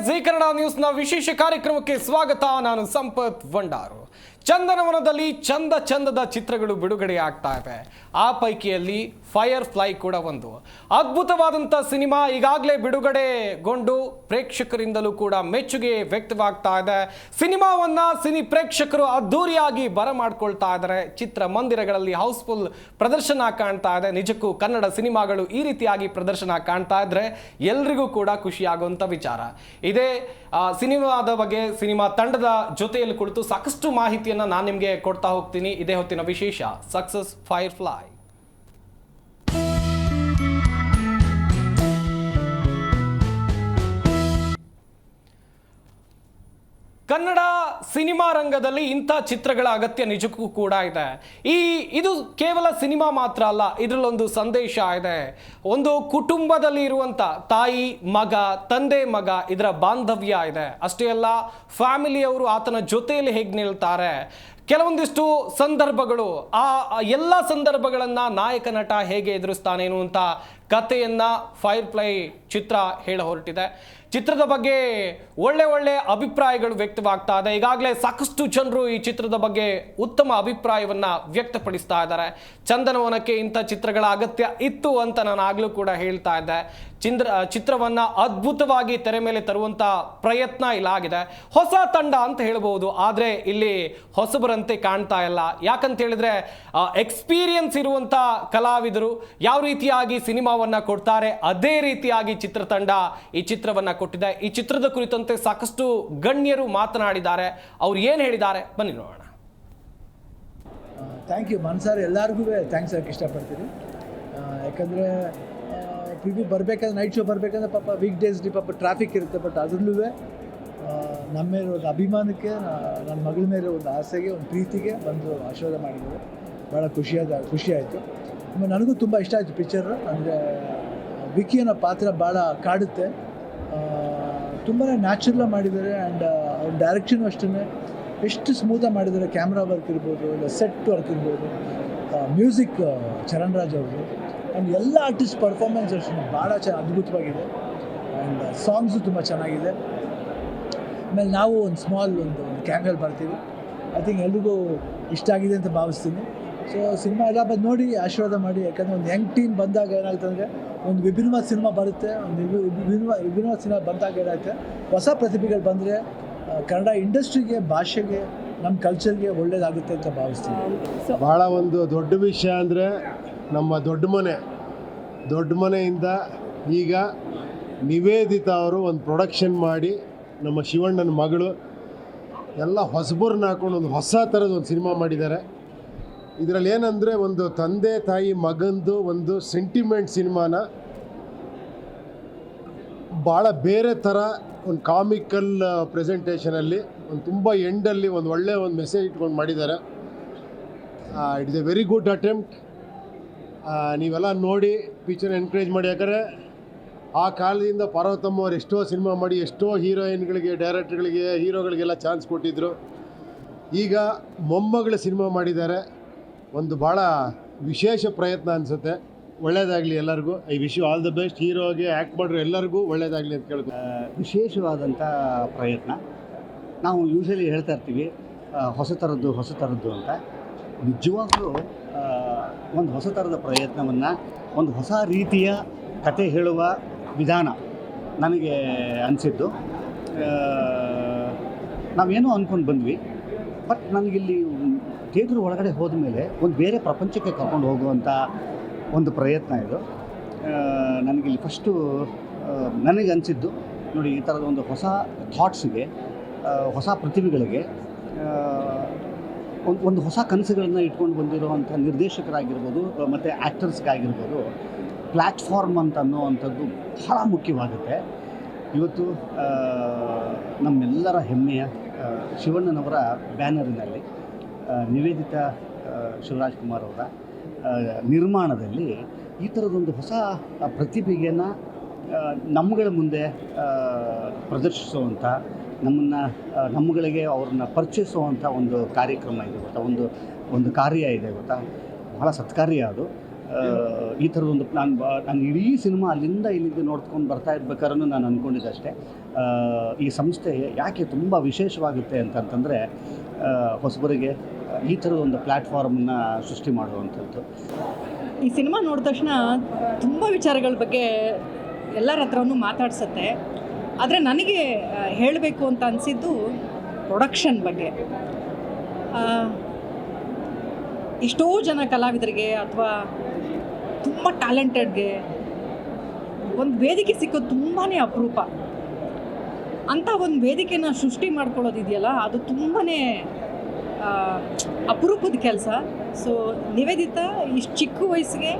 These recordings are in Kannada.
ಜಿ ಕನ್ನಡ ನ್ಯೂಸ್ನ ವಿಶೇಷ ಕಾರ್ಯಕ್ರಮಕ್ಕೆ ಸ್ವಾಗತ. ನಾನು ಸಂಪತ್ ಭಂಡಾರು. ಚಂದನವನದಲ್ಲಿ ಚಂದದ ಚಿತ್ರಗಳು ಬಿಡುಗಡೆ ಆಗ್ತಾ ಇವೆ. ಆ ಪೈಕಿಯಲ್ಲಿ ಫೈರ್ ಫ್ಲೈ ಕೂಡ ಒಂದು ಅದ್ಭುತವಾದಂಥ ಸಿನಿಮಾ ಈಗಾಗಲೇ ಬಿಡುಗಡೆಗೊಂಡು ಪ್ರೇಕ್ಷಕರಿಂದಲೂ ಕೂಡ ಮೆಚ್ಚುಗೆ ವ್ಯಕ್ತವಾಗ್ತಾ ಇದೆ. ಸಿನಿ ಪ್ರೇಕ್ಷಕರು ಅದ್ಧೂರಿಯಾಗಿ ಬರಮಾಡ್ಕೊಳ್ತಾ ಇದ್ದಾರೆ. ಚಿತ್ರಮಂದಿರಗಳಲ್ಲಿ ಹೌಸ್ಫುಲ್ ಪ್ರದರ್ಶನ ಕಾಣ್ತಾ ಇದೆ. ನಿಜಕ್ಕೂ ಕನ್ನಡ ಸಿನಿಮಾಗಳು ಈ ರೀತಿಯಾಗಿ ಪ್ರದರ್ಶನ ಕಾಣ್ತಾ ಇದ್ರೆ ಎಲ್ರಿಗೂ ಕೂಡ ಖುಷಿಯಾಗುವಂಥ ವಿಚಾರ. ಇದೇ ಸಿನಿಮಾದ ಬಗ್ಗೆ ಸಿನಿಮಾ ತಂಡದ ಜೊತೆಯಲ್ಲಿ ಕುಳಿತು ಸಾಕಷ್ಟು ಮಾಹಿತಿಯನ್ನು ನಾನು ನಿಮಗೆ ಕೊಡ್ತಾ ಹೋಗ್ತೀನಿ. ಇದೇ ಹೊತ್ತಿನ ವಿಶೇಷ success fire fly. Kannada cinema ರಂಗದಲ್ಲಿ ಇಂಥ ಚಿತ್ರಗಳ ಅಗತ್ಯ ನಿಜಕ್ಕೂ ಕೂಡ ಇದೆ. ಇದು ಕೇವಲ ಸಿನಿಮಾ ಮಾತ್ರ ಅಲ್ಲ, ಇದರಲ್ಲೊಂದು ಸಂದೇಶ ಇದೆ. ಒಂದು ಕುಟುಂಬದಲ್ಲಿ ಇರುವಂಥ ತಾಯಿ ಮಗ, ತಂದೆ ಮಗ, ಇದರ ಬಾಂಧವ್ಯ ಇದೆ. ಅಷ್ಟೇ ಅಲ್ಲ, ಫ್ಯಾಮಿಲಿಯವರು ಆತನ ಜೊತೆಯಲ್ಲಿ ಹೇಗೆ ನಿಲ್ತಾರೆ, ಕೆಲವೊಂದಿಷ್ಟು ಸಂದರ್ಭಗಳು, ಆ ಎಲ್ಲ ಸಂದರ್ಭಗಳನ್ನು ನಾಯಕ ನಟ ಹೇಗೆ ಎದುರಿಸ್ತಾನೆ ಎನ್ನುವಂಥ ಕಥೆಯನ್ನು ಫೈರ್ ಫ್ಲೈ ಚಿತ್ರ ಹೇಳ ಹೊರಟಿದೆ. ಚಿತ್ರದ ಬಗ್ಗೆ ಒಳ್ಳೆ ಅಭಿಪ್ರಾಯಗಳು ವ್ಯಕ್ತವಾಗ್ತಾ ಇದೆ. ಈಗಾಗಲೇ ಸಾಕಷ್ಟು ಜನರು ಈ ಚಿತ್ರದ ಬಗ್ಗೆ ಉತ್ತಮ ಅಭಿಪ್ರಾಯವನ್ನು ವ್ಯಕ್ತಪಡಿಸ್ತಾ ಇದ್ದಾರೆ. ಚಂದನವನಕ್ಕೆ ಇಂಥ ಚಿತ್ರಗಳ ಅಗತ್ಯ ಇತ್ತು ಅಂತ ನಾನು ಆಗಲೂ ಕೂಡ ಹೇಳ್ತಾ ಇದ್ದೆ. ಚಿತ್ರವನ್ನು ಅದ್ಭುತವಾಗಿ ತೆರೆ ಮೇಲೆ ತರುವಂಥ ಪ್ರಯತ್ನ ಇಲ್ಲಾಗಿದೆ. ಹೊಸ ತಂಡ ಅಂತ ಹೇಳ್ಬೋದು, ಆದರೆ ಇಲ್ಲಿ ಹೊಸಬರಂತೆ ಕಾಣ್ತಾ ಇಲ್ಲ. ಯಾಕಂತ ಹೇಳಿದ್ರೆ ಎಕ್ಸ್ಪೀರಿಯನ್ಸ್ ಇರುವಂಥ ಕಲಾವಿದರು ಯಾವ ರೀತಿಯಾಗಿ ಸಿನಿಮಾವನ್ನು ಕೊಡ್ತಾರೆ ಅದೇ ರೀತಿಯಾಗಿ ಚಿತ್ರತಂಡ ಈ ಚಿತ್ರವನ್ನು ಕೊಟ್ಟಿದೆ. ಈ ಚಿತ್ರದ ಕುರಿತಂತೆ ಸಾಕಷ್ಟು ಗಣ್ಯರು ಮಾತನಾಡಿದ್ದಾರೆ. ಅವ್ರು ಏನು ಹೇಳಿದ್ದಾರೆ ಬನ್ನಿ ನೋಡೋಣ. ಥ್ಯಾಂಕ್ ಯು ಮನ್ಸಾರ್, ಎಲ್ಲರಿಗೂ ಥ್ಯಾಂಕ್ಸ್ ಹೇಳಕ್ಕೆ ಇಷ್ಟಪಡ್ತೀನಿ. ಯಾಕಂದರೆ ಪ್ರಿವ್ಯೂ ಬರಬೇಕಾದ್ರೆ, ನೈಟ್ ಶೋ ಬರಬೇಕಾದ್ರೆ ಪಾಪ ವೀಕ್ ಡೇಸ್ಲಿ ಪಾಪ ಟ್ರಾಫಿಕ್ ಇರುತ್ತೆ. ಬಟ್ ಅದರಲ್ಲೂ ನಮ್ಮ ಮೇಲೆ ಒಂದು ಅಭಿಮಾನಕ್ಕೆ, ನನ್ನ ಮಗಳ ಮೇಲೆ ಒಂದು ಆಸೆಗೆ, ಒಂದು ಪ್ರೀತಿಗೆ ಬಂದು ಆಶೀರ್ವಾದ ಮಾಡಿದ್ದಾರೆ. ಭಾಳ ಖುಷಿ ಆಯಿತು. ಆಮೇಲೆ ನನಗೂ ತುಂಬ ಇಷ್ಟ ಆಯಿತು ಪಿಕ್ಚರ್. ಅಂದರೆ ವಿಕ್ಕಿ ಅನ್ನೋ ಪಾತ್ರ ಭಾಳ ಕಾಡುತ್ತೆ. ತುಂಬಾ ನ್ಯಾಚುರಲಾಗಿ ಮಾಡಿದ್ದಾರೆ. ಆ್ಯಂಡ್ ಅವ್ರ ಡೈರೆಕ್ಷನು ಅಷ್ಟೇ ಎಷ್ಟು ಸ್ಮೂತಾಗಿ ಮಾಡಿದ್ದಾರೆ. ಕ್ಯಾಮ್ರಾ ವರ್ಕ್ ಇರ್ಬೋದು, ಇಲ್ಲ ಸೆಟ್ ವರ್ಕ್ ಇರ್ಬೋದು, ಮ್ಯೂಸಿಕ್ ಚರಣ್ ರಾಜ್ ಅವ್ರದ್ದು, ಆ್ಯಂಡ್ ಎಲ್ಲ ಆರ್ಟಿಸ್ಟ್ ಪರ್ಫಾರ್ಮೆನ್ಸ್ ಅಷ್ಟೇ ಭಾಳ ಅದ್ಭುತವಾಗಿದೆ. ಆ್ಯಂಡ್ ಸಾಂಗ್ಸು ತುಂಬ ಚೆನ್ನಾಗಿದೆ. ಆಮೇಲೆ ನಾವು ಒಂದು ಒಂದು ಕ್ಯಾಮ್ರಲ್ಲಿ ಬರ್ತೀವಿ. ಐ ಥಿಂಕ್ ಎಲ್ರಿಗೂ ಇಷ್ಟ ಆಗಿದೆ ಅಂತ ಭಾವಿಸ್ತೀನಿ. ಸೊ ಸಿನಿಮಾ ಎಲ್ಲ ಬಂದು ನೋಡಿ ಆಶೀರ್ವಾದ ಮಾಡಿ. ಯಾಕಂದರೆ ಒಂದು ಯಂಗ್ ಟೀಮ್ ಬಂದಾಗ ಏನಾಗುತ್ತೆ ಅಂದರೆ ಒಂದು ವಿಭಿನ್ನವಾದ ಸಿನಿಮಾ ಬರುತ್ತೆ. ಒಂದು ವಿಭಿನ್ನವಾದ ಸಿನಿಮಾ ಬಂದಾಗ ಏನಾಗುತ್ತೆ, ಹೊಸ ಪ್ರತಿಭೆಗಳು ಬಂದರೆ ಕನ್ನಡ ಇಂಡಸ್ಟ್ರಿಗೆ, ಭಾಷೆಗೆ, ನಮ್ಮ ಕಲ್ಚರ್ಗೆ ಒಳ್ಳೆಯದಾಗುತ್ತೆ ಅಂತ ಭಾವಿಸ್ತೀನಿ. ಭಾಳ ಒಂದು ದೊಡ್ಡ ವಿಷಯ ಅಂದರೆ ನಮ್ಮ ದೊಡ್ಡ ಮನೆಯಿಂದ ಈಗ ನಿವೇದಿತಾ ಅವರು ಒಂದು ಪ್ರೊಡಕ್ಷನ್ ಮಾಡಿ, ನಮ್ಮ ಶಿವಣ್ಣನ ಮಗಳು ಎಲ್ಲ ಹೊಸಬರನ್ನ ಹಾಕೊಂಡು ಒಂದು ಹೊಸ ಥರದ ಒಂದು ಸಿನಿಮಾ ಮಾಡಿದ್ದಾರೆ. ಇದರಲ್ಲಿ ಏನಂದರೆ ಒಂದು ತಂದೆ ತಾಯಿ ಮಗಂದು ಒಂದು ಸೆಂಟಿಮೆಂಟ್ ಸಿನಿಮಾನ ಭಾಳ ಬೇರೆ ಥರ ಒಂದು ಕಾಮಿಕಲ್ ಪ್ರೆಸೆಂಟೇಷನಲ್ಲಿ ಒಂದು ತುಂಬ ಎಂಡಲ್ಲಿ ಒಂದು ಒಳ್ಳೆಯ ಒಂದು ಮೆಸೇಜ್ ಇಟ್ಕೊಂಡು ಮಾಡಿದ್ದಾರೆ. It is A very good attempt. ನೀವೆಲ್ಲ ನೋಡಿ ಪಿಕ್ಚರ್ ಎನ್ಕರೇಜ್ ಮಾಡಿ. ಯಾಕಂದರೆ ಆ ಕಾಲದಿಂದ ಪಾರ್ವತಮ್ಮ ಅವ್ರು ಎಷ್ಟೋ ಸಿನಿಮಾ ಮಾಡಿ ಎಷ್ಟೋ ಹೀರೋಯಿನ್ಗಳಿಗೆ, ಡೈರೆಕ್ಟರ್ಗಳಿಗೆ, ಹೀರೋಗಳಿಗೆಲ್ಲ ಚಾನ್ಸ್ ಕೊಟ್ಟಿದ್ದರು. ಈಗ ಮೊಮ್ಮಗಳ ಸಿನಿಮಾ ಮಾಡಿದ್ದಾರೆ. ಒಂದು ಭಾಳ ವಿಶೇಷ ಪ್ರಯತ್ನ ಅನಿಸುತ್ತೆ. ಒಳ್ಳೆಯದಾಗಲಿ ಎಲ್ಲರಿಗೂ. I wish you all the best. ಹೀರೋಗೆ ಆ್ಯಕ್ಟ್ ಮಾಡಿರೋ ಎಲ್ಲರಿಗೂ ಒಳ್ಳೆಯದಾಗಲಿ ಅಂತ ಕೇಳ್ಬೋದು. ವಿಶೇಷವಾದಂಥ ಪ್ರಯತ್ನ. ನಾವು ಯೂಶಲಿ ಹೇಳ್ತಾ ಇರ್ತೀವಿ ಹೊಸ ಥರದ್ದು ಅಂತ. ನಿಜವಾಗ್ಲೂ ಒಂದು ಹೊಸ ಥರದ ಪ್ರಯತ್ನವನ್ನು, ಒಂದು ಹೊಸ ರೀತಿಯ ಕತೆ ಹೇಳುವ ವಿಧಾನ ನನಗೆ ಅನಿಸಿದ್ದು. ನಾವೇನೋ ಅಂದ್ಕೊಂಡು ಬಂದ್ವಿ, ಬಟ್ ನನಗಿಲ್ಲಿ ಥಿಯೇಟ್ರ್ ಒಳಗಡೆ ಹೋದ ಮೇಲೆ ಒಂದು ಬೇರೆ ಪ್ರಪಂಚಕ್ಕೆ ಕರ್ಕೊಂಡು ಹೋಗುವಂಥ ಒಂದು ಪ್ರಯತ್ನ ಇದು. ನನಗಿಲ್ಲಿ ಫಸ್ಟು ನನಗೆ ಅನಿಸಿದ್ದು ನೋಡಿ, ಈ ಥರದ ಒಂದು ಹೊಸ ಥಾಟ್ಸಿಗೆ, ಹೊಸ ಪ್ರತಿಭೆಗಳಿಗೆ, ಒಂದು ಹೊಸ ಕನಸುಗಳನ್ನು ಇಟ್ಕೊಂಡು ಬಂದಿರುವಂಥ ನಿರ್ದೇಶಕರಾಗಿರ್ಬೋದು ಮತ್ತು ಆ್ಯಕ್ಟರ್ಸ್ಗಾಗಿರ್ಬೋದು ಪ್ಲ್ಯಾಟ್ಫಾರ್ಮ್ ಅಂತ ಅನ್ನೋವಂಥದ್ದು ಬಹಳ ಮುಖ್ಯವಾಗುತ್ತೆ. ಇವತ್ತು ನಮ್ಮೆಲ್ಲರ ಹೆಮ್ಮೆಯ ಶಿವಣ್ಣನವರ ಬ್ಯಾನರಿನಲ್ಲಿ ನಿವೇದಿತಾ ಶಿವರಾಜ್ಕುಮಾರ್ ಅವರ ನಿರ್ಮಾಣದಲ್ಲಿ ಈ ಥರದೊಂದು ಹೊಸ ಪ್ರತಿಭೆಯನ್ನು ನಮ್ಮಗಳ ಮುಂದೆ ಪ್ರದರ್ಶಿಸುವಂಥ, ನಮ್ಮಗಳಿಗೆ ಅವ್ರನ್ನ ಪರಿಚಯಿಸುವಂಥ ಒಂದು ಕಾರ್ಯಕ್ರಮ ಇದೆ ಗೊತ್ತಾ, ಒಂದು ಕಾರ್ಯ ಇದೆ ಗೊತ್ತಾ. ಬಹಳ ಸತ್ಕಾರ್ಯ ಅದು. ಈ ಥರದೊಂದು ನಾನು ಇಡೀ ಸಿನಿಮಾ ಅಲ್ಲಿಂದ ಇಲ್ಲಿಂದ ನೋಡ್ಕೊಂಡು ಬರ್ತಾ ಇರ್ಬೇಕಾದ್ರೂ ನಾನು ಅಂದ್ಕೊಂಡಿದ್ದೆ ಅಷ್ಟೇ, ಈ ಸಂಸ್ಥೆ ಯಾಕೆ ತುಂಬ ವಿಶೇಷವಾಗುತ್ತೆ ಅಂತಂತಂದರೆ ಹೊಸಬರಿಗೆ ಈ ಥರದೊಂದು ಪ್ಲ್ಯಾಟ್ಫಾರ್ಮನ್ನು ಸೃಷ್ಟಿ ಮಾಡುವಂಥದ್ದು. ಈ ಸಿನಿಮಾ ನೋಡಿದ ತಕ್ಷಣ ತುಂಬ ವಿಚಾರಗಳ ಬಗ್ಗೆ ಎಲ್ಲರ ಹತ್ರನೂ ಮಾತಾಡ್ಸತ್ತೆ. ಆದರೆ ನನಗೆ ಹೇಳಬೇಕು ಅಂತ ಅನಿಸಿದ್ದು ಪ್ರೊಡಕ್ಷನ್ ಬಗ್ಗೆ. ಎಷ್ಟೋ ಜನ ಕಲಾವಿದರಿಗೆ ಅಥವಾ ತುಂಬ ಟ್ಯಾಲೆಂಟೆಡ್ಗೆ ಒಂದು ವೇದಿಕೆ ಸಿಕ್ಕೋದು ತುಂಬಾ ಅಪರೂಪ. ಅಂಥ ಒಂದು ವೇದಿಕೆನ ಸೃಷ್ಟಿ ಮಾಡ್ಕೊಳ್ಳೋದಿದೆಯಲ್ಲ, ಅದು ತುಂಬಾ ಅಪರೂಪದ ಕೆಲಸ. ಸೊ ನಿವೇದಿತಾ ಇಷ್ಟು ಚಿಕ್ಕ ವಯಸ್ಸಿಗೆ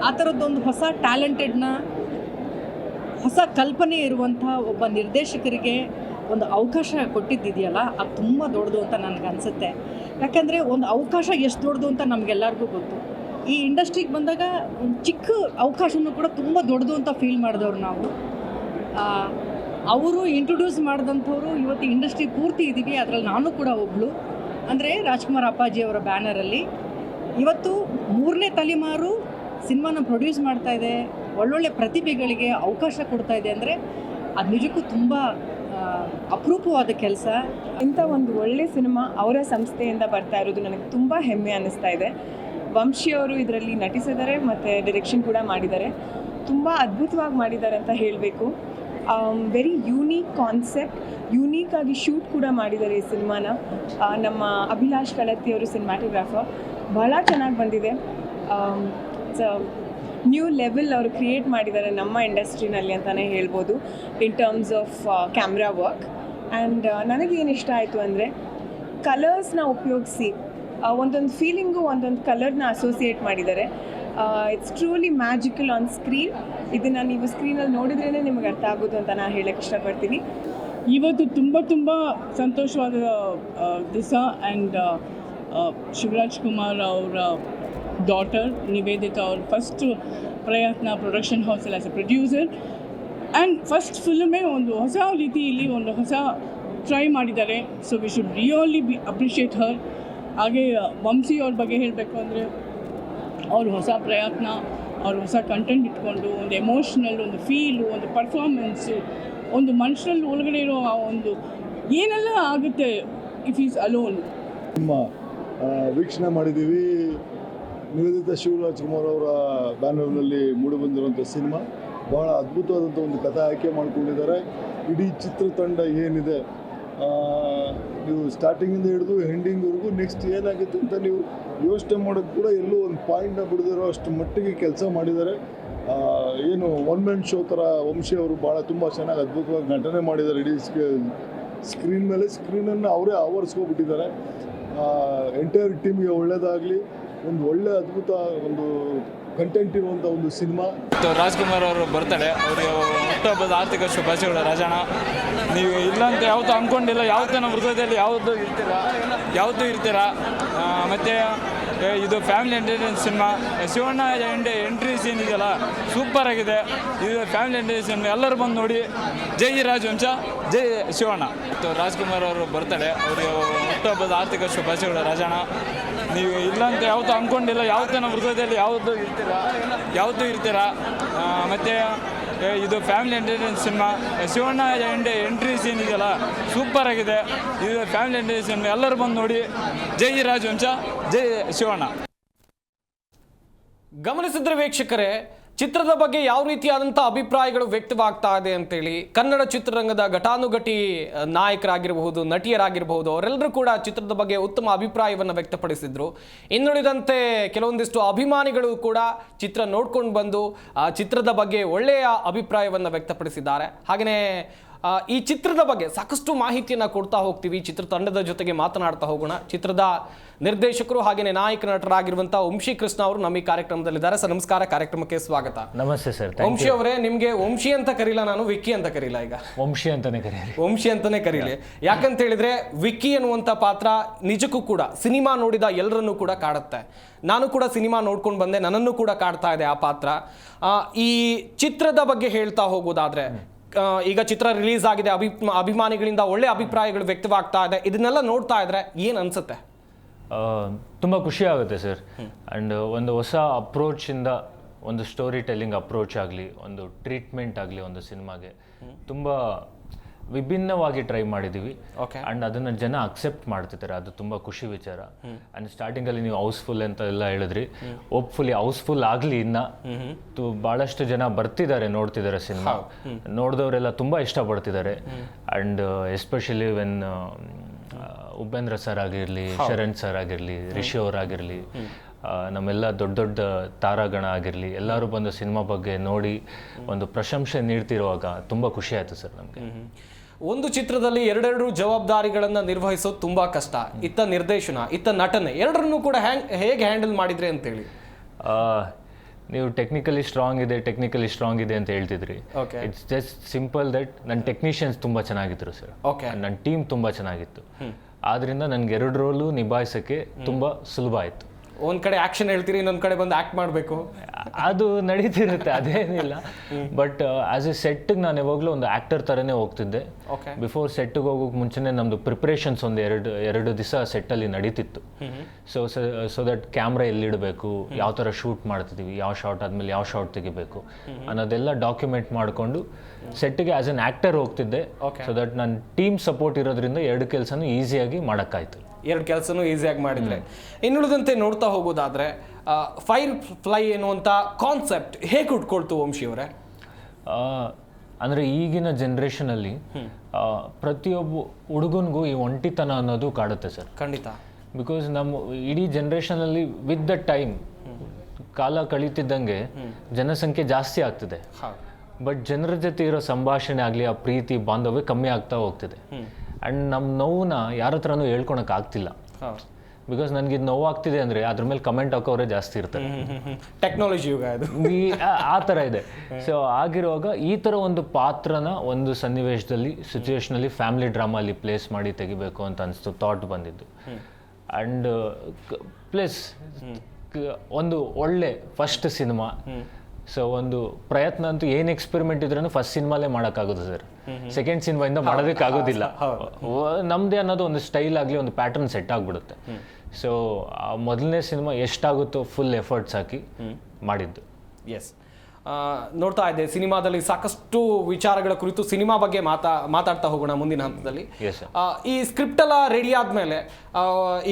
ಆ ಥರದ್ದೊಂದು ಹೊಸ ಟ್ಯಾಲೆಂಟೆಡ್ನ, ಹೊಸ ಕಲ್ಪನೆ ಇರುವಂಥ ಒಬ್ಬ ನಿರ್ದೇಶಕರಿಗೆ ಒಂದು ಅವಕಾಶ ಕೊಟ್ಟಿದ್ದಿದೆಯಲ್ಲ, ಅದು ತುಂಬ ದೊಡ್ಡದು ಅಂತ ನನಗನ್ಸುತ್ತೆ. ಯಾಕಂದರೆ ಒಂದು ಅವಕಾಶ ಎಷ್ಟು ದೊಡ್ಡದು ಅಂತ ನಮಗೆಲ್ಲರಿಗೂ ಗೊತ್ತು. ಈ ಇಂಡಸ್ಟ್ರಿಗೆ ಬಂದಾಗ ಒಂದು ಚಿಕ್ಕ ಅವಕಾಶನೂ ಕೂಡ ತುಂಬ ದೊಡ್ಡದು ಅಂತ ಫೀಲ್ ಮಾಡಿದವ್ರು ನಾವು. ಅವರು ಇಂಟ್ರೊಡ್ಯೂಸ್ ಮಾಡಿದಂಥವ್ರು ಇವತ್ತು ಇಂಡಸ್ಟ್ರಿ ಪೂರ್ತಿ ಇದ್ದೀವಿ, ಅದರಲ್ಲಿ ನಾನು ಕೂಡ ಒಬ್ಬಳು. ಅಂದರೆ ರಾಜ್ಕುಮಾರ್ ಅಪ್ಪಾಜಿಯವರ ಬ್ಯಾನರಲ್ಲಿ ಇವತ್ತು 3ನೇ ತಲೆಮಾರು ಸಿನಿಮಾನ ಪ್ರೊಡ್ಯೂಸ್ ಮಾಡ್ತಾ ಇದೆ, ಒಳ್ಳೊಳ್ಳೆ ಪ್ರತಿಭೆಗಳಿಗೆ ಅವಕಾಶ ಕೊಡ್ತಾ ಇದೆ ಅಂದರೆ ಅದು ನಿಜಕ್ಕೂ ತುಂಬ ಅಪರೂಪವಾದ ಕೆಲಸ. ಇಂಥ ಒಂದು ಒಳ್ಳೆ ಸಿನಿಮಾ ಅವರ ಸಂಸ್ಥೆಯಿಂದ ಬರ್ತಾ ಇರೋದು ನನಗೆ ತುಂಬ ಹೆಮ್ಮೆ ಅನ್ನಿಸ್ತಾ ಇದೆ. ವಂಶಿ ಅವರು ಇದರಲ್ಲಿ ನಟಿಸಿದ್ದಾರೆ ಮತ್ತು ಡೈರೆಕ್ಷನ್ ಕೂಡ ಮಾಡಿದ್ದಾರೆ. ತುಂಬ ಅದ್ಭುತವಾಗಿ ಮಾಡಿದ್ದಾರೆ ಅಂತ ಹೇಳಬೇಕು. ವೆರಿ ಯೂನೀಕ್ ಕಾನ್ಸೆಪ್ಟ್, ಯೂನೀಕಾಗಿ ಶೂಟ್ ಕೂಡ ಮಾಡಿದ್ದಾರೆ ಈ ಸಿನಿಮಾನ. ನಮ್ಮ ಅಭಿಲಾಷ್ ಕಳತ್ತಿ ಅವರು ಸಿನಿಮ್ಯಾಟೋಗ್ರಾಫರ್, ಬಹಳ ಚೆನ್ನಾಗಿ ಬಂದಿದೆ. ನ್ಯೂ ಲೆವೆಲ್ ಅವರು ಕ್ರಿಯೇಟ್ ಮಾಡಿದ್ದಾರೆ ನಮ್ಮ ಇಂಡಸ್ಟ್ರಿನಲ್ಲಿ ಅಂತಲೇ ಹೇಳ್ಬೋದು in terms of camera work. And ನನಗೇನು ಇಷ್ಟ ಆಯಿತು ಅಂದರೆ ಕಲರ್ಸ್ನ ಉಪಯೋಗಿಸಿ ಒಂದೊಂದು ಫೀಲಿಂಗು ಒಂದೊಂದು ಕಲರ್ನ ಅಸೋಸಿಯೇಟ್ ಮಾಡಿದ್ದಾರೆ. It's truly magical on screen. ಇದನ್ನು ನೀವು ಸ್ಕ್ರೀನಲ್ಲಿ ನೋಡಿದ್ರೇ ನಿಮಗೆ ಅರ್ಥ ಆಗೋದು ಅಂತ ನಾನು ಹೇಳೋಕ್ಕೆ ಇಷ್ಟಪಡ್ತೀನಿ. ಇವತ್ತು ತುಂಬ ಸಂತೋಷವಾದ ದಿವಸ. ಆ್ಯಂಡ್ ಶಿವರಾಜ್ ಕುಮಾರ್ ಅವರ ಡಾಟರ್ ನಿವೇದಿತಾ ಅವ್ರ ಫಸ್ಟ್ ಪ್ರಯತ್ನ ಪ್ರೊಡಕ್ಷನ್ ಹೌಸಲ್ಲಿ as a producer. And first ಫಿಲ್ಮೇ ಒಂದು ಹೊಸ ರೀತಿಯಲ್ಲಿ ಒಂದು ಹೊಸ ಟ್ರೈ ಮಾಡಿದ್ದಾರೆ. So we should really appreciate her. ಹಾಗೆ ವಂಶಿ ಅವ್ರ ಬಗ್ಗೆ ಹೇಳಬೇಕು ಅಂದರೆ ಅವ್ರ ಹೊಸ ಪ್ರಯತ್ನ, ಅವ್ರ ಹೊಸ ಕಂಟೆಂಟ್ ಇಟ್ಕೊಂಡು ಒಂದು ಎಮೋಷ್ನಲ್, ಒಂದು ಫೀಲು, ಒಂದು ಪರ್ಫಾರ್ಮೆನ್ಸು, ಒಂದು ಮನುಷ್ಯರಲ್ಲಿ ಒಳಗಡೆ ಇರೋ ಆ ಒಂದು ಏನೆಲ್ಲ ಆಗುತ್ತೆ ಇಫ್ ಈಸ್ ಅಲೋನ್. ನಿಮ್ಮ ವೀಕ್ಷಣೆ ಮಾಡಿದ್ದೀವಿ. ನಿವೇದಿತಾ ಶಿವರಾಜ್ಕುಮಾರ್ ಅವರ ಬ್ಯಾನರ್ನಲ್ಲಿ ಮೂಡಿಬಂದಿರುವಂಥ ಸಿನಿಮಾ ಭಾಳ ಅದ್ಭುತವಾದಂಥ ಒಂದು ಕಥೆ ಆಯ್ಕೆ ಮಾಡಿಕೊಂಡಿದ್ದಾರೆ. ಇಡೀ ಚಿತ್ರತಂಡ ಏನಿದೆ, ನೀವು ಸ್ಟಾರ್ಟಿಂಗಿಂದ ಹಿಡಿದು ಎಂಡಿಂಗ್ವರೆಗೂ ನೆಕ್ಸ್ಟ್ ಏನಾಗುತ್ತೆ ಅಂತ ನೀವು ಯೋಚನೆ ಮಾಡೋದು ಕೂಡ ಎಲ್ಲೂ ಒಂದು ಪಾಯಿಂಟ್ನ ಬಿಡದಿರೋ ಅಷ್ಟು ಮಟ್ಟಿಗೆ ಕೆಲಸ ಮಾಡಿದ್ದಾರೆ. ಏನು ಒನ್ ಮ್ಯಾನ್ ಶೋ ಥರ ವಂಶಿ ಅವರು ಭಾಳ ತುಂಬ ಚೆನ್ನಾಗಿ ಅದ್ಭುತವಾಗಿ ನಟನೆ ಮಾಡಿದ್ದಾರೆ. ಇಡೀ ಸ್ಕ್ರೀನ್ ಮೇಲೆ ಸ್ಕ್ರೀನನ್ನು ಅವರೇ ಆವರಿಸ್ಕೊಬಿಟ್ಟಿದ್ದಾರೆ. ಎಂಟೈರ್ ಟೀಮ್ಗೆ ಒಳ್ಳೆಯದಾಗಲಿ. ಒಂದು ಒಳ್ಳೆ ಅದ್ಭುತ ಒಂದು ಕಂಟೆಂಟ್ ಇರುವಂಥ ಒಂದು ಸಿನಿಮಾ. ರಾಜ್ಕುಮಾರ್ ಅವರು ಬರ್ತಾರೆ, ಅವರಿಗೆ ಹುಟ್ಟುಹಬ್ಬದ ಆರ್ಥಿಕ ಶುಭಾಶಯಗಳು. ರಾಜಣ್ಣ, ನೀವು ಇಲ್ಲ ಅಂತ ಯಾವತ್ತೂ ಅಂದ್ಕೊಂಡಿಲ್ಲ, ಯಾವತ್ತೂ ನಮ್ಮ ಹೃದಯದಲ್ಲಿ ಯಾವತ್ತೂ ಇರ್ತೀರಾ. ಮತ್ತು ಇದು family entertainment cinema. Shivanna entry scene ಇದೆಯಲ್ಲ, ಸೂಪರ್ ಆಗಿದೆ. ಇದು ಫ್ಯಾಮಿಲಿ ಎಂಟರ್ಟೈನ್ಮೆಂಟ್ ಸಿನಿಮಾ, ಎಲ್ಲರೂ ಬಂದು ನೋಡಿ. ಜೈ ರಾಜವಂಶ, ಜೈ ಶಿವಣ್ಣ. ರಾಜ್ಕುಮಾರ್ ಅವರು ಬರ್ತಾರೆ, ಅವರಿಗೆ ಹುಟ್ಟುಹಬ್ಬದ ಆರ್ಥಿಕ ಶುಭಾಶಯಗಳು. ರಾಜಣ್ಣ, ನೀವು ಇಲ್ಲ ಅಂತ ಯಾವತ್ತೂ ಅಂದ್ಕೊಂಡಿಲ್ಲ, ಯಾವತ್ತೂ ನಮ್ಮ ಹೃದಯದಲ್ಲಿ ಯಾವತ್ತೂ ಇರ್ತೀರಾ. ಮತ್ತು ಇದು family entertainment cinema. Shivanna entry scene ಇದೆಯಲ್ಲ, ಸೂಪರ್ ಆಗಿದೆ. ಇದು ಫ್ಯಾಮಿಲಿ ಎಂಟರ್ಟೈನ್ಮೆಂಟ್ ಸಿನಿಮಾ, ಎಲ್ಲರೂ ಬಂದು ನೋಡಿ. ಜೈ ರಾಜವಂಶ, ಜೈ ಶಿವಣ್ಣ. ಗಮನಿಸಿದ್ರೆ ವೀಕ್ಷಕರೇ, ಚಿತ್ರದ ಬಗ್ಗೆ ಯಾವ ರೀತಿಯಾದಂಥ ಅಭಿಪ್ರಾಯಗಳು ವ್ಯಕ್ತವಾಗ್ತಾ ಇದೆ ಅಂತೇಳಿ ಕನ್ನಡ ಚಿತ್ರರಂಗದ ಘಟಾನುಘಟಿ ನಾಯಕರಾಗಿರಬಹುದು, ನಟಿಯರಾಗಿರಬಹುದು, ಅವರೆಲ್ಲರೂ ಕೂಡ ಚಿತ್ರದ ಬಗ್ಗೆ ಉತ್ತಮ ಅಭಿಪ್ರಾಯವನ್ನು ವ್ಯಕ್ತಪಡಿಸಿದ್ರು. ಇನ್ನುಳಿದಂತೆ ಕೆಲವೊಂದಿಷ್ಟು ಅಭಿಮಾನಿಗಳು ಕೂಡ ಚಿತ್ರ ನೋಡ್ಕೊಂಡು ಬಂದು ಚಿತ್ರದ ಬಗ್ಗೆ ಒಳ್ಳೆಯ ಅಭಿಪ್ರಾಯವನ್ನು ವ್ಯಕ್ತಪಡಿಸಿದ್ದಾರೆ. ಹಾಗೆಯೇ ಈ ಚಿತ್ರದ ಬಗ್ಗೆ ಸಾಕಷ್ಟು ಮಾಹಿತಿಯನ್ನು ಕೊಡ್ತಾ ಹೋಗ್ತೀವಿ. ಚಿತ್ರತಂಡದ ಜೊತೆಗೆ ಮಾತನಾಡ್ತಾ ಹೋಗೋಣ. ಚಿತ್ರದ ನಿರ್ದೇಶಕರು ಹಾಗೆಯೇ ನಾಯಕ ನಟರಾಗಿರುವಂಥ ವಂಶಿ ಕೃಷ್ಣ ಅವರು ನಮ್ಮ ಈ ಕಾರ್ಯಕ್ರಮದಲ್ಲಿದ್ದಾರೆ. ಸರ್ ನಮಸ್ಕಾರ, ಕಾರ್ಯಕ್ರಮಕ್ಕೆ ಸ್ವಾಗತ. ನಮಸ್ತೆ ಸರ್. ವಂಶಿ ಅವರೇ, ನಿಮಗೆ ವಂಶಿ ಅಂತ ಕರೀಲ, ನಾನು ವಿಕ್ಕಿ ಅಂತ ಕರೀಲ. ಈಗ ವಂಶಿ ಅಂತಾನೆ ಕರೀಲಿ. ವಂಶಿ ಅಂತಾನೆ ಕರೀಲಿ. ಯಾಕಂತ ಹೇಳಿದ್ರೆ ವಿಕ್ಕಿ ಅನ್ನುವಂಥ ಪಾತ್ರ ನಿಜಕ್ಕೂ ಕೂಡ ಸಿನಿಮಾ ನೋಡಿದ ಎಲ್ಲರನ್ನೂ ಕೂಡ ಕಾಡುತ್ತೆ. ನಾನು ಕೂಡ ಸಿನಿಮಾ ನೋಡ್ಕೊಂಡು ಬಂದೆ, ನನ್ನನ್ನು ಕೂಡ ಕಾಡ್ತಾ ಇದೆ ಆ ಪಾತ್ರ. ಈ ಚಿತ್ರದ ಬಗ್ಗೆ ಹೇಳ್ತಾ ಹೋಗೋದಾದ್ರೆ, ಈಗ ಚಿತ್ರ ರಿಲೀಸ್ ಆಗಿದೆ, ಅಭಿಮಾನಿಗಳಿಂದ ಒಳ್ಳೆ ಅಭಿಪ್ರಾಯಗಳು ವ್ಯಕ್ತವಾಗ್ತಾ ಇದೆ. ಇದನ್ನೆಲ್ಲ ನೋಡ್ತಾ ಇದ್ರೆ ಏನು ಅನ್ಸುತ್ತೆ? ತುಂಬ ಖುಷಿ ಆಗುತ್ತೆ ಸರ್. ಆ್ಯಂಡ್ ಒಂದು ಹೊಸ ಅಪ್ರೋಚಿಂದ ಒಂದು ಸ್ಟೋರಿ ಟೆಲ್ಲಿಂಗ್ ಅಪ್ರೋಚ್ ಆಗಲಿ, ಒಂದು ಟ್ರೀಟ್ಮೆಂಟ್ ಆಗಲಿ ಒಂದು ಸಿನಿಮಾಗೆ ತುಂಬ ವಿಭಿನ್ನವಾಗಿ ಟ್ರೈ ಮಾಡಿದ್ದೀವಿ. ಆ್ಯಂಡ್ ಅದನ್ನು ಜನ ಅಕ್ಸೆಪ್ಟ್ ಮಾಡ್ತಿದ್ದಾರೆ, ಅದು ತುಂಬ ಖುಷಿ ವಿಚಾರ. ಆ್ಯಂಡ್ ಸ್ಟಾರ್ಟಿಂಗಲ್ಲಿ ನೀವು ಹೌಸ್ಫುಲ್ ಅಂತ ಎಲ್ಲ ಹೇಳಿದ್ರಿ, ಹೋಪ್ಫುಲಿ ಹೌಸ್ಫುಲ್ ಆಗಲಿ. ಇನ್ನು ಭಾಳಷ್ಟು ಜನ ಬರ್ತಿದ್ದಾರೆ, ನೋಡ್ತಿದ್ದಾರೆ ಸಿನಿಮಾ. ನೋಡಿದವರೆಲ್ಲ ತುಂಬ ಇಷ್ಟಪಡ್ತಿದ್ದಾರೆ. And especially when Upendra sir ಆಗಿರಲಿ, ಶರಣ್ ಸರ್ ಆಗಿರಲಿ, ರಿಷಿ ಅವರಾಗಿರಲಿ, ನಮ್ಮೆಲ್ಲ ದೊಡ್ಡ ದೊಡ್ಡ ತಾರಾಗಣ ಆಗಿರಲಿ, ಎಲ್ಲರೂ ಬಂದು ಸಿನಿಮಾ ಬಗ್ಗೆ ನೋಡಿ ಒಂದು ಪ್ರಶಂಸೆ ನೀಡ್ತಿರುವಾಗ ತುಂಬ ಖುಷಿ ಆಯಿತು ಸರ್ ನಮಗೆ. ಒಂದು ಚಿತ್ರದಲ್ಲಿ ಎರಡೆರಡು ಜವಾಬ್ದಾರಿಗಳನ್ನು ನಿರ್ವಹಿಸೋದು ತುಂಬ ಕಷ್ಟ. ಇತ್ತ ನಿರ್ದೇಶನ, ಇತ್ತ ನಟನೆ, ಎರಡರನ್ನೂ ಕೂಡ ಹೇಗೆ ಹ್ಯಾಂಡಲ್ ಮಾಡಿದ್ರಿ ಅಂತೇಳಿ. ನೀವು ಟೆಕ್ನಿಕಲಿ ಸ್ಟ್ರಾಂಗ್ ಇದೆ ಅಂತ ಹೇಳ್ತಿದ್ರಿ. ಇಟ್ಸ್ ಜಸ್ಟ್ ಸಿಂಪಲ್ ದಟ್ ನನ್ನ ಟೆಕ್ನಿಷಿಯನ್ಸ್ ತುಂಬ ಚೆನ್ನಾಗಿದ್ರು ಸರ್. ನನ್ನ ಟೀಮ್ ತುಂಬ ಚೆನ್ನಾಗಿತ್ತು. ಆದ್ರಿಂದ ನನಗೆ ಎರಡು ರೋಲು ನಿಭಾಯಿಸೋಕ್ಕೆ ತುಂಬ ಸುಲಭ ಆಯಿತು. ಒಂದ್ ಕಡೆ ಆಕ್ಷನ್ ಹೇಳ್ತೀರಿ, ಇನ್ನೊಂದ್ ಕಡೆ ಬಂದು ಆಕ್ಟ್ ಮಾಡಬೇಕು, ಅದು ನಡೀತಿರುತ್ತೆ, ಅದೇನಿಲ್ಲ. ಬಟ್ ಆಸ್ ಎ ಸೆಟ್ಗೆ ನಾನು ಯಾವಾಗಲೂ ಒಂದು ಆ್ಯಕ್ಟರ್ ಥರನೇ ಹೋಗ್ತಿದ್ದೆ. ಬಿಫೋರ್ ಸೆಟ್ಗೆ ಹೋಗೋಕೆ ಮುಂಚೆನೇ ನಮ್ಮದು ಪ್ರಿಪ್ರೇಷನ್ಸ್ ಒಂದು ಎರಡು ದಿವಸ ಸೆಟ್ಟಲ್ಲಿ ನಡೀತಿತ್ತು. ಸೊ ದಟ್ ಕ್ಯಾಮ್ರಾ ಎಲ್ಲಿಡಬೇಕು, ಯಾವ ಥರ ಶೂಟ್ ಮಾಡ್ತಿದ್ದೀವಿ, ಯಾವ ಶಾರ್ಟ್ ಆದಮೇಲೆ ಯಾವ ಶಾರ್ಟ್ ತೆಗಿಬೇಕು ಅನ್ನೋದೆಲ್ಲ ಡಾಕ್ಯುಮೆಂಟ್ ಮಾಡಿಕೊಂಡು ಸೆಟ್ಗೆ ಆಸ್ ಎನ್ ಆ್ಯಕ್ಟರ್ ಹೋಗ್ತಿದ್ದೆ. ಸೊ ದಟ್ ನನ್ನ ಟೀಮ್ ಸಪೋರ್ಟ್ ಇರೋದ್ರಿಂದ ಎರಡು ಕೆಲಸನೂ ಈಸಿಯಾಗಿ ಮಾಡೋಕ್ಕಾಯ್ತು. ಎರಡು ಕೆಲಸನೂ ಈಸಿಯಾಗಿ ಮಾಡಿದ್ರೆ. ಇನ್ನುಳಿದಂತೆ ನೋಡ್ತಾ ಹೋಗೋದಾದ್ರೆ ಫೈರ್ ಫ್ಲೈ ಎನ್ನುವಂಥ ಕಾನ್ಸೆಪ್ಟ್ ಹೇಗೆ ಉಟ್ಕೊಳ್ತು ವಂಶಿ ಅವರೇ? ಅಂದರೆ ಈಗಿನ ಜನ್ರೇಷನಲ್ಲಿ ಪ್ರತಿಯೊಬ್ಬ ಹುಡುಗನಿಗೂ ಈ ಒಂಟಿತನ ಅನ್ನೋದು ಕಾಡುತ್ತೆ ಸರ್. ಖಂಡಿತ. ಬಿಕಾಸ್ ನಮ್ಮ ಇಡೀ ಜನ್ರೇಷನಲ್ಲಿ ವಿತ್ ದ ಟೈಮ್ ಕಾಲ ಕಳೀತಿದ್ದಂಗೆ ಜನಸಂಖ್ಯೆ ಜಾಸ್ತಿ ಆಗ್ತಿದೆ. ಬಟ್ ಜನರ ಜೊತೆ ಇರೋ ಸಂಭಾಷಣೆ ಆಗಲಿ, ಆ ಪ್ರೀತಿ ಬಾಂಧವ್ಯ ಕಮ್ಮಿ ಆಗ್ತಾ ಹೋಗ್ತಿದೆ. ಆ್ಯಂಡ್ ನಮ್ಮ ನೋವನ್ನ ಯಾರ ಹತ್ರನೂ ಹೇಳ್ಕೊಳಕ್ಕೆ ಆಗ್ತಿಲ್ಲ. ಬಿಕಾಸ್ ನನಗೆ ಇದು ನೋವಾಗ್ತಿದೆ ಅಂದರೆ ಅದ್ರ ಮೇಲೆ ಕಮೆಂಟ್ ಹಾಕೋರೇ ಜಾಸ್ತಿ ಇರ್ತಾರೆ. ಟೆಕ್ನಾಲಜಿ ಯುಗ ಇದು, ಆ ಥರ ಇದೆ. ಸೊ ಆಗಿರುವಾಗ ಈ ಥರ ಒಂದು ಪಾತ್ರನ ಒಂದು ಸನ್ನಿವೇಶದಲ್ಲಿ, ಸಿಚುವೇಶನಲ್ಲಿ, ಫ್ಯಾಮಿಲಿ ಡ್ರಾಮಲ್ಲಿ ಪ್ಲೇಸ್ ಮಾಡಿ ತೆಗಿಬೇಕು ಅಂತ ಅನಿಸ್ತು, ಥಾಟ್ ಬಂದಿದ್ದು. ಆ್ಯಂಡ್ ಪ್ಲಸ್ ಒಂದು ಒಳ್ಳೆ ಫಸ್ಟ್ ಸಿನಿಮಾ. ಸೊ ಒಂದು ಪ್ರಯತ್ನ ಅಂತೂ ಏನು ಎಕ್ಸ್ಪೆರಿಮೆಂಟ್ ಇದ್ರೂ ಫಸ್ಟ್ ಸಿನಿಮಾಲೇ ಮಾಡೋಕ್ಕಾಗೋದು ಸರ್. ಸೆಕೆಂಡ್ ಸಿನಿಮಾಯಿಂದ ಮಾಡೋದಕ್ಕಾಗೋದಿಲ್ಲ. ನಮ್ಮದೇ ಅನ್ನೋದು ಒಂದು ಸ್ಟೈಲ್ ಆಗಲಿ, ಒಂದು ಪ್ಯಾಟರ್ನ್ ಸೆಟ್ ಆಗಿಬಿಡುತ್ತೆ. ಸೊ ಮೊದಲನೇ ಸಿನಿಮಾ ಎಷ್ಟಾಗುತ್ತೋ ಫುಲ್ ಎಫರ್ಟ್ಸ್ ಹಾಕಿ ಮಾಡಿದ್ದು. ಎಸ್, ನೋಡ್ತಾ ಇದ್ದೆ ಸಿನಿಮಾದಲ್ಲಿ ಸಾಕಷ್ಟು ವಿಚಾರಗಳ ಕುರಿತು ಸಿನಿಮಾ ಬಗ್ಗೆ ಮಾತಾಡ್ತಾ ಹೋಗೋಣ ಮುಂದಿನ ಹಂತದಲ್ಲಿ. ಈ ಸ್ಕ್ರಿಪ್ಟ್ ಎಲ್ಲ ರೆಡಿ ಆದಮೇಲೆ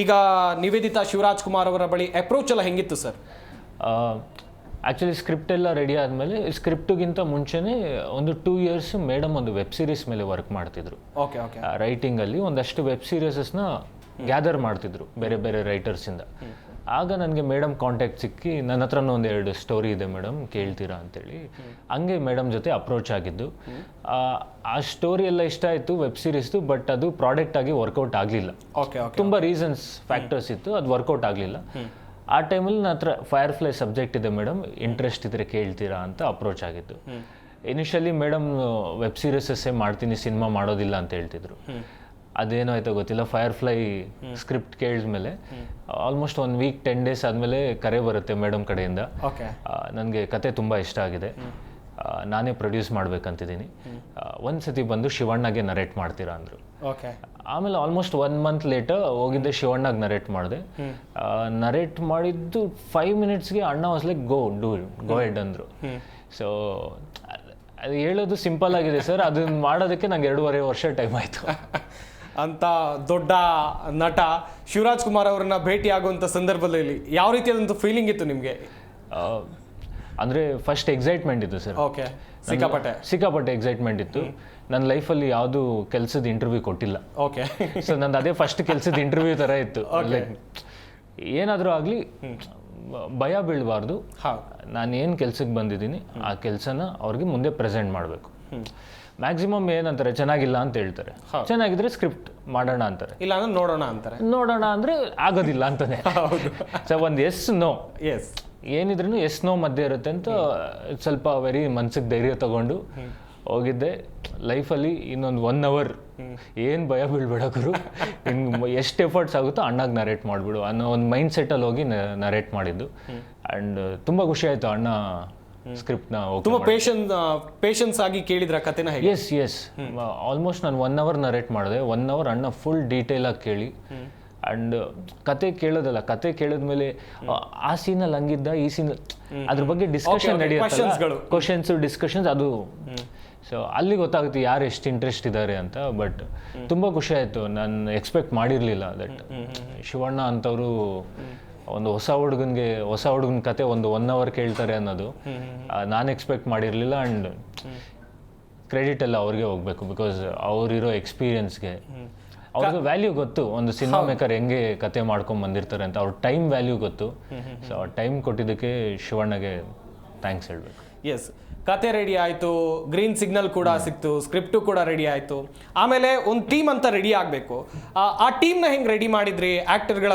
ಈಗ ನಿವೇದಿತಾ ಶಿವರಾಜ್ ಕುಮಾರ್ ಅವರ ಬಳಿ ಅಪ್ರೋಚ್ ಎಲ್ಲ ಹೆಂಗಿತ್ತು ಸರ್? ಆ್ಯಕ್ಚುಲಿ ಸ್ಕ್ರಿಪ್ಟ್ ಎಲ್ಲ ರೆಡಿ ಆದಮೇಲೆ, ಸ್ಕ್ರಿಪ್ಟಿಗಿಂತ ಮುಂಚೆನೇ ಒಂದು 2 years ಮೇಡಮ್ ಒಂದು ವೆಬ್ ಸೀರೀಸ್ ಮೇಲೆ ವರ್ಕ್ ಮಾಡ್ತಿದ್ರು. ರೈಟಿಂಗಲ್ಲಿ ಒಂದಷ್ಟು ವೆಬ್ ಸೀರೀಸಸ್ನ ಗ್ಯಾದರ್ ಮಾಡ್ತಿದ್ರು ಬೇರೆ ಬೇರೆ ರೈಟರ್ಸಿಂದ. ಆಗ ನನಗೆ ಮೇಡಮ್ ಕಾಂಟ್ಯಾಕ್ಟ್ ಸಿಕ್ಕಿ, ನನ್ನ ಹತ್ರನೂ ಒಂದೆರಡು ಸ್ಟೋರಿ ಇದೆ ಮೇಡಮ್, ಕೇಳ್ತೀರಾ ಅಂತೇಳಿ. ಹಂಗೆ ಮೇಡಮ್ ಜೊತೆ ಅಪ್ರೋಚ್ ಆಗಿದ್ದು. ಆ ಸ್ಟೋರಿ ಎಲ್ಲ ಇಷ್ಟ ಆಯಿತು ವೆಬ್ ಸೀರೀಸ್ದು. ಬಟ್ ಅದು ಪ್ರಾಡಕ್ಟ್ ಆಗಿ ವರ್ಕೌಟ್ ಆಗಲಿಲ್ಲ. ತುಂಬ ರೀಸನ್ಸ್, ಫ್ಯಾಕ್ಟರ್ಸ್ ಇತ್ತು, ಅದು ವರ್ಕೌಟ್ ಆಗಲಿಲ್ಲ. ಆ ಟೈಮಲ್ಲಿ ನನ್ನ ಹತ್ರ ಫೈರ್ ಫ್ಲೈ ಸಬ್ಜೆಕ್ಟ್ ಇದೆ ಮೇಡಮ್, ಇಂಟ್ರೆಸ್ಟ್ ಇದ್ದರೆ ಕೇಳ್ತೀರಾ ಅಂತ ಅಪ್ರೋಚ್ ಆಗಿದ್ದು. ಇನಿಷಿಯಲಿ ಮೇಡಮ್ ವೆಬ್ ಸೀರೀಸಸ್ಸೇ ಮಾಡ್ತೀನಿ, ಸಿನಿಮಾ ಮಾಡೋದಿಲ್ಲ ಅಂತ ಹೇಳ್ತಿದ್ರು. ಅದೇನೋ ಆಯ್ತೋ ಗೊತ್ತಿಲ್ಲ, ಫೈರ್ ಫ್ಲೈ ಸ್ಕ್ರಿಪ್ಟ್ ಕೇಳಿದ್ಮೇಲೆ ಆಲ್ಮೋಸ್ಟ್ 1 week 10 days ಆದಮೇಲೆ ಕರೆ ಬರುತ್ತೆ ಮೇಡಮ್ ಕಡೆಯಿಂದ. ನನಗೆ ಕತೆ ತುಂಬ ಇಷ್ಟ ಆಗಿದೆ, ನಾನೇ ಪ್ರೊಡ್ಯೂಸ್ ಮಾಡ್ಬೇಕಂತಿದ್ದೀನಿ, ಒಂದ್ಸತಿ ಬಂದು ಶಿವಣ್ಣಗೆ ನರೇಟ್ ಮಾಡ್ತೀರಾ ಅಂದರು. ಆಮೇಲೆ ಆಲ್ಮೋಸ್ಟ್ 1 month ಲೇಟರ್ ಹೋಗಿದ್ದೆ, ಶಿವಣ್ಣಗೆ ನರೇಟ್ ಮಾಡಿದೆ. ನರೇಟ್ ಮಾಡಿದ್ದು 5 minutesಗೆ ಅಣ್ಣ ವಾಸ್ ಲೈಕ್ ಗೋ ಹೆಡ್ ಅಂದರು. ಸೊ ಅದು ಹೇಳೋದು ಸಿಂಪಲ್ ಆಗಿದೆ ಸರ್, ಅದನ್ನ ಮಾಡೋದಕ್ಕೆ ನಂಗೆ 2.5 ವರ್ಷ ಟೈಮ್ ಆಯಿತು. ಅಂತ ದೊಡ್ಡ ನಟ ಶಿವರಾಜ್ ಕುಮಾರ್ ಅವರನ್ನ ಭೇಟಿ ಆಗುವಂಥ ಸಂದರ್ಭದಲ್ಲಿ ಯಾವ ರೀತಿಯಾದಂಥ ಫೀಲಿಂಗ್ ಇತ್ತು ನಿಮಗೆ? ಅಂದರೆ ಫಸ್ಟ್ ಎಕ್ಸೈಟ್ಮೆಂಟ್ ಇತ್ತು ಸರ್. ಸಿಕ್ಕಾಪಟ್ಟೆ ಎಕ್ಸೈಟ್ಮೆಂಟ್ ಇತ್ತು. ನನ್ನ ಲೈಫಲ್ಲಿ ಯಾವುದು ಕೆಲಸದ ಇಂಟರ್ವ್ಯೂ ಕೊಟ್ಟಿಲ್ಲ. ಸೊ ನಂದು ಅದೇ ಫಸ್ಟ್ ಕೆಲಸದ ಇಂಟರ್ವ್ಯೂ ಥರ ಇತ್ತು. ಲೈಕ್ ಏನಾದರೂ ಆಗಲಿ ಭಯ ಬೀಳಬಾರ್ದು, ನಾನು ಏನು ಕೆಲ್ಸಕ್ಕೆ ಬಂದಿದ್ದೀನಿ ಆ ಕೆಲಸನ ಅವ್ರಿಗೆ ಮುಂದೆ ಪ್ರೆಸೆಂಟ್ ಮಾಡಬೇಕು. ಮ್ಯಾಕ್ಸಿಮಮ್ ಏನಂತಾರೆ, ಚೆನ್ನಾಗಿಲ್ಲ ಅಂತ ಹೇಳ್ತಾರೆ, ಚೆನ್ನಾಗಿದ್ರೆ ಸ್ಕ್ರಿಪ್ಟ್ ಮಾಡೋಣ ಅಂತಾರೆ, ಇಲ್ಲ ಅಂದ್ರೆ ನೋಡೋಣ ಅಂದರೆ ಆಗೋದಿಲ್ಲ ಅಂತಾನೆ. ಸೊ ಒಂದು ನೋ ಏನಿದ್ರೂ ನೋ ಮಧ್ಯೆ ಇರುತ್ತೆ ಅಂತ ಸ್ವಲ್ಪ ವೆರಿ ಮನ್ಸಿಗೆ ಧೈರ್ಯ ತಗೊಂಡು ಹೋಗಿದ್ದೆ. ಲೈಫಲ್ಲಿ ಇನ್ನೊಂದು 1 hour ಏನು ಭಯ ಬೀಳ್ಬೇಡ ಗುರು, ಹಿಂಗೆ ಎಷ್ಟು ಎಫರ್ಟ್ಸ್ ಆಗುತ್ತೋ ಅಣ್ಣಗೆ ನರೇಟ್ ಮಾಡಿಬಿಡು ಅನ್ನೋ ಒಂದು ಮೈಂಡ್ ಸೆಟ್ಟಲ್ಲಿ ಹೋಗಿ ನರೇಟ್ ಮಾಡಿದ್ದು. ಆ್ಯಂಡ್ ತುಂಬ ಖುಷಿ ಆಯಿತು ಅಣ್ಣ ಸ್ಕ್ರಿಪ್ಟ್ನ ತುಂಬ ಪೇಷನ್ಸ್ ಆಗಿ ಕೇಳಿದ್ರ ಕತೆನ? ಎಸ್ ಆಲ್ಮೋಸ್ಟ್ ನಾನು 1 hour ನರೇಟ್ ಮಾಡಿದೆ. 1 hour ಅಣ್ಣ ಫುಲ್ ಡೀಟೇಲಾಗಿ ಕೇಳಿ ಆ್ಯಂಡ್ ಕತೆ ಕೇಳೋದಲ್ಲ, ಕತೆ ಕೇಳಿದ್ಮೇಲೆ ಆ ಸೀನಲ್ಲಿ ಹಂಗಿದ್ದ, ಈ ಸೀನ್ ಅದ್ರ ಬಗ್ಗೆ ಡಿಸ್ಕಷನ್ ನಡೆಯುತ್ತೆ, ಕ್ವಶನ್ಸು ಡಿಸ್ಕಷನ್ಸ್ ಅದು. ಸೊ ಅಲ್ಲಿ ಗೊತ್ತಾಗುತ್ತೆ ಯಾರು ಎಷ್ಟು ಇಂಟ್ರೆಸ್ಟ್ ಇದ್ದಾರೆ ಅಂತ. ಬಟ್ ತುಂಬ ಖುಷಿ ಆಯಿತು, ನಾನು ಎಕ್ಸ್ಪೆಕ್ಟ್ ಮಾಡಿರಲಿಲ್ಲ ದಟ್ ಶಿವಣ್ಣ ಅಂಥವರು ಒಂದು ಹೊಸ ಹುಡುಗನ ಕತೆ ಒಂದು 1 hour ಕೇಳ್ತಾರೆ ಅನ್ನೋದು ನಾನು ಎಕ್ಸ್ಪೆಕ್ಟ್ ಮಾಡಿರಲಿಲ್ಲ. ಆ್ಯಂಡ್ ಕ್ರೆಡಿಟ್ ಎಲ್ಲ ಅವ್ರಿಗೆ ಹೋಗಬೇಕು, ಬಿಕಾಸ್ ಅವರಿರೋ ಎಕ್ಸ್ಪೀರಿಯನ್ಸ್ಗೆ ಅವ್ರಿಗೆ ವ್ಯಾಲ್ಯೂ ಗೊತ್ತು, ಒಂದು ಸಿನಿಮಾ ಮೇಕರ್ ಹೆಂಗೆ ಕತೆ ಮಾಡ್ಕೊಂಡು ಬಂದಿರ್ತಾರೆ ಅಂತ. ಅವ್ರ ಟೈಮ್ ವ್ಯಾಲ್ಯೂ ಗೊತ್ತು. ಸೊ ಅವ್ರ ಟೈಮ್ ಕೊಟ್ಟಿದ್ದಕ್ಕೆ ಶಿವಣ್ಣಗೆ ಥ್ಯಾಂಕ್ಸ್ ಹೇಳಬೇಕು. ಎಸ್, ಕತೆ ರೆಡಿ ಆಯಿತು, ಗ್ರೀನ್ ಸಿಗ್ನಲ್ ಕೂಡ ಸಿಕ್ತು, ಸ್ಕ್ರಿಪ್ಟು ಕೂಡ ರೆಡಿ ಆಯಿತು. ಆಮೇಲೆ ಒಂದು ಟೀಮ್ ಅಂತ ರೆಡಿ ಆಗಬೇಕು. ಆ ಟೀಮ್ನ ಹೆಂಗೆ ರೆಡಿ ಮಾಡಿದ್ರಿ? ಆ್ಯಕ್ಟರ್ಗಳ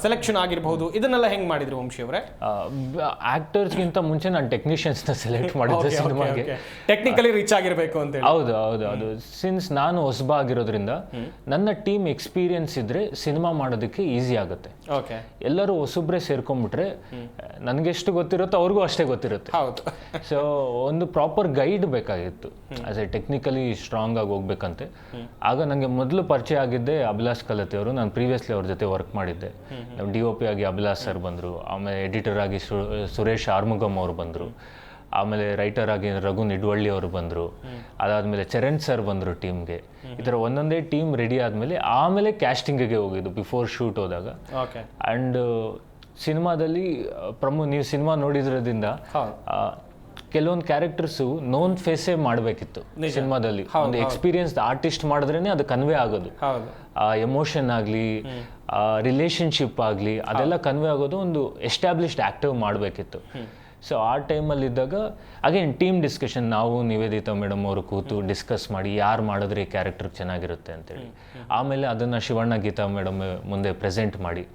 ಸೆಲೆಕ್ಷನ್ ಆಗಿರಬಹುದು, ಇದನ್ನೆಲ್ಲ ಹೆಂಗೆ ಮಾಡಿದ್ರಿ ವಂಶಿ ಅವರೇ? ಆ್ಯಕ್ಟರ್ಸ್ಗಿಂತ ಮುಂಚೆ ನಾನು ಟೆಕ್ನಿಷಿಯನ್ಸ್ನ ಸೆಲೆಕ್ಟ್ ಮಾಡಿದ್ದೆ ಸಿನಿಮಾಗೆ. ಟೆಕ್ನಿಕಲಿ ರೀಚ್ ಆಗಿರಬೇಕು ಅಂತ. ಹೌದು, ಅದು ಸಿನ್ಸ್ ನಾನು ಹೊಸಬ ಆಗಿರೋದ್ರಿಂದ ನನ್ನ ಟೀಮ್ ಎಕ್ಸ್ಪೀರಿಯನ್ಸ್ ಇದ್ದರೆ ಸಿನಿಮಾ ಮಾಡೋದಕ್ಕೆ ಈಸಿ ಆಗುತ್ತೆ. ಓಕೆ, ಎಲ್ಲರೂ ಹೊಸಬ್ರೆ ಸೇರ್ಕೊಂಡ್ಬಿಟ್ರೆ ನನಗೆಷ್ಟು ಗೊತ್ತಿರುತ್ತೋ ಅವ್ರಿಗೂ ಅಷ್ಟೇ ಗೊತ್ತಿರುತ್ತೆ. ಹೌದು. ಸೊ ಒಂದು ಪ್ರಾಪರ್ ಗೈಡ್ ಬೇಕಾಗಿತ್ತು, ಆಸ್ ಎ ಟೆಕ್ನಿಕಲಿ ಸ್ಟ್ರಾಂಗ್ ಆಗಿ ಹೋಗ್ಬೇಕಂತೆ. ಆಗ ನನಗೆ ಮೊದಲು ಪರಿಚಯ ಆಗಿದ್ದೆ ಅಭಿಲಾಷ್ ಕಲತಿ ಅವರು. ನಾನು ಪ್ರೀವಿಯಸ್ಲಿ ಅವ್ರ ಜೊತೆ ವರ್ಕ್ ಮಾಡಿದ್ದೆ. DOP ಆಗಿ ಅಭಿಲಾಷ್ ಸರ್ ಬಂದರು, ಆಮೇಲೆ ಎಡಿಟರ್ ಆಗಿ ಸುರೇಶ್ ಆರ್ಮುಗಮ್ ಅವರು ಬಂದರು, ಆಮೇಲೆ ರೈಟರ್ ಆಗಿ ರಘು ನಿಡ್ವಳ್ಳಿ ಅವರು ಬಂದರು, ಅದಾದಮೇಲೆ ಚರಣ್ ಸರ್ ಬಂದರು ಟೀಮ್ಗೆ. ಈ ಥರ ಒಂದೊಂದೇ ಟೀಮ್ ರೆಡಿ ಆದಮೇಲೆ ಆಮೇಲೆ ಕ್ಯಾಸ್ಟಿಂಗಿಗೆ ಹೋಗಿದ್ದು ಬಿಫೋರ್ ಶೂಟ್ ಹೋದಾಗ. ಆ್ಯಂಡ್ ಸಿನಿಮಾದಲ್ಲಿ ನೀವು ಸಿನಿಮಾ ನೋಡಿದ್ರದಿಂದ ಕೆಲವೊಂದು ಕ್ಯಾರೆಕ್ಟರ್ಸು ನೋನ್ ಫೇಸೇ ಮಾಡಬೇಕಿತ್ತು ಸಿನಿಮಾದಲ್ಲಿ. ಒಂದು ಎಕ್ಸ್ಪೀರಿಯನ್ಸ್ಡ್ ಆರ್ಟಿಸ್ಟ್ ಮಾಡಿದ್ರೇ ಅದು ಕನ್ವೆ ಆಗೋದು. ಎಮೋಷನ್ ಆಗಲಿ, ರಿಲೇಷನ್ಶಿಪ್ ಆಗಲಿ, ಅದೆಲ್ಲ ಕನ್ವೆ ಆಗೋದು ಒಂದು ಎಸ್ಟಾಬ್ಲಿಷ್ಡ್ ಆ್ಯಕ್ಟರ್ ಮಾಡಬೇಕಿತ್ತು. ಸೊ ಆ ಟೈಮಲ್ಲಿದ್ದಾಗ ಅಗೇನ್ ಟೀಮ್ ಡಿಸ್ಕಷನ್, ನಾವು ನಿವೇದಿತಾ ಮೇಡಮ್ ಅವರು ಕೂತು ಡಿಸ್ಕಸ್ ಮಾಡಿ ಯಾರು ಮಾಡಿದ್ರೆ ಈ ಕ್ಯಾರೆಕ್ಟರ್ ಚೆನ್ನಾಗಿರುತ್ತೆ ಅಂತೇಳಿ. ಆಮೇಲೆ ಅದನ್ನು ಶಿವಣ್ಣ ಗೀತಾ ಮೇಡಮ್ ಮುಂದೆ ಪ್ರೆಸೆಂಟ್ ಮಾಡಿ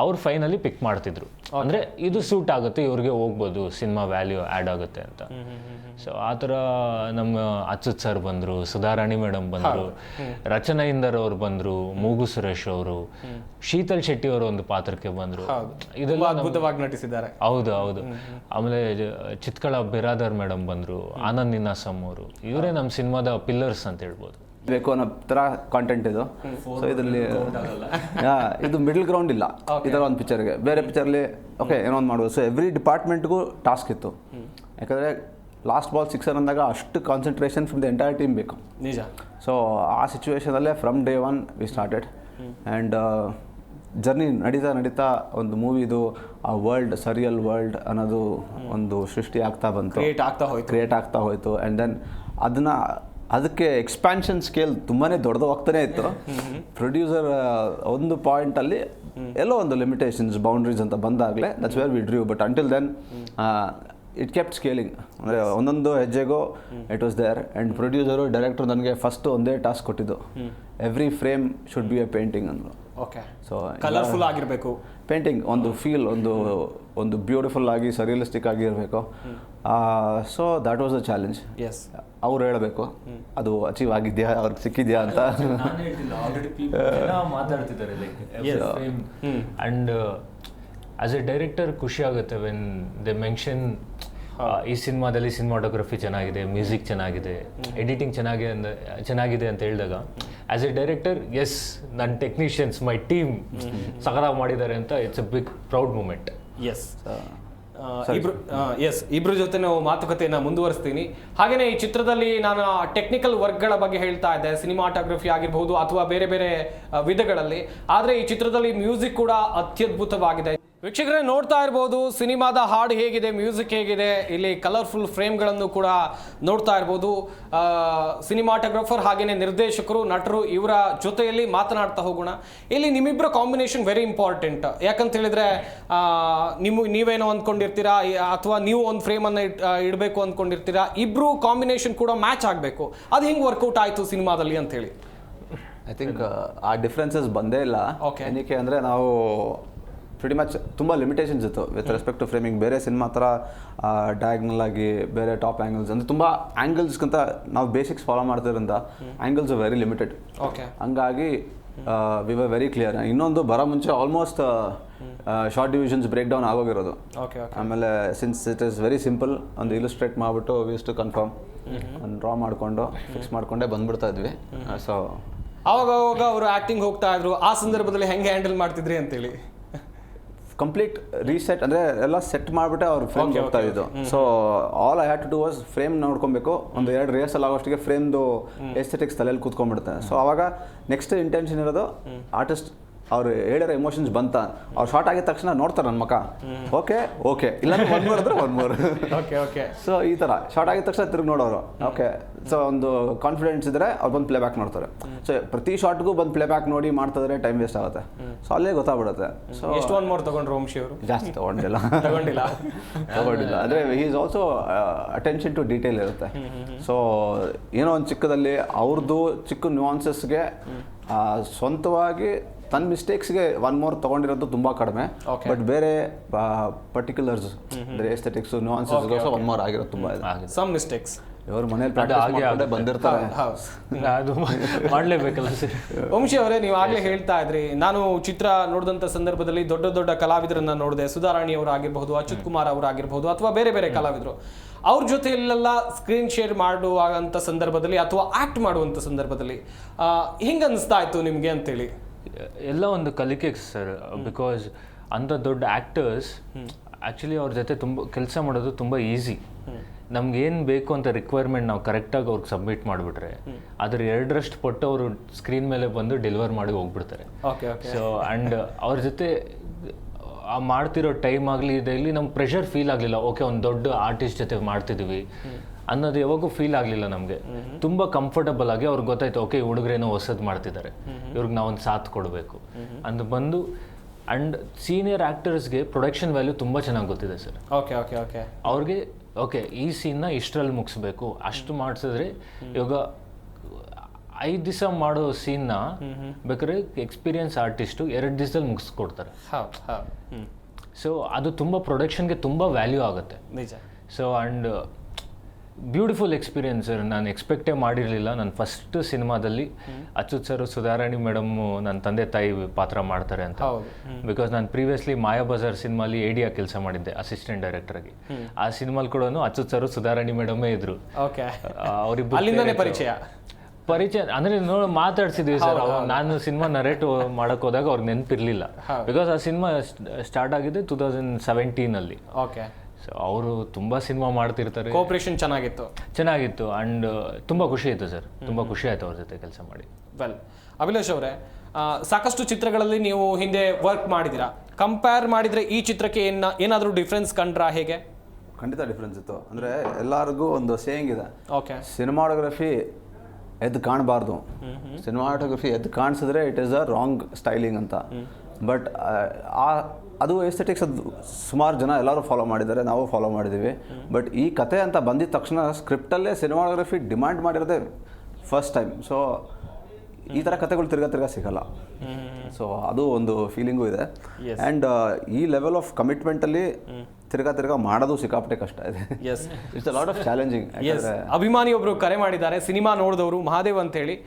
ಅವ್ರು ಫೈನಲಿ ಪಿಕ್ ಮಾಡ್ತಿದ್ರು. ಅಂದರೆ ಇದು ಸೂಟ್ ಆಗುತ್ತೆ, ಇವ್ರಿಗೆ ಹೋಗ್ಬೋದು, ಸಿನಿಮಾ ವ್ಯಾಲ್ಯೂ ಆ್ಯಡ್ ಆಗುತ್ತೆ ಅಂತ. ಸೊ ಆ ಥರ ನಮ್ಮ ಅಚ್ಯುತ್ ಸರ್ ಬಂದರು, ಸುಧಾರಾಣಿ ಮೇಡಮ್ ಬಂದರು, ರಚನಾ ಇಂದರ್ ಅವರು ಬಂದರು, ಮೂಗು ಸುರೇಶ್ ಅವರು, ಶೀತಲ್ ಶೆಟ್ಟಿ ಅವರು ಒಂದು ಪಾತ್ರಕ್ಕೆ ಬಂದರು. ಇದೆಲ್ಲ ಅದ್ಭುತವಾಗಿ ನಟಿಸಿದ್ದಾರೆ. ಹೌದು. ಆಮೇಲೆ ಚಿತ್ಕಳ ಬಿರಾದರ್ ಮೇಡಮ್ ಬಂದರು, ಆನಂದ್ ನಿನಾಸಮ್ ಅವರು. ಇವರೇ ನಮ್ಮ ಸಿನಿಮಾದ ಪಿಲ್ಲರ್ಸ್ ಅಂತ ಹೇಳ್ಬೋದು. ಬೇಕು ಅನ್ನೋ ಥರ ಕಾಂಟೆಂಟ್ ಇದು. ಸೊ ಇದರಲ್ಲಿ ಇದು ಮಿಡಲ್ ಗ್ರೌಂಡ್ ಇಲ್ಲ ಈ ಥರ ಒಂದು ಪಿಕ್ಚರ್ಗೆ. ಬೇರೆ ಪಿಕ್ಚರ್ಲಿ ಓಕೆ ಏನೋ ಒಂದು ಮಾಡ್ಬೋದು. ಸೊ ಎವ್ರಿ ಡಿಪಾರ್ಟ್ಮೆಂಟ್ಗೂ ಟಾಸ್ಕ್ ಇತ್ತು. ಯಾಕಂದರೆ ಲಾಸ್ಟ್ ಬಾಲ್ ಸಿಕ್ಸರ್ ಅಂದಾಗ ಅಷ್ಟು concentration from the entire team ಬೇಕು. ನಿಜ. ಸೊ ಆ ಸಿಚುವೇಶನಲ್ಲೇ from day 1 we started. And journey ನಡೀತಾ ಒಂದು ಮೂವಿದು ಆ ವರ್ಲ್ಡ್, ಸರಿಯಲ್ ವರ್ಲ್ಡ್ ಅನ್ನೋದು ಒಂದು ಸೃಷ್ಟಿ ಆಗ್ತಾ ಬಂತು, ಕ್ರಿಯೇಟ್ ಆಗ್ತಾ ಹೋಯಿತು. ಆ್ಯಂಡ್ ದೆನ್ ಅದಕ್ಕೆ ಎಕ್ಸ್ಪ್ಯಾನ್ಷನ್ ಸ್ಕೇಲ್ ತುಂಬಾ ದೊಡ್ಡದಾಗ್ತಾನೆ ಇತ್ತು. ಪ್ರೊಡ್ಯೂಸರ್ ಒಂದು ಪಾಯಿಂಟಲ್ಲಿ ಎಲ್ಲೋ ಒಂದು ಲಿಮಿಟೇಷನ್ಸ್, ಬೌಂಡ್ರೀಸ್ ಅಂತ ಬಂದಾಗಲೇ that's where we thrive. But until then it kept scaling. ಅಂದರೆ ಒಂದೊಂದು ಹೆಜ್ಜೆಗೂ it was there. And producer, director ನನಗೆ ಫಸ್ಟ್ ಒಂದೇ ಟಾಸ್ಕ್ ಕೊಟ್ಟಿದ್ದು, every frame should be a painting ಅಂದರು. ಓಕೆ. ಸೊ ಕಲರ್ಫುಲ್ ಆಗಿರಬೇಕು ಪೇಂಟಿಂಗ್, ಒಂದು ಫೀಲ್, ಒಂದು ಬ್ಯೂಟಿಫುಲ್ ಆಗಿ ಸರಿಯಲಿಸ್ಟಿಕ್ ಆಗಿರಬೇಕು. So that was a challenge. Yes, ಅವ್ರು ಹೇಳಬೇಕು ಅದು ಅಚೀವ್ ಆಗಿದೆಯಾ, ಅವ್ರಿಗೆ ಸಿಕ್ಕಿದೆಯಾ ಅಂತ. ಮಾತಾಡ್ತಿದ್ದಾರೆ ಆ್ಯಂಡ್ ಆಸ್ ಎ ಡೈರೆಕ್ಟರ್ ಖುಷಿ ಆಗುತ್ತೆ ವೆನ್ ದೆ ಮೆನ್ಷನ್ ಈ ಸಿನಿಮಾದಲ್ಲಿ ಸಿನಿಮಾಟೋಗ್ರಫಿ ಚೆನ್ನಾಗಿದೆ, ಮ್ಯೂಸಿಕ್ ಚೆನ್ನಾಗಿದೆ, ಎಡಿಟಿಂಗ್ ಚೆನ್ನಾಗಿದೆ ಅಂತ ಹೇಳಿದಾಗ ಆಸ್ ಎ ಡೈರೆಕ್ಟರ್ ಎಸ್, ನನ್ನ ಟೆಕ್ನಿಷಿಯನ್ಸ್, ಮೈ ಟೀಮ್ ಸಖತ್ತಾಗಿ ಮಾಡಿದ್ದಾರೆ ಅಂತ it's a big proud moment. Yes, ಇಬ್ರು ಜೊತೆ ನಾವು ಮಾತುಕತೆಯನ್ನು ಮುಂದುವರಿಸ್ತೀನಿ. ಹಾಗೆಯೇ ಈ ಚಿತ್ರದಲ್ಲಿ ನಾನು ಟೆಕ್ನಿಕಲ್ ವರ್ಕ್ಗಳ ಬಗ್ಗೆ ಹೇಳ್ತಾ ಇದ್ದೆ, ಸಿನಿಮಾಟೋಗ್ರಫಿ ಆಗಿರ್ಬೋದು ಅಥವಾ ಬೇರೆ ಬೇರೆ ವಿಧಗಳಲ್ಲಿ. ಆದರೆ ಈ ಚಿತ್ರದಲ್ಲಿ ಮ್ಯೂಸಿಕ್ ಕೂಡ ಅತ್ಯದ್ಭುತವಾಗಿದೆ. ವೀಕ್ಷಕರೇ ನೋಡ್ತಾ ಇರ್ಬೋದು ಸಿನಿಮಾದ ಹಾಡು ಹೇಗಿದೆ, ಮ್ಯೂಸಿಕ್ ಹೇಗಿದೆ, ಇಲ್ಲಿ ಕಲರ್ಫುಲ್ ಫ್ರೇಮ್ಗಳನ್ನು ಕೂಡ ನೋಡ್ತಾ ಇರ್ಬೋದು. ಸಿನಿಮಾಟೋಗ್ರಫರ್ ಹಾಗೆಯೇ ನಿರ್ದೇಶಕರು, ನಟರು ಇವರ ಜೊತೆಯಲ್ಲಿ ಮಾತನಾಡ್ತಾ ಹೋಗೋಣ. ಇಲ್ಲಿ ನಿಮ್ಮಿಬ್ಬರ ಕಾಂಬಿನೇಷನ್ ವೆರಿ ಇಂಪಾರ್ಟೆಂಟ್. ಯಾಕಂತ ಹೇಳಿದ್ರೆ ನೀವೇನೋ ಅಂದ್ಕೊಂಡಿರ್ತೀರಾ ಅಥವಾ ನೀವು ಒಂದು ಫ್ರೇಮನ್ನು ಇಡಬೇಕು ಅಂದ್ಕೊಂಡಿರ್ತೀರಾ, ಇಬ್ಬರು ಕಾಂಬಿನೇಷನ್ ಕೂಡ ಮ್ಯಾಚ್ ಆಗಬೇಕು. ಅದು ಹೆಂಗೆ ವರ್ಕೌಟ್ ಆಯಿತು ಸಿನಿಮಾದಲ್ಲಿ ಅಂತ ಹೇಳಿ? ಐ ಥಿಂಕ್ ಆ ಡಿಫ್ರೆನ್ಸಸ್ ಬಂದೇ ಇಲ್ಲ. ಏನಕ್ಕೆ ಅಂದರೆ ನಾವು ಪ್ರಿಟಿ ಮಚ್ ತುಂಬ ಲಿಮಿಟೇಷನ್ಸ್ ಇತ್ತು ವಿತ್ ರೆಸ್ಪೆಕ್ಟ್ ಟು ಫ್ರೇಮಿಂಗ್. ಬೇರೆ ಸಿನಿಮಾ ಥರ ಡಯಾಗ್ನಲ್ ಆಗಿ ಬೇರೆ ಟಾಪ್ ಆ್ಯಂಗಲ್ಸ್ ಅಂದರೆ ತುಂಬ ಆ್ಯಂಗಲ್ಸ್ಗಿಂತ ನಾವು ಬೇಸಿಕ್ಸ್ ಫಾಲೋ ಮಾಡ್ತಿರೋದ್ರಿಂದ ಆ್ಯಂಗಲ್ಸ್ ವೆರಿ ಲಿಮಿಟೆಡ್. ಹಂಗಾಗಿ ವಿ ವರ್ ವೆರಿ ಕ್ಲಿಯರ್. ಇನ್ನೊಂದು ಬರೋ ಮುಂಚೆ almost short divisions break down ಆಗೋಗಿರೋದು. ಆಮೇಲೆ since it is very simple, ಒಂದು ಇಲಿಸ್ಟ್ರೇಟ್ ಮಾಡಿಬಿಟ್ಟು ವಿ ಯೂಸ್ ಟು ಕನ್ಫರ್ಮ್, ಒಂದು ಡ್ರಾ ಮಾಡಿಕೊಂಡು ಫಿಕ್ಸ್ ಮಾಡಿಕೊಂಡೇ ಬಂದ್ಬಿಡ್ತಾ ಇದ್ವಿ. ಸೊ ಅವಾಗ ಅವರು ಆಕ್ಟಿಂಗ್ ಹೋಗ್ತಾ ಇದ್ರು, ಆ ಸಂದರ್ಭದಲ್ಲಿ ಹೆಂಗೆ ಹ್ಯಾಂಡಲ್ ಮಾಡ್ತಿದ್ರಿ ಅಂತೇಳಿ? ಕಂಪ್ಲೀಟ್ ರೀಸೆಟ್ ಅಂದರೆ ಎಲ್ಲ ಸೆಟ್ ಮಾಡಿಬಿಟ್ಟೆ ಅವ್ರು ಫ್ರೇಮ್ ಹೋಗ್ತಾ ಇದ್ದು. So all I had to do was frame ನೋಡ್ಕೊಬೇಕು. ಒಂದು 2 ರಿಹರ್ಸಲ್ ಆಗೋಷ್ಟಿಗೆ ಫ್ರೇಮ್ದು ಎಸ್ಥೆಟಿಕ್ಸ್ ತಲೆಯಲ್ಲಿ ಕೂತ್ಕೊಂಡ್ಬಿಡುತ್ತೆ. ಸೊ ಅವಾಗ ನೆಕ್ಸ್ಟ್ ಇಂಟೆನ್ಷನ್ ಇರೋದು ಆರ್ಟಿಸ್ಟ್ ಅವ್ರು ಹೇಳಿರೋ ಎಮೋಷನ್ಸ್ ಬಂತ, ಅವ್ರು ಶಾರ್ಟ್ ಆಗಿದ ತಕ್ಷಣ ನೋಡ್ತಾರೆ ನನ್ನ ಮಕ್ಕ, ಓಕೆ ಇಲ್ಲ 1 more ಅಂದ್ರೆ 1 more. ಓಕೆ ಸೊ ಈ ಥರ ಶಾರ್ಟ್ ಆಗಿದ ತಕ್ಷಣ ತಿರುಗಿ ನೋಡೋರು. ಓಕೆ, ಸೊ ಒಂದು ಕಾನ್ಫಿಡೆನ್ಸ್ ಇದ್ದರೆ ಅವ್ರು ಬಂದು ಪ್ಲೇಬ್ಯಾಕ್ ನೋಡ್ತಾರೆ. ಸೊ ಪ್ರತಿ ಶಾರ್ಟ್ಗೂ ಬಂದು ಪ್ಲೇಬ್ಯಾಕ್ ನೋಡಿ ಮಾಡ್ತಿದ್ರೆ ಟೈಮ್ ವೇಸ್ಟ್ ಆಗುತ್ತೆ. ಸೊ ಅಲ್ಲೇ ಗೊತ್ತಾಗ್ಬಿಡುತ್ತೆ. ಸೊ ಎಷ್ಟು 1 more ತಗೊಂಡ್ರು ವಂಶಿ ಅವರು? ಜಾಸ್ತಿ ತಗೊಂಡಿಲ್ಲ. ಅಂದರೆ he is also attention to detail ಇರುತ್ತೆ. ಸೊ ಏನೋ ಒಂದು ಚಿಕ್ಕದಲ್ಲಿ ಅವ್ರದ್ದು ಚಿಕ್ಕ ನ್ಯೂಆನ್ಸಸ್ಗೆ ಸ್ವಂತವಾಗಿ ತನ್ನ ಮಿಸ್ಟೇಕ್ಸ್ಗೆ 1 more ತೊಗೊಂಡಿರೋದು ತುಂಬ ಕಡಿಮೆ. ಬಟ್ ಬೇರೆ ಪರ್ಟಿಕ್ಯುಲರ್ಸ್ ಅಂದರೆ ಎಸ್ಥೆಟಿಕ್ಸ್ ನ್ಯೂಆನ್ಸಸ್ಗೋಸ್ಕರ 1 more ಆಗಿರೋದು ತುಂಬ ಇದೆ. ಸಮ್ ಮಿಸ್ಟೇಕ್ಸ್ ಇವ್ರ ಮನೇಲಿ ಪ್ರಾಕ್ಟೀಸ್ ಬಂದಿರ್ತಾರೆ, ಅದು ಮಾಡಲೇಬೇಕಲ್ಲ ಸರ್. ವಂಶಿ ಅವರೇ, ನೀವು ಆಗಲೇ ಹೇಳ್ತಾ ಇದ್ರಿ, ನಾನು ಚಿತ್ರ ನೋಡಿದಂಥ ಸಂದರ್ಭದಲ್ಲಿ ದೊಡ್ಡ ದೊಡ್ಡ ಕಲಾವಿದರನ್ನ ನೋಡಿದೆ. ಸುಧಾರಾಣಿ ಅವರಾಗಿರ್ಬಹುದು, ಅಚ್ಯುತ್ ಕುಮಾರ್ ಅವರಾಗಿರ್ಬಹುದು, ಅಥವಾ ಬೇರೆ ಬೇರೆ ಕಲಾವಿದರು. ಅವ್ರ ಜೊತೆಯಲ್ಲೆಲ್ಲ ಸ್ಕ್ರೀನ್ ಶೇರ್ ಮಾಡುವಂಥ ಸಂದರ್ಭದಲ್ಲಿ ಅಥವಾ ಆಕ್ಟ್ ಮಾಡುವಂಥ ಸಂದರ್ಭದಲ್ಲಿ ಹೆಂಗೆ ಅನಿಸ್ತಾ ಇತ್ತು ನಿಮಗೆ ಅಂತೇಳಿ? ಎಲ್ಲ ಒಂದು ಕಲಿಕೆ ಸರ್. ಬಿಕಾಸ್ ಅಂಥ ದೊಡ್ಡ ಆ್ಯಕ್ಟರ್ಸ್ ಆ್ಯಕ್ಚುಲಿ ಅವ್ರ ಜೊತೆ ತುಂಬ ಕೆಲಸ ಮಾಡೋದು ತುಂಬ ಈಸಿ. ನಮ್ಗೇನು ಬೇಕು ಅಂತ ರಿಕ್ವೈರ್ಮೆಂಟ್ ನಾವು ಕರೆಕ್ಟಾಗಿ ಅವ್ರಿಗೆ ಸಬ್ಮಿಟ್ ಮಾಡಿಬಿಟ್ರೆ ಅದ್ರ 2ರಷ್ಟು ಪಟ್ಟು ಅವರು ಸ್ಕ್ರೀನ್ ಮೇಲೆ ಬಂದು ಡೆಲಿವರ್ ಮಾಡಿ ಹೋಗ್ಬಿಡ್ತಾರೆ. ಸೊ ಆ್ಯಂಡ್ ಅವ್ರ ಜೊತೆ ಆ ಮಾಡ್ತಿರೋ ಟೈಮ್ ಆಗಲಿ ಇದರಲ್ಲಿ ನಮ್ಗೆ ಪ್ರೆಷರ್ ಫೀಲ್ ಆಗಲಿಲ್ಲ. ಓಕೆ, ಒಂದು ದೊಡ್ಡ ಆರ್ಟಿಸ್ಟ್ ಜೊತೆ ಮಾಡ್ತಿದ್ದೀವಿ ಅನ್ನೋದು ಯಾವಾಗೂ ಫೀಲ್ ಆಗಲಿಲ್ಲ ನಮಗೆ. ತುಂಬ ಕಂಫರ್ಟಬಲ್ ಆಗಿ ಅವ್ರಿಗೆ ಗೊತ್ತಾಯ್ತು, ಓಕೆ ಹುಡುಗರೇನೋ ಹೊಸದು ಮಾಡ್ತಿದ್ದಾರೆ, ಇವ್ರಿಗೆ ನಾವೊಂದು ಸಾಥ್ ಕೊಡಬೇಕು ಅಂತ ಬಂದು. ಆ್ಯಂಡ್ ಸೀನಿಯರ್ ಆ್ಯಕ್ಟರ್ಸ್ಗೆ ಪ್ರೊಡಕ್ಷನ್ ವ್ಯಾಲ್ಯೂ ತುಂಬ ಚೆನ್ನಾಗಿ ಗೊತ್ತಿದೆ ಸರ್. ಅವ್ರಿಗೆ ಓಕೆ ಈ ಸೀನ್ನ ಇಷ್ಟರಲ್ಲಿ ಮುಗಿಸ್ಬೇಕು, ಅಷ್ಟು ಮಾಡಿಸಿದ್ರೆ ಇವಾಗ 5 ದಿವಸ ಮಾಡೋ ಸೀನ್ನ ಬೇಕಾದ್ರೆ ಎಕ್ಸ್ಪೀರಿಯನ್ಸ್ ಆರ್ಟಿಸ್ಟು 2 ದಿವಸದಲ್ಲಿ ಮುಗಿಸ್ಕೊಡ್ತಾರೆ. ಸೊ ಅದು ತುಂಬ ಪ್ರೊಡಕ್ಷನ್ಗೆ ತುಂಬ ವ್ಯಾಲ್ಯೂ ಆಗುತ್ತೆ. So and beautiful experience sir. ನಾನು ಎಕ್ಸ್ಪೆಕ್ಟೇ ಮಾಡಿರಲಿಲ್ಲ. ನನ್ನ ಫಸ್ಟ್ ಸಿನಿಮಾದಲ್ಲಿ ಅಚ್ಯುತ್ ಸರ್, ಸುಧಾರಾಣಿ ಮೇಡಮ್ಮು ನನ್ನ ತಂದೆ ತಾಯಿ ಪಾತ್ರ ಮಾಡ್ತಾರೆ ಅಂತ. ಬಿಕಾಸ್ ನಾನು ಪ್ರೀವಿಯಸ್ಲಿ ಮಾಯಾ ಬಜಾರ್ ಸಿನಿಮಾಲಿ AD ಆಗಿ ಕೆಲಸ ಮಾಡಿದ್ದೆ, ಅಸಿಸ್ಟೆಂಟ್ ಡೈರೆಕ್ಟರ್ ಆಗಿ. ಆ ಸಿನಿಮಾಲಿ ಕೂಡ ಅಚ್ಯುತ್ ಸರ್, ಸುಧಾರಾಣಿ ಮೇಡಮ್ಮೇ ಇದ್ರು. ಅವರಿಬ್ಬರು ಪರಿಚಯ ಅಂದರೆ ಮಾತಾಡ್ಸಿದ್ವಿ ಸರ್. ನಾನು ಸಿನಿಮಾ ನರೇಟ್ ಮಾಡಕ್ ಹೋದಾಗ ಅವ್ರಿಗೆ ನೆನಪಿರ್ಲಿಲ್ಲ. ಬಿಕಾಸ್ ಆ ಸಿನಿಮಾ ಸ್ಟಾರ್ಟ್ ಆಗಿದೆ 2017 ಸೊ ಅವರು ತುಂಬ ಸಿನಿಮಾ ಮಾಡ್ತಿರ್ತಾರೆ. ಕೋಆಪರೇಷನ್ ಚೆನ್ನಾಗಿತ್ತು ಆ್ಯಂಡ್ ತುಂಬ ಖುಷಿ ಆಯಿತು ಸರ್. ತುಂಬ ಖುಷಿ ಆಯಿತು ಅವ್ರ ಜೊತೆ ಕೆಲಸ ಮಾಡಿ. ವೆಲ್, ಅಭಿಲಾಷ್ ಅವರೇ, ಸಾಕಷ್ಟು ಚಿತ್ರಗಳಲ್ಲಿ ನೀವು ಹಿಂದೆ ವರ್ಕ್ ಮಾಡಿದ್ದೀರಾ. ಕಂಪೇರ್ ಮಾಡಿದರೆ ಈ ಚಿತ್ರಕ್ಕೆ ಏನಾದರೂ ಡಿಫ್ರೆನ್ಸ್ ಕಂಡ್ರಾ? ಹೇಗೆ? ಖಂಡಿತ ಡಿಫ್ರೆನ್ಸ್ ಇತ್ತು. ಅಂದರೆ ಎಲ್ಲರಿಗೂ ಒಂದು ಸೇಯಿಂಗ್ ಇದೆ, ಸಿನಿಮಾಟೋಗ್ರಫಿ ಎದ್ದು ಕಾಣಬಾರ್ದು, ಸಿನಿಮಾಟೋಗ್ರಫಿ ಎದ್ದು ಕಾಣಿಸಿದ್ರೆ it is a wrong styling ಅಂತ. ಬಟ್ ಅದು ಎಸ್ಥೆಟಿಕ್ಸ್ ಅದು ಸುಮಾರು ಜನ ಎಲ್ಲರೂ ಫಾಲೋ ಮಾಡಿದ್ದಾರೆ, ನಾವು ಫಾಲೋ ಮಾಡಿದ್ದೀವಿ. ಬಟ್ ಈ ಕತೆ ಅಂತ ಬಂದಿದ್ದ ತಕ್ಷಣ ಸ್ಕ್ರಿಪ್ಟಲ್ಲೇ ಸಿನಿಮಾಟೋಗ್ರಫಿ ಡಿಮ್ಯಾಂಡ್ ಮಾಡಿರೋದೇ ಫಸ್ಟ್ ಟೈಮ್. ಸೊ ಈ ಥರ ಕತೆಗಳು ತಿರ್ಗಾ ಸಿಗಲ್ಲ. ಸೊ ಅದು ಒಂದು ಫೀಲಿಂಗು ಇದೆ. ಆ್ಯಂಡ್ ಈ ಲೆವೆಲ್ ಆಫ್ ಕಮಿಟ್ಮೆಂಟಲ್ಲಿ ತಿರ್ಗಾ ಮಾಡೋದು ಸಿಕ್ಕಾಪಟ್ಟೆ ಕಷ್ಟ ಇದೆ. It's a lot of challenging. ಅಭಿಮಾನಿ ಒಬ್ರು ಕರೆ ಮಾಡಿದ್ದಾರೆ, ಸಿನಿಮಾ ನೋಡಿದವರು, ಮಹಾದೇವ್ ಅಂತ ಹೇಳಿ.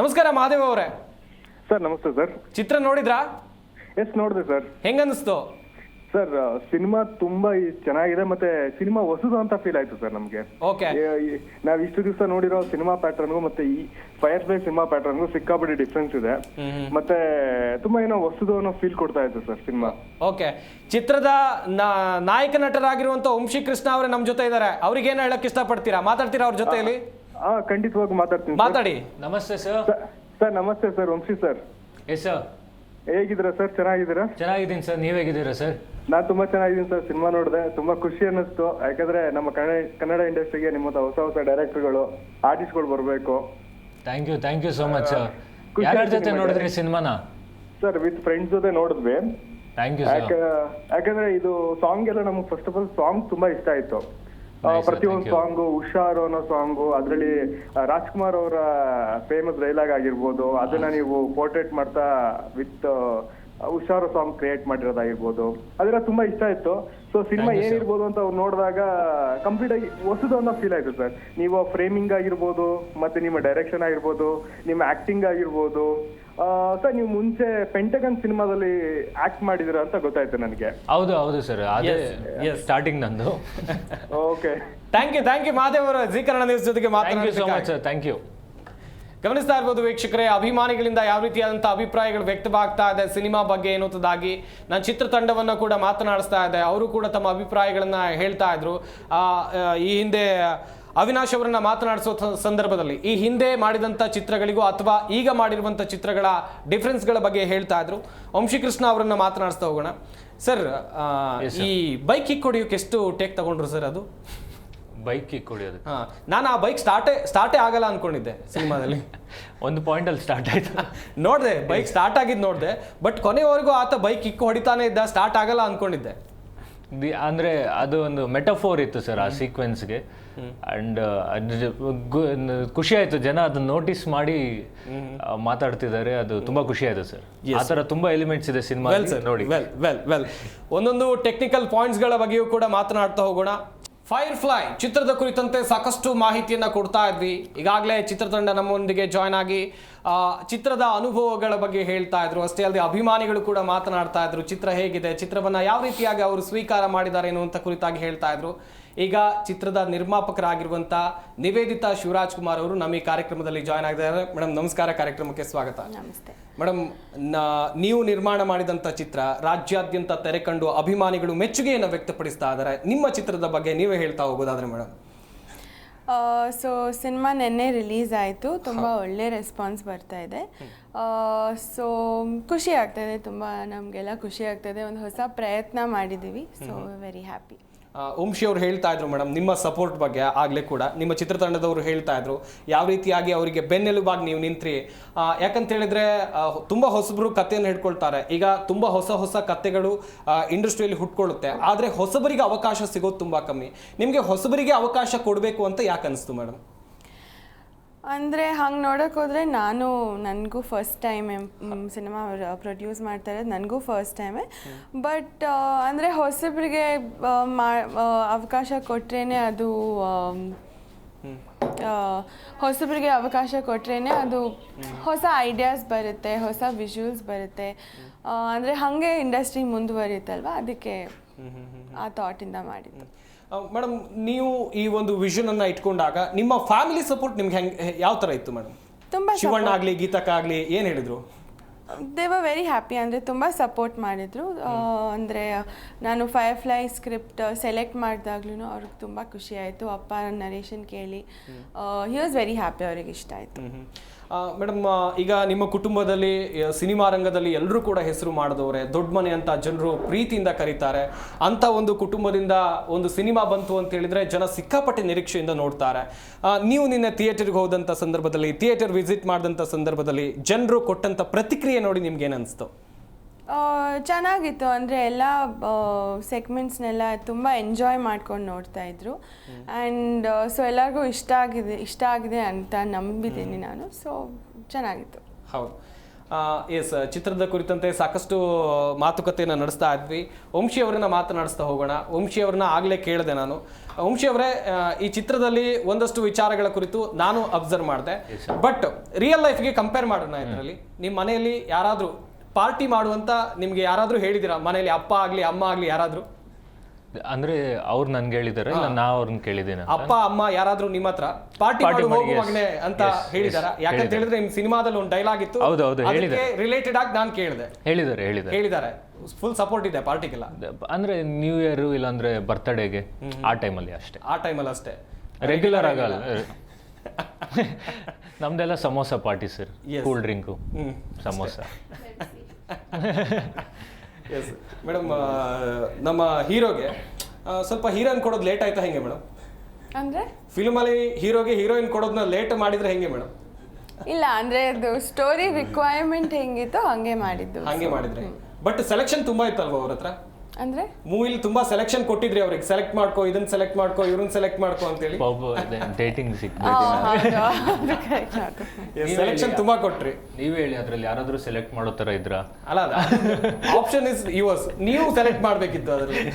ನಮಸ್ಕಾರ ಮಹಾದೇವ್ ಅವರೇ. ಸರ್ ನಮಸ್ತೆ ಸರ್. ಚಿತ್ರ ನೋಡಿದ್ರಾ? ಎಸ್ ನೋಡಿದೆ ಸರ್. ಹೆಂಗನ್ನಿಸ್ತು ಸರ್? ಸಿನಿಮಾ ತುಂಬಾ ಚೆನ್ನಾಗಿದೆ, ಮತ್ತೆ ಸಿನಿಮಾ ಹೊಸದು ಅಂತ ಫೀಲ್ ಆಯ್ತು ಸರ್ ನಮ್ಗೆ. ನಾವ್ ಇಷ್ಟು ದಿವಸ ನೋಡಿರೋ ಸಿನಿಮಾ ಪ್ಯಾಟರ್ನ್ಗೂ ಮತ್ತೆ ಈ ಫೈರ್ ಫ್ಲೈ ಸಿನಿಮಾ ಪ್ಯಾಟರ್ನ್ಗೂ ಸಿಕ್ಕಾಪಟ್ಟೆ ಡಿಫ್ರೆನ್ಸ್ ಇದೆ. ಮತ್ತೆ ತುಂಬಾ ಏನೋ ಹೊಸದು ಅನ್ನೋ ಫೀಲ್ ಕೊಡ್ತಾ ಇತ್ತು ಸರ್ ಸಿನಿಮಾ. ಓಕೆ, ಚಿತ್ರದ ನಾಯಕ ನಟರಾಗಿರುವಂತ ವಂಶಿ ಕೃಷ್ಣ ಅವರೇ ನಮ್ ಜೊತೆ ಇದ್ದಾರೆ. ಅವ್ರಿಗೆ ಏನ್ ಹೇಳಕ್ ಇಷ್ಟಪಡ್ತೀರಾ? ಮಾತಾಡ್ತೀರಾ ಅವ್ರ ಜೊತೆಯಲ್ಲಿ? ಖಂಡಿತವಾಗಿ ಮಾತಾಡ್ತೀನಿ. ಮಾತಾಡಿ. ನಮಸ್ತೆ ಸರ್. ಸರ್ ನಮಸ್ತೆ sir. Vamshi sir. Yes sir. ಹೇಗಿದ್ದೀರಾ ಸರ್? ಚೆನ್ನಾಗಿದ್ದೀರಾ? ಚೆನ್ನಾಗಿದ್ದೀನಿ ಸರ್. ನೀವ್ ಹೇಗಿದ್ದೀರಾ ಸರ್? ನಾನ್ ತುಂಬಾ ಚೆನ್ನಾಗಿದ್ದೀನಿ ಸರ್. ಸಿನಿಮಾ ನೋಡಿದೆ, ತುಂಬಾ ಖುಷಿ ಅನ್ನಿಸ್ತು. ಯಾಕಂದ್ರೆ ನಮ್ಮ ಕನ್ನಡ ಇಂಡಸ್ಟ್ರಿಗೆ ನಿಮ್ಮ ಹೊಸ ಡೈರೆಕ್ಟರ್ಗಳು, ಆರ್ಟಿಸ್ಟ್ಗಳು ಬರಬೇಕು. Thank you so much sir. ಯಾರ ಜೊತೆ ನೋಡಿದ್ರಿ ಸಿನಿಮಾನ? ಸರ್ ವಿತ್ ಫ್ರೆಂಡ್ಸ್ ಜೊತೆ ನೋಡಿದ್ವಿ. Thank you. ಯಾಕಂದ್ರೆ ಇದು ಸಾಂಗ್ ಎಲ್ಲ ನಮ್ಗೆ ಫಸ್ಟ್ ಆಫ್ ಆಲ್ ಸಾಂಗ್ ತುಂಬಾ ಇಷ್ಟ ಆಯ್ತು. ಪ್ರತಿಯೊಂದು ಸಾಂಗು, ಹುಷಾರು ಅನ್ನೋ ಸಾಂಗು, ಅದ್ರಲ್ಲಿ ರಾಜ್ಕುಮಾರ್ ಅವರ ಫೇಮಸ್ ಡೈಲಾಗ್ ಆಗಿರ್ಬೋದು, ಅದನ್ನ ನೀವು ಪೋರ್ಟ್ರೇಟ್ ಮಾಡ್ತಾ ವಿತ್ ಹುಷಾರು ಸಾಂಗ್ ಕ್ರಿಯೇಟ್ ಮಾಡಿರೋದಾಗಿರ್ಬೋದು, ಅದೆಲ್ಲ ತುಂಬಾ ಇಷ್ಟ ಆಯ್ತು. ಸೊ ಸಿನಿಮಾ ಏನಿರ್ಬೋದು ಅಂತ ಅವ್ರು ನೋಡಿದಾಗ ಕಂಪ್ಲೀಟ್ ಆಗಿ ಹೊಸದು ಅನ್ನೋ ಫೀಲ್ ಆಯ್ತು ಸರ್. ನೀವು ಫ್ರೇಮಿಂಗ್ ಆಗಿರ್ಬೋದು, ಮತ್ತೆ ನಿಮ್ಮ ಡೈರೆಕ್ಷನ್ ಆಗಿರ್ಬೋದು, ನಿಮ್ಮ ಆಕ್ಟಿಂಗ್ ಆಗಿರ್ಬೋದು. ಸರ್ ನೀವು ಮುಂಚೆ ಪೆಂಟಗನ್ ಸಿನಿಮಾದಲ್ಲಿ ಆಕ್ಟ್ ಮಾಡಿದಿರ ಅಂತ ಗೊತ್ತಾಯ್ತು ನನಗೆ. ಹೌದು ಸರ್, ಅದೇ ಸ್ಟಾರ್ಟಿಂಗ್ ನಂದು. ಓಕೆ, ಥ್ಯಾಂಕ್ ಯು ಮಹಾದೇವ್ ಅವರು ಜಿ ಕನ್ನಡ ನ್ಯೂಸ್ ಜೊತೆಗೆ ಮಾತಾಡಿ. So much sir. Thank you. ಗಮನಿಸ್ತಾ ಇರ್ಬೋದು ವೀಕ್ಷಕರೇ, ಅಭಿಮಾನಿಗಳಿಂದ ಯಾವ ರೀತಿಯಾದಂಥ ಅಭಿಪ್ರಾಯಗಳು ವ್ಯಕ್ತವಾಗ್ತಾ ಇದೆ ಸಿನಿಮಾ ಬಗ್ಗೆ ಎನ್ನುವುದಾಗಿ. ನಾನು ಚಿತ್ರತಂಡವನ್ನು ಕೂಡ ಮಾತನಾಡಿಸ್ತಾ ಇದ್ದೆ, ಅವರು ಕೂಡ ತಮ್ಮ ಅಭಿಪ್ರಾಯಗಳನ್ನ ಹೇಳ್ತಾ ಇದ್ರು. ಈ ಹಿಂದೆ ಅವಿನಾಶ್ ಅವರನ್ನ ಮಾತನಾಡಿಸೋ ಸಂದರ್ಭದಲ್ಲಿ ಈ ಹಿಂದೆ ಮಾಡಿದಂಥ ಚಿತ್ರಗಳಿಗೂ ಅಥವಾ ಈಗ ಮಾಡಿರುವಂಥ ಚಿತ್ರಗಳ ಡಿಫ್ರೆನ್ಸ್ಗಳ ಬಗ್ಗೆ ಹೇಳ್ತಾ ಇದ್ರು. ವಂಶಿಕೃಷ್ಣ ಅವರನ್ನ ಮಾತನಾಡಿಸ್ತಾ ಹೋಗೋಣ. ಸರ್, ಈ ಬೈಕ್ ಕಿಕ್ ಹೊಡಿಯೋಕೆ ಎಷ್ಟು ಟೇಕ್ ತಗೊಂಡ್ರು ಸರ್? ಅದು ಬೈಕ್ ಕಿಕ್ ಹೊಡಿಯೋದು, ನಾನು ಆ ಬೈಕ್ ಸ್ಟಾರ್ಟೇ ಆಗಲ್ಲ ಅನ್ಕೊಂಡಿದ್ದೆ ಸಿನಿಮಾದಲ್ಲಿ. ಒಂದು ಪಾಯಿಂಟಲ್ಲಿ ಸ್ಟಾರ್ಟ್ ಆಯ್ತು, ನೋಡಿದೆ ಬೈಕ್ ಸ್ಟಾರ್ಟ್ ಆಗಿದ್ದು ನೋಡಿದೆ, ಬಟ್ ಕೊನೆವರೆಗೂ ಆತ ಬೈಕ್ ಕಿಕ್ ಹೊಡಿತಾನೆ ಇದ್ದ, ಸ್ಟಾರ್ಟ್ ಆಗಲ್ಲ ಅನ್ಕೊಂಡಿದ್ದೆ. ಅಂದರೆ ಅದು ಒಂದು ಮೆಟಫೋರ್ ಇತ್ತು ಸರ್ ಆ ಸೀಕ್ವೆನ್ಸ್ಗೆ. ಆ್ಯಂಡ್ ಖುಷಿ ಆಯಿತು, ಜನ ಅದನ್ನ ನೋಟಿಸ್ ಮಾಡಿ ಮಾತಾಡ್ತಿದ್ದಾರೆ, ಅದು ತುಂಬ ಖುಷಿ ಆಯಿತು ಸರ್. ಆ ಥರ ತುಂಬ ಎಲಿಮೆಂಟ್ಸ್ ಇದೆ ಸಿನಿಮಾ ನೋಡಿ. ವೆಲ್ ಒಂದೊಂದು ಟೆಕ್ನಿಕಲ್ ಪಾಯಿಂಟ್ಸ್ಗಳ ಬಗ್ಗೆಯೂ ಕೂಡ ಮಾತನಾಡ್ತಾ ಹೋಗೋಣ. ಫೈರ್ಫ್ಲೈ ಚಿತ್ರದ ಕುರಿತಂತೆ ಸಾಕಷ್ಟು ಮಾಹಿತಿಯನ್ನು ಕೊಡ್ತಾ ಇದ್ವಿ. ಈಗಾಗಲೇ ಚಿತ್ರತಂಡ ನಮ್ಮೊಂದಿಗೆ ಜಾಯ್ನ್ ಆಗಿ ಚಿತ್ರದ ಅನುಭವಗಳ ಬಗ್ಗೆ ಹೇಳ್ತಾ ಇದ್ರು. ಅಷ್ಟೇ ಅಲ್ಲದೆ ಅಭಿಮಾನಿಗಳು ಕೂಡ ಮಾತನಾಡ್ತಾ ಇದ್ರು, ಚಿತ್ರ ಹೇಗಿದೆ, ಚಿತ್ರವನ್ನು ಯಾವ ರೀತಿಯಾಗಿ ಅವರು ಸ್ವೀಕಾರ ಮಾಡಿದ್ದಾರೆ ಎನ್ನುವಂಥ ಕುರಿತಾಗಿ ಹೇಳ್ತಾ ಇದ್ರು. ಈಗ ಚಿತ್ರದ ನಿರ್ಮಾಪಕರಾಗಿರುವಂಥ ನಿವೇದಿತಾ ಶಿವರಾಜ್ ಕುಮಾರ್ ಅವರು ನಮ್ಮ ಈ ಕಾರ್ಯಕ್ರಮದಲ್ಲಿ ಜಾಯ್ನ್ ಆಗಿದ್ದಾರೆ. ಮೇಡಮ್ ನಮಸ್ಕಾರ, ಕಾರ್ಯಕ್ರಮಕ್ಕೆ ಸ್ವಾಗತ. ನಮಸ್ತೆ ಮೇಡಮ್, ನೀವು ನಿರ್ಮಾಣ ಮಾಡಿದಂಥ ಚಿತ್ರ ರಾಜ್ಯಾದ್ಯಂತ ತೆರೆ ಕಂಡು ಅಭಿಮಾನಿಗಳು ಮೆಚ್ಚುಗೆಯನ್ನು ವ್ಯಕ್ತಪಡಿಸ್ತಾ ಇದ್ದಾರೆ. ನಿಮ್ಮ ಚಿತ್ರದ ಬಗ್ಗೆ ನೀವೇ ಹೇಳ್ತಾ ಹೋಗೋದಾದ್ರೆ ಮೇಡಮ್. ಸೊ ಸಿನಿಮಾ ನೆನ್ನೆ ರಿಲೀಸ್ ಆಯಿತು, ತುಂಬ ಒಳ್ಳೆ ರೆಸ್ಪಾನ್ಸ್ ಬರ್ತಾ ಇದೆ. ಸೊ ಖುಷಿ ಆಗ್ತಾಯಿದೆ, ತುಂಬ ನಮಗೆಲ್ಲ ಖುಷಿ ಆಗ್ತಾಯಿದೆ. ಒಂದು ಹೊಸ ಪ್ರಯತ್ನ ಮಾಡಿದ್ದೀವಿ, ಸೊ ವೆರಿ ಹ್ಯಾಪಿ. ವಂಶಿ ಅವರು ಹೇಳ್ತಾ ಇದ್ರು ಮೇಡಮ್ ನಿಮ್ಮ ಸಪೋರ್ಟ್ ಬಗ್ಗೆ. ಆಗಲೇ ಕೂಡ ನಿಮ್ಮ ಚಿತ್ರತಂಡದವರು ಹೇಳ್ತಾ ಇದ್ರು ಯಾವ ರೀತಿಯಾಗಿ ಅವರಿಗೆ ಬೆನ್ನೆಲುಬಾಗಿ ನೀವು ನಿಂತ್ರಿ. ಯಾಕಂತ ಹೇಳಿದ್ರೆ ತುಂಬ ಹೊಸಬರು ಕಥೆಯನ್ನು ಹಿಡ್ಕೊಳ್ತಾರೆ. ಈಗ ತುಂಬ ಹೊಸ ಕಥೆಗಳು ಇಂಡಸ್ಟ್ರಿಯಲ್ಲಿ ಹುಟ್ಕೊಳ್ಳುತ್ತೆ, ಆದರೆ ಹೊಸಬರಿಗೆ ಅವಕಾಶ ಸಿಗೋದು ತುಂಬ ಕಮ್ಮಿ. ನಿಮಗೆ ಹೊಸಬರಿಗೆ ಅವಕಾಶ ಕೊಡಬೇಕು ಅಂತ ಯಾಕೆ ಅನಿಸ್ತು ಮೇಡಮ್? ಅಂದರೆ ಹಂಗೆ ನೋಡೋಕೆ ಹೋದರೆ ನನಗೂ ಫಸ್ಟ್ ಟೈಮ್ ಸಿನಿಮಾ ಪ್ರೊಡ್ಯೂಸ್ ಮಾಡ್ತಾ ಇರೋದು, ನನಗೂ ಫಸ್ಟ್ ಟೈಮೇ. ಬಟ್ ಅಂದರೆ ಹೊಸಬರಿಗೆ ಅವಕಾಶ ಕೊಟ್ರೇ ಅದು ಹೊಸ ಐಡಿಯಾಸ್ ಬರುತ್ತೆ, ಹೊಸ ವಿಜುವಲ್ಸ್ ಬರುತ್ತೆ. ಅಂದರೆ ಹಾಗೆ ಇಂಡಸ್ಟ್ರಿ ಮುಂದುವರಿಯುತ್ತಲ್ವ, ಅದಕ್ಕೆ ಆ ಥಾಟಿಂದ ಮಾಡಿದ್ದು. ಮೇಡಮ್, ನೀವು ಈ ಒಂದು ವಿಷನ್ ಅನ್ನ ಇಟ್ಕೊಂಡಾಗ ನಿಮ್ಮ ಫ್ಯಾಮಿಲಿ ಸಪೋರ್ಟ್ ನಿಮ್ಗೆ ಯಾವ ಥರ ಇತ್ತು ಮೇಡಮ್? ತುಂಬ ಶಿವಣ್ಣ ಆಗಲಿ ಗೀತಕ್ಕ ಆಗಲಿ ಏನು ಹೇಳಿದ್ರು? They were very happy. ಅಂದರೆ ತುಂಬ ಸಪೋರ್ಟ್ ಮಾಡಿದರು. ಅಂದರೆ ನಾನು ಫೈರ್ಫ್ಲೈ ಸ್ಕ್ರಿಪ್ಟ್ ಸೆಲೆಕ್ಟ್ ಮಾಡಿದಾಗ್ಲೂ ಅವ್ರಿಗೆ ತುಂಬ ಖುಷಿ ಆಯಿತು. ಅಪ್ಪ ನರೇಶನ್ ಕೇಳಿ ಹಿ ವಾಸ್ ವೆರಿ ಹ್ಯಾಪಿ, ಅವ್ರಿಗೆ ಇಷ್ಟ ಆಯಿತು. ಮೇಡಮ್, ಈಗ ನಿಮ್ಮ ಕುಟುಂಬದಲ್ಲಿ ಸಿನಿಮಾ ರಂಗದಲ್ಲಿ ಎಲ್ಲರೂ ಕೂಡ ಹೆಸರು ಮಾಡಿದವರೇ, ದೊಡ್ಡ ಮನೆ ಅಂತ ಜನರು ಪ್ರೀತಿಯಿಂದ ಕರೀತಾರೆ. ಅಂಥ ಒಂದು ಕುಟುಂಬದಿಂದ ಒಂದು ಸಿನಿಮಾ ಬಂತು ಅಂತ ಹೇಳಿದ್ರೆ ಜನ ಸಿಕ್ಕಾಪಟ್ಟೆ ನಿರೀಕ್ಷೆಯಿಂದ ನೋಡ್ತಾರೆ. ನೀವು ನಿನ್ನೆ ಥಿಯೇಟರ್ಗೆ ಹೋದಂಥ ಸಂದರ್ಭದಲ್ಲಿ, ಥಿಯೇಟರ್ ವಿಸಿಟ್ ಮಾಡಿದಂಥ ಸಂದರ್ಭದಲ್ಲಿ ಜನರು ಕೊಟ್ಟಂಥ ಪ್ರತಿಕ್ರಿಯೆ ನೋಡಿ ನಿಮ್ಗೆ ಏನು ಅನಿಸ್ತು? ಚೆನ್ನಾಗಿತ್ತು. ಅಂದರೆ ಎಲ್ಲ ಸೆಗ್ಮೆಂಟ್ಸ್ನೆಲ್ಲ ತುಂಬ ಎಂಜಾಯ್ ಮಾಡ್ಕೊಂಡು ನೋಡ್ತಾ ಇದ್ರು. ಆ್ಯಂಡ್ ಸೊ ಎಲ್ಲರಿಗೂ ಇಷ್ಟ ಆಗಿದೆ ಅಂತ ನಂಬಿದ್ದೀನಿ ನಾನು. ಸೊ ಚೆನ್ನಾಗಿತ್ತು. ಹೌದು, ಎಸ್. ಚಿತ್ರದ ಕುರಿತಂತೆ ಸಾಕಷ್ಟು ಮಾತುಕತೆಯನ್ನು ನಡೆಸ್ತಾ ಇದ್ವಿ. ವಂಶಿ ಅವರನ್ನ ಮಾತನಾಡಿಸ್ತಾ ಹೋಗೋಣ. ವಂಶಿ ಅವ್ರನ್ನ ಆಗಲೇ ಕೇಳಿದೆ ನಾನು. ವಂಶಿ ಅವರೇ, ಈ ಚಿತ್ರದಲ್ಲಿ ಒಂದಷ್ಟು ವಿಚಾರಗಳ ಕುರಿತು ನಾನು ಅಬ್ಸರ್ವ್ ಮಾಡಿದೆ. ಬಟ್ ರಿಯಲ್ ಲೈಫ್ಗೆ ಕಂಪೇರ್ ಮಾಡೋಣ. ಇದರಲ್ಲಿ ನಿಮ್ಮ ಮನೆಯಲ್ಲಿ ಯಾರಾದರೂ ಪಾರ್ಟಿ ಮಾಡುವಂತ ನಿಮ್ಗೆ ಯಾರಾದ್ರೂ ಹೇಳಿದಿರಾ? ಮನೆಯಲ್ಲಿ ಅಪ್ಪ ಆಗ್ಲಿ ಅಮ್ಮ ಆಗ್ಲಿ ಯಾರಾದ್ರೂ? ಅಂದ್ರೆ ಅವ್ರು ನನ್ಗೆ ಹೇಳಿದಾರೆ, ನಾ ಅವ್ರನ್ನ ಕೇಳಿದ್ದೀನಿ. ಅಪ್ಪ ಅಮ್ಮ ಯಾರಾದ್ರೂ ನಿಮ್ಮ ಹತ್ರ ಪಾರ್ಟಿ ಮಾಡಿ ಹೋಗು ಮಗನೇ ಅಂತ ಹೇಳಿದಾರ? ಯಾಕಂತ ಹೇಳಿದ್ರೆ ನಿಮ್ ಸಿನಿಮಾದಲ್ಲಿ ಒಂದು ಡೈಲಾಗ್ ಇತ್ತು, ಅದಕ್ಕೆ ರಿಲೇಟೆಡ್ ಆಗಿ ನಾನು ಕೇಳಿದೆ. ಹೇಳಿದ್ದಾರೆ. ಫುಲ್ ಸಪೋರ್ಟ್ ಇದೆ ಪಾರ್ಟಿಗೆಲ್ಲ. ಅಂದ್ರೆ ನ್ಯೂ ಇಯರ್ ಇಲ್ಲಾಂದ್ರೆ ಬರ್ತ್ಡೇಗೆ ಆ ಟೈಮಲ್ಲಿ ಅಷ್ಟೇ. ರೆಗ್ಯುಲರ್ ಆಗಲ್ಲ. ನಮ್ದೆಲ್ಲ samosa party sir, cool drink, samosa. Yes madam, ನಮ್ಮ ಹೀರೋಗೆ ಸ್ವಲ್ಪ ಹೀರೋಯಿನ್ ಕೊಡೋದು ಲೇಟ್ ಆಯ್ತಾ ಹೆಂಗೆ ಮೇಡಮ್? ಅಂದರೆ ಫಿಲ್ಮಲ್ಲಿ ಹೀರೋಗೆ ಹೀರೋಯಿನ್ ಕೊಡೋದನ್ನ ಲೇಟ್ ಮಾಡಿದ್ರೆ ಹೆಂಗೆ ಮೇಡಮ್? ಇಲ್ಲ, ಅಂದರೆ ಅದು ಸ್ಟೋರಿ ರಿಕ್ವೈರ್ಮೆಂಟ್ ಹೆಂಗಿತ್ತು ಹಂಗೆ ಮಾಡಿದ್ರೆ. ಬಟ್ ಸೆಲೆಕ್ಷನ್ ತುಂಬಾ ಇತ್ತಲ್ವ ಅವ್ರ ಹತ್ರ? ಅಂದ್ರೆ ಮೂವಿಲಿ ತುಂಬಾ ಸೆಲೆಕ್ಷನ್ ಕೊಟ್ಟಿದ್ರಿ ಅವ್ರಿಗೆ, ಸೆಲೆಕ್ಟ್ ಮಾಡ್ಕೋ, ಇದನ್ನ ಸೆಲೆಕ್ಟ್ ಮಾಡ್ಕೋ, ಇವ್ರನ್ನ ಸೆಲೆಕ್ಟ್ ಮಾಡ್ಕೋ ಅಂತ ಹೇಳಿ. ಡೇಟಿಂಗ್ ಸೆಲೆಕ್ಷನ್ ತುಂಬಾ ಕೊಟ್ರಿ. ನೀವ್ ಹೇಳಿ, ಅದ್ರಲ್ಲಿ ಯಾರಾದ್ರೂ ಸೆಲೆಕ್ಟ್ ಮಾಡೋ ತರ ಇದ್ರ? ಅಲ್ಲ, ಆಪ್ಷನ್ ಇಸ್ ಯುವರ್ಸ್. ನೀವು ಸೆಲೆಕ್ಟ್ ಮಾಡ್ಬೇಕಿತ್ತು ಅದ್ರಲ್ಲಿ.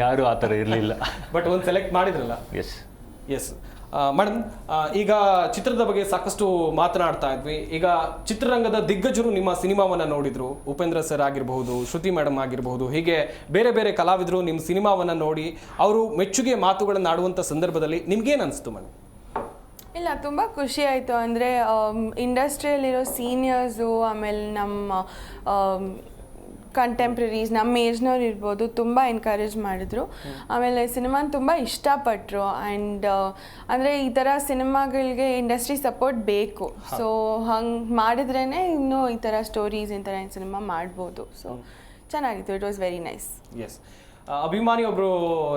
ಯಾರು ಆ ತರ ಇರ್ಲಿಲ್ಲ. ಬಟ್ ಒಂದು ಸೆಲೆಕ್ಟ್ ಮಾಡಿದ್ರಲ್ಲ. ಎಸ್ ಮೇಡಮ್, ಈಗ ಚಿತ್ರದ ಬಗ್ಗೆ ಸಾಕಷ್ಟು ಮಾತನಾಡ್ತಾ ಇದ್ವಿ. ಈಗ ಚಿತ್ರರಂಗದ ದಿಗ್ಗಜರು ನಿಮ್ಮ ಸಿನಿಮಾವನ್ನು ನೋಡಿದ್ರು. ಉಪೇಂದ್ರ ಸರ್ ಆಗಿರಬಹುದು, ಶ್ರುತಿ ಮೇಡಮ್ ಆಗಿರಬಹುದು, ಹೀಗೆ ಬೇರೆ ಬೇರೆ ಕಲಾವಿದರು ನಿಮ್ಮ ಸಿನಿಮಾವನ್ನು ನೋಡಿ ಅವರು ಮೆಚ್ಚುಗೆ ಮಾತುಗಳನ್ನು ಆಡುವಂಥ ಸಂದರ್ಭದಲ್ಲಿ ನಿಮ್ಗೇನು ಅನಿಸ್ತು ಮೇಡಮ್? ಇಲ್ಲ ತುಂಬ ಖುಷಿ ಆಯಿತು. ಅಂದರೆ ಇಂಡಸ್ಟ್ರಿಯಲ್ಲಿರೋ ಸೀನಿಯರ್ಸು, ಆಮೇಲೆ ನಮ್ಮ ಕಂಟೆಂಪ್ರರೀಸ್, ನಮ್ಮ ಏಜ್ನವ್ರು ಇರ್ಬೋದು, ತುಂಬ ಎನ್ಕರೇಜ್ ಮಾಡಿದ್ರು. ಆಮೇಲೆ ಸಿನಿಮಾನ ತುಂಬ ಇಷ್ಟಪಟ್ಟರು. ಆ್ಯಂಡ್ ಅಂದರೆ ಈ ಥರ ಸಿನಿಮಾಗಳಿಗೆ ಇಂಡಸ್ಟ್ರಿ ಸಪೋರ್ಟ್ ಬೇಕು. ಸೊ ಹಂಗೆ ಮಾಡಿದ್ರೇ ಇನ್ನೂ ಈ ಥರ ಸ್ಟೋರೀಸ್, ಈ ಥರ ಸಿನಿಮಾ ಮಾಡ್ಬೋದು. ಸೊ ಚೆನ್ನಾಗಿತ್ತು. It was very nice. Yes, ಅಭಿಮಾನಿ ಒಬ್ಬರು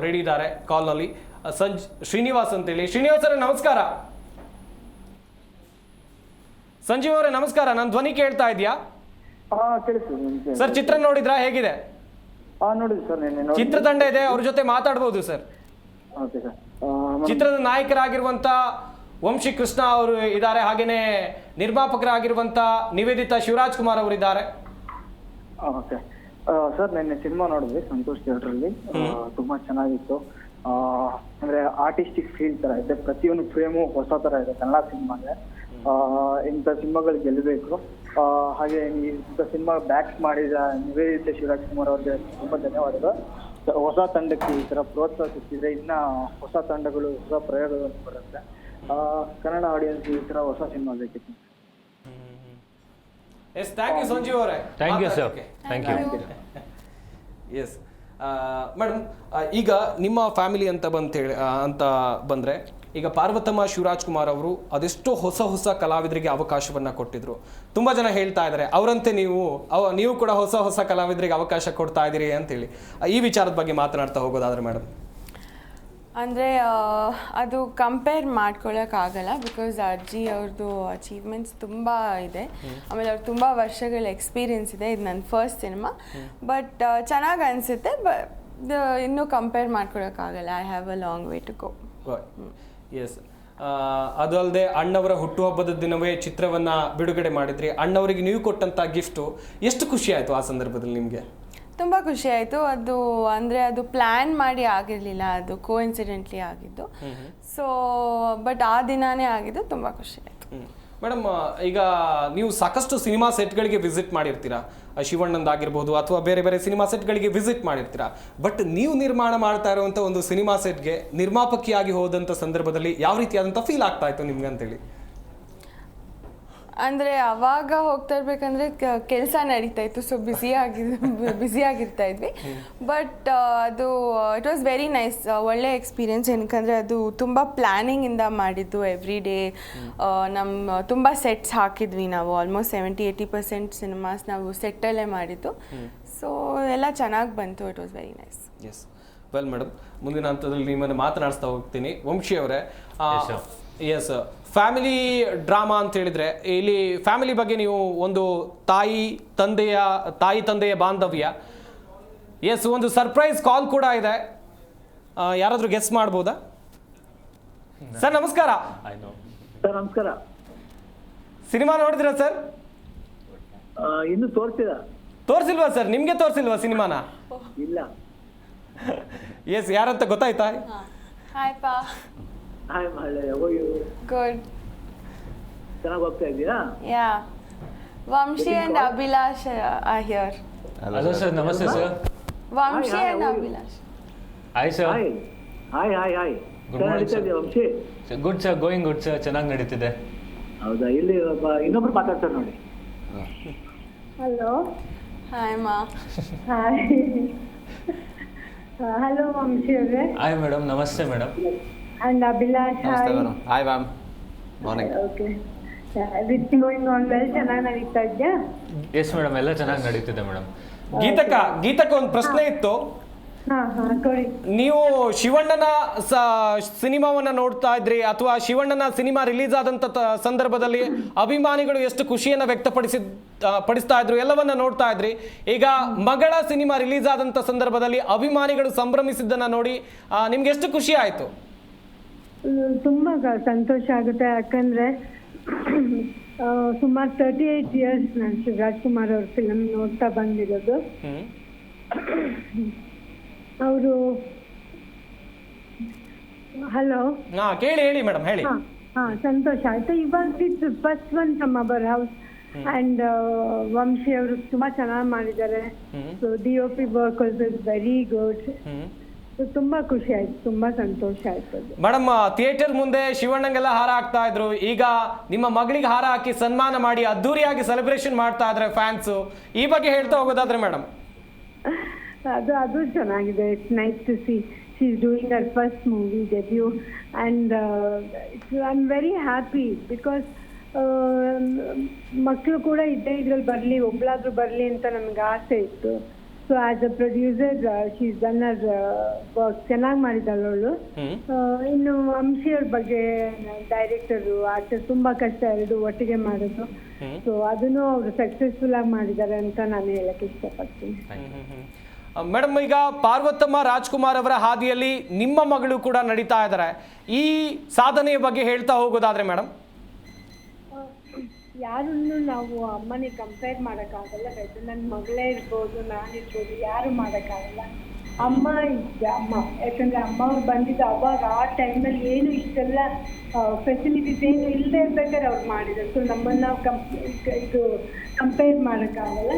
ರೆಡಿ ಇದ್ದಾರೆ ಕಾಲ್ನಲ್ಲಿ, ಶ್ರೀನಿವಾಸ್ ಅಂತೇಳಿ. ಶ್ರೀನಿವಾಸ್ ಅವರೇ ನಮಸ್ಕಾರ. ಸಂಜೀವ್ ಅವರೇ ನಮಸ್ಕಾರ. ನನ್ನ ಧ್ವನಿ ಕೇಳ್ತಾ ಇದೆಯಾ ಸರ್? ಚಿತ್ರ ನೋಡಿದ್ರಾ? ಹೇಗಿದೆ? ನೋಡಿದ್ವಿ ಸರ್. ಚಿತ್ರತಂಡ ಇದೆ, ಅವ್ರ ಜೊತೆ ಮಾತಾಡ್ಬೋದು ಸರ್. ಚಿತ್ರದ ನಾಯಕರಾಗಿರುವಂತ ವಂಶಿ ಕೃಷ್ಣ ಅವರು ಇದ್ದಾರೆ, ಹಾಗೇನೆ ನಿರ್ಮಾಪಕರಾಗಿರುವಂತ ನಿವೇದಿತಾ ಶಿವರಾಜ್ ಕುಮಾರ್ ಅವರು ಇದ್ದಾರೆ. ಓಕೆ ಸರ್, ನಿನ್ನೆ ಸಿನಿಮಾ ನೋಡಿದ್ವಿ ಸಂತೋಷ್ ಥಿಯೇಟ್ರಲ್ಲಿ. ತುಂಬಾ ಚೆನ್ನಾಗಿತ್ತು. ಅಂದ್ರೆ ಆರ್ಟಿಸ್ಟಿಕ್ ಫೀಲ್ ತರ ಇದೆ. ಪ್ರತಿಯೊಂದು ಫ್ರೇಮು ಹೊಸ ತರ ಇದೆ ಕನ್ನಡ ಸಿನಿಮಾಗೆ. ಇಂಥ ಸಿನಿಮಾಗಳು ಗೆಲ್ಲಬೇಕು. ಹಾಗೆ ಇಂಥ ಸಿನಿಮಾ ಬ್ಯಾಕ್ ಮಾಡಿದ ನಿವೇದಿತ ಶಿವರಾಜ್ ಕುಮಾರ್ ಅವ್ರಿಗೆ ತುಂಬಾ ಧನ್ಯವಾದಗಳು. ಹೊಸ ತಂಡಕ್ಕೆ ಈ ತರ ಪ್ರೋತ್ಸಾಹ ಸಿಕ್ಕಿದ್ರೆ ಇನ್ನ ಹೊಸ ತಂಡಗಳು, ಹೊಸ ಪ್ರಯೋಗಗಳು ಬರುತ್ತೆ. ಕನ್ನಡ ಆಡಿಯನ್ಸ್ ಈ ತರ ಹೊಸ ಸಿನಿಮಾ ಬೇಕಿತ್ತು. ಎಸ್, ಥ್ಯಾಂಕ್ ಯು ಸಂಜೀವ್ ಅವರೇ. Thank you sir. Thank you. Yes madam, ಈಗ ನಿಮ್ಮ ಫ್ಯಾಮಿಲಿ ಅಂತ ಬಂದರೆ ಈಗ ಪಾರ್ವತಮ್ಮ ಶಿವರಾಜ್ ಕುಮಾರ್ ಅವರು ಅದೆಷ್ಟೋ ಹೊಸ ಕಲಾವಿದರಿಗೆ ಅವಕಾಶವನ್ನು ಕೊಟ್ಟಿದ್ರು. ತುಂಬ ಜನ ಹೇಳ್ತಾ ಇದ್ದಾರೆ ಅವರಂತೆ ನೀವು ಕೂಡ ಹೊಸ ಕಲಾವಿದರಿಗೆ ಅವಕಾಶ ಕೊಡ್ತಾ ಇದ್ದೀರಿ ಅಂತೇಳಿ. ಈ ವಿಚಾರದ ಬಗ್ಗೆ ಮಾತನಾಡ್ತಾ ಹೋಗೋದಾದ್ರೆ ಮೇಡಮ್? ಅಂದರೆ ಅದು ಕಂಪೇರ್ ಮಾಡ್ಕೊಳ್ಳೋಕ್ಕಾಗಲ್ಲ. ಬಿಕಾಸ್ ಅಜ್ಜಿ ಅವ್ರದ್ದು ಅಚೀವ್ಮೆಂಟ್ಸ್ ತುಂಬ ಇದೆ. ಆಮೇಲೆ ಅವ್ರು ತುಂಬ ವರ್ಷಗಳ ಎಕ್ಸ್ಪೀರಿಯೆನ್ಸ್ ಇದೆ. ಇದು ನನ್ನ ಫಸ್ಟ್ ಸಿನಿಮಾ. ಬಟ್ ಚೆನ್ನಾಗಿ ಅನಿಸುತ್ತೆ. ಇನ್ನೂ ಕಂಪೇರ್ ಮಾಡ್ಕೊಳ್ಳೋಕ್ಕಾಗಲ್ಲ. I have a long way to go. Yes, ಅದು ಅಲ್ಲದೆ ಅಣ್ಣವರ ಹುಟ್ಟುಹಬ್ಬದ ದಿನವೇ ಚಿತ್ರವನ್ನು ಬಿಡುಗಡೆ ಮಾಡಿದ್ರಿ. ಅಣ್ಣವರಿಗೆ ನೀವು ಕೊಟ್ಟಂಥ ಗಿಫ್ಟು ಎಷ್ಟು ಖುಷಿ ಆಯಿತು ಆ ಸಂದರ್ಭದಲ್ಲಿ ನಿಮಗೆ? ತುಂಬ ಖುಷಿ ಆಯಿತು. ಅದು ಅಂದರೆ ಅದು ಪ್ಲ್ಯಾನ್ ಮಾಡಿ ಆಗಿರಲಿಲ್ಲ, ಅದು ಕೋಇನ್ಸಿಡೆಂಟ್ಲಿ ಆಗಿದ್ದು. ಸೊ ಬಟ್ ಆ ದಿನಾನೇ ಆಗಿದ್ದು. ತುಂಬ ಖುಷಿ ಆಯಿತು. ಮೇಡಮ್, ಈಗ ನೀವು ಸಾಕಷ್ಟು ಸಿನಿಮಾ ಸೆಟ್ಗಳಿಗೆ ವಿಸಿಟ್ ಮಾಡಿರ್ತೀರಾ, ಶಿವಣ್ಣಂದಾಗಿರ್ಬೋದು ಅಥವಾ ಬೇರೆ ಬೇರೆ ಸಿನಿಮಾ ಸೆಟ್ಗಳಿಗೆ ವಿಸಿಟ್ ಮಾಡಿರ್ತೀರಾ. ಬಟ್ ನೀವು ನಿರ್ಮಾಣ ಮಾಡ್ತಾ ಇರುವಂಥ ಒಂದು ಸಿನಿಮಾ ಸೆಟ್ಗೆ ನಿರ್ಮಾಪಕಿಯಾಗಿ ಹೋದಂಥ ಸಂದರ್ಭದಲ್ಲಿ ಯಾವ ರೀತಿಯಾದಂಥ ಫೀಲ್ ಆಗ್ತಾ ಇತ್ತು ನಿಮ್ಗೆ ಅಂತೇಳಿ? ಅಂದರೆ ಅವಾಗ ಹೋಗ್ತಾ ಇರ್ಬೇಕಂದ್ರೆ ಕೆಲಸ ನಡೀತಾ ಇತ್ತು. ಸೊ ಬ್ಯುಸಿಯಾಗಿರ್ತಾ ಇದ್ವಿ. ಬಟ್ ಅದು ಇಟ್ ವಾಸ್ ವೆರಿ ನೈಸ್. ಒಳ್ಳೆ ಎಕ್ಸ್ಪೀರಿಯನ್ಸ್. ಏನಕ್ಕಂದರೆ ಅದು ತುಂಬ ಪ್ಲ್ಯಾನಿಂಗಿಂದ ಮಾಡಿದ್ದು. ಎವ್ರಿ ಡೇ ನಮ್ಮ ತುಂಬ ಸೆಟ್ಸ್ ಹಾಕಿದ್ವಿ ನಾವು. ಆಲ್ಮೋಸ್ಟ್ 70-80% ಸಿನಿಮಾಸ್ ನಾವು ಸೆಟ್ಟಲ್ಲೇ ಮಾಡಿದ್ದು. ಸೊ ಎಲ್ಲ ಚೆನ್ನಾಗಿ ಬಂತು. It was very nice. Yes, well madam, ಮುಂದಿನ ಹಂತದಲ್ಲಿ ನಿಮ್ಮನ್ನು ಮಾತನಾಡಿಸ್ತಾ ಹೋಗ್ತೀನಿ. ವಂಶಿ ಅವರೇ, ಎಸ್, ಫ್ಯಾಮಿಲಿ ಡ್ರಾಮಾ ಅಂತ ಹೇಳಿದ್ರೆ ಇಲ್ಲಿ ಫ್ಯಾಮಿಲಿ ಬಗ್ಗೆ ನೀವು ಒಂದು ತಾಯಿ ತಂದೆಯ ಬಾಂಧವ್ಯ. ಎಸ್, ಒಂದು ಸರ್ಪ್ರೈಸ್ ಕಾಲ್ ಕೂಡ ಇದೆ. ಯಾರಾದರೂ ಗೆಸ್ ಮಾಡ್ಬೋದಾ? ಸರ್ ನಮಸ್ಕಾರ. ಸರ್ ನಮಸ್ಕಾರ. ಸಿನಿಮಾ ನೋಡಿದ್ರಾ ಸರ್? ಇನ್ನು ತೋರಿಸಿಲ್ವಾ ಸರ್? ನಿಮಗೆ ತೋರಿಸಿಲ್ವಾ ಸಿನಿಮಾನ? ಇಲ್ಲ. ಎಸ್, ಯಾರಂತ ಗೊತ್ತಾಯ್ತಾ? ಹಾಯ್ ಪಾ. ಹಾಯ್ ಮಹಳೆ, ಹೌ ಯು? ಗುಡ್. ಚೆನ್ನಾಗಿ ಹೋಗ್ತಾ ಇದ್ದೀರಾ? Yeah. Vamshi and Abhilash are here. Hello sir. ನಮಸ್ತೆ sir. Vamshi and Abhilash. Hi sir. Hi. ನಡೀತಾ ಇದೆಯಾ Vamshi? Good sir, going good sir. ಚೆನ್ನಾಗಿ ನಡೀತಿದೆ. ಹೌದಾ? ಇಲ್ಲಿ ಇನ್ನೊಬ್ರು ಮಾತಾಡ್ತಾರೆ ನೋಡಿ. ಹಲೋ. ಹಾಯ್ ಮಾ. ಹಾಯ್. ಹಲೋ ವಂಶಿ ಅವರೇ. Hi madam. ನಮಸ್ತೆ madam. And Abhilash. Hi ma'am. Morning. Okay. Everything going on well? ಚೆನ್ನಾಗಿ ನಡೀತಾ ಇದೆಯಾ? ಎಸ್ ಮೇಡಮ್, ಎಲ್ಲ ಚೆನ್ನಾಗಿ ನಡೀತಿದೆ ಮೇಡಮ್. ಗೀತಕ್ಕ ಒಂದು ಪ್ರಶ್ನೆ ಇತ್ತು. ನೀವು ಶಿವಣ್ಣನ ಸಿನಿಮಾವನ್ನ ನೋಡ್ತಾ ಇದ್ರಿ ಅಥವಾ ಶಿವಣ್ಣನ ಸಿನಿಮಾ ರಿಲೀಸ್ ಆದಂತ ಸಂದರ್ಭದಲ್ಲಿ ಅಭಿಮಾನಿಗಳು ಎಷ್ಟು ಖುಷಿಯನ್ನ ಪಡಿಸ್ತಾ ಇದ್ರು ಎಲ್ಲವನ್ನ ನೋಡ್ತಾ ಇದ್ರಿ. ಈಗ ಮಗಳ ಸಿನಿಮಾ ರಿಲೀಸ್ ಆದಂತ ಸಂದರ್ಭದಲ್ಲಿ ಅಭಿಮಾನಿಗಳು ಸಂಭ್ರಮಿಸಿದ್ದನ್ನ ನೋಡಿ ನಿಮ್ಗೆ ಎಷ್ಟು ಖುಷಿ ಆಯ್ತು? ತುಂಬಾ ಸಂತೋಷ ಆಗುತ್ತೆ. ಯಾಕಂದ್ರೆ ಸುಮಾರು 38 years ನಾನು ಶಿವರಾಜ್ ಕುಮಾರ್ ಅವ್ರ ಫಿಲಮ್ ನೋಡ್ತಾ ಬಂದಿರೋದು. ಅವರು ಹಲೋ. ಹೇಳಿ ಮೇಡಮ್, ಹೇಳಿ. ಸಂತೋಷ ಆಯ್ತು. ಇವಾಗ first one from our house and Vamshi ಅವರು ತುಂಬಾ ಚೆನ್ನಾಗಿ ಮಾಡಿದ್ದಾರೆ. So DOP work was very good. ತುಂಬ ಖುಷಿ ಆಯ್ತು, ತುಂಬ ಸಂತೋಷ ಆಯ್ತು ಅದು. ಮೇಡಮ್, ಥಿಯೇಟರ್ ಮುಂದೆ ಶಿವಣ್ಣಂಗೆಲ್ಲ ಹಾರ ಹಾಕ್ತಾ ಇದ್ರು, ಈಗ ನಿಮ್ಮ ಮಗಳಿಗೆ ಹಾರ ಹಾಕಿ ಸನ್ಮಾನ ಮಾಡಿ ಅದ್ದೂರಿಯಾಗಿ ಸೆಲೆಬ್ರೇಷನ್ ಮಾಡ್ತಾ ಇದ್ರೆ ಫ್ಯಾನ್ಸು, ಈ ಬಗ್ಗೆ ಹೇಳ್ತಾ ಹೋಗೋದಾದ್ರೆ ಮೇಡಮ್? ಅದು ಚೆನ್ನಾಗಿದೆ. It's nice to see she is doing her first movie debut and I am very happy because ಮಕ್ಕಳು ಕೂಡ ಇದ್ರಲ್ಲಿ ಬರಲಿ, ಒಬ್ಳಾದ್ರೂ ಬರಲಿ ಅಂತ ನಮ್ಗೆ ಆಸೆ ಇತ್ತು. So as a producer she is done her work, ಚೆನ್ನಾಗಿ ಮಾಡಿದ್ದಾಳೆ ಅವಳು. ಇನ್ನು ವಂಶಿಯವ್ರ ಬಗ್ಗೆ ಡೈರೆಕ್ಟರು ಆಕ್ಟರ್ ತುಂಬ ಕಷ್ಟ ಎರಡು ಒಟ್ಟಿಗೆ ಮಾಡೋದು. ಸೊ ಅದನ್ನು ಅವರು ಸಕ್ಸಸ್ಫುಲ್ ಆಗಿ ಮಾಡಿದ್ದಾರೆ ಅಂತ ನಾನು ಹೇಳಕ್ಕೆ ಇಷ್ಟಪಡ್ತೀನಿ. ಮೇಡಮ್, ಈಗ ಪಾರ್ವತಮ್ಮ ರಾಜ್ಕುಮಾರ್ ಅವರ ಹಾದಿಯಲ್ಲಿ ನಿಮ್ಮ ಮಗಳು ಕೂಡ ನಡೀತಾ ಇದ್ದಾರೆ. ಈ ಸಾಧನೆಯ ಬಗ್ಗೆ ಹೇಳ್ತಾ ಹೋಗೋದಾದ್ರೆ ಮೇಡಮ್? ಯಾರನ್ನು ನಾವು ಅಮ್ಮನಿಗೆ ಕಂಪೇರ್ ಮಾಡೋಕ್ಕಾಗಲ್ಲ. ನನ್ನ ಮಗಳೇ ಇರ್ಬೋದು, ನಾನಿರ್ಬೋದು, ಯಾರು ಮಾಡೋಕ್ಕಾಗಲ್ಲ. ಅಮ್ಮ ಇದೆ ಅಮ್ಮ. ಯಾಕಂದರೆ ಅಮ್ಮ ಅವ್ರು ಬಂದಿದ್ದು ಅವಾಗ ಆ ಟೈಮಲ್ಲಿ ಏನು ಇಷ್ಟೆಲ್ಲ ಫೆಸಿಲಿಟೀಸ್ ಏನು ಇಲ್ಲದೆ ಇರ್ಬೇಕಾದ್ರೆ ಅವ್ರು ಮಾಡಿದ್ರು. ಸೊ ನಮ್ಮನ್ನು ನಾವು ಇದು ಕಂಪೇರ್ ಮಾಡೋಕ್ಕಾಗಲ್ಲ.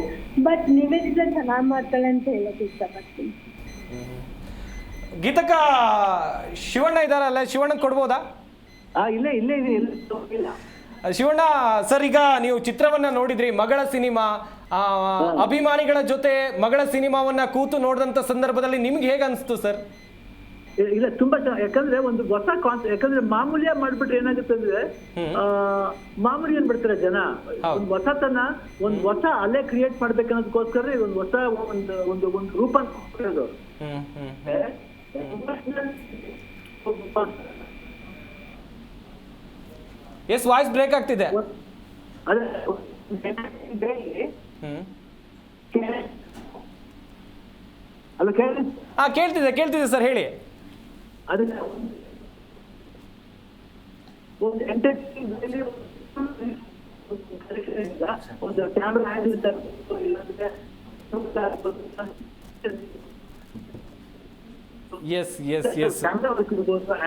ಬಟ್ ನಿವೇದಿತ ಚೆನ್ನಾಗಿ ಮಾಡ್ತಾಳೆ ಅಂತ ಹೇಳೋಕ್ಕೆ ಇಷ್ಟಪಡ್ತೀನಿ. ಗೀತಕ್ಕ, ಶಿವಣ್ಣ ಇದ್ದಾರಲ್ಲ, ಶಿವಣ್ಣ ಕೊಡ್ಬೋದಾ? ಇಲ್ಲ ಶಿವಣ್ಣ ಸರ್, ಈಗ ನೀವು ಚಿತ್ರವನ್ನ ನೋಡಿದ್ರಿ, ಮಗಳ ಸಿನಿಮಾ, ಅಭಿಮಾನಿಗಳ ಜೊತೆ ಮಗಳ ಸಿನಿಮಾವನ್ನ ಕೂತು ನೋಡಿದಂತ ಸಂದರ್ಭದಲ್ಲಿ ನಿಮ್ಗೆ ಹೇಗೆ ಅನಿಸ್ತು ಸರ್? ಇಲ್ಲ, ತುಂಬಾ ಚೆನ್ನಾಗಿ. ಯಾಕಂದ್ರೆ ಒಂದು ಹೊಸ ಕಾನ್ಸೆಪ್ಟ್. ಯಾಕಂದ್ರೆ ಮಾಮೂಲಿಯಾಗಿ ಮಾಡ್ಬಿಟ್ರೆ ಏನಾಗುತ್ತೆ ಅಂದ್ರೆ ಮಾಮೂಲಿ ಏನ್ಬಿಡ್ತಾರೆ ಜನ. ಒಂದು ಹೊಸತನ, ಒಂದು ಹೊಸ ಅಲೆ ಕ್ರಿಯೇಟ್ ಮಾಡ್ಬೇಕನ್ನೋದಕ್ಕೋಸ್ಕರ ಒಂದು ಹೊಸ ಒಂದು ರೂಪ ಅದು. ಎಸ್, ವಾಯ್ಸ್ ಬ್ರೇಕ್ ಆಗ್ತಿದೆ. ಕೇಳ್ತಿದೆ ಸರ್, ಹೇಳಿ. ಒಂದು ಕ್ಯಾಮ್ರಾ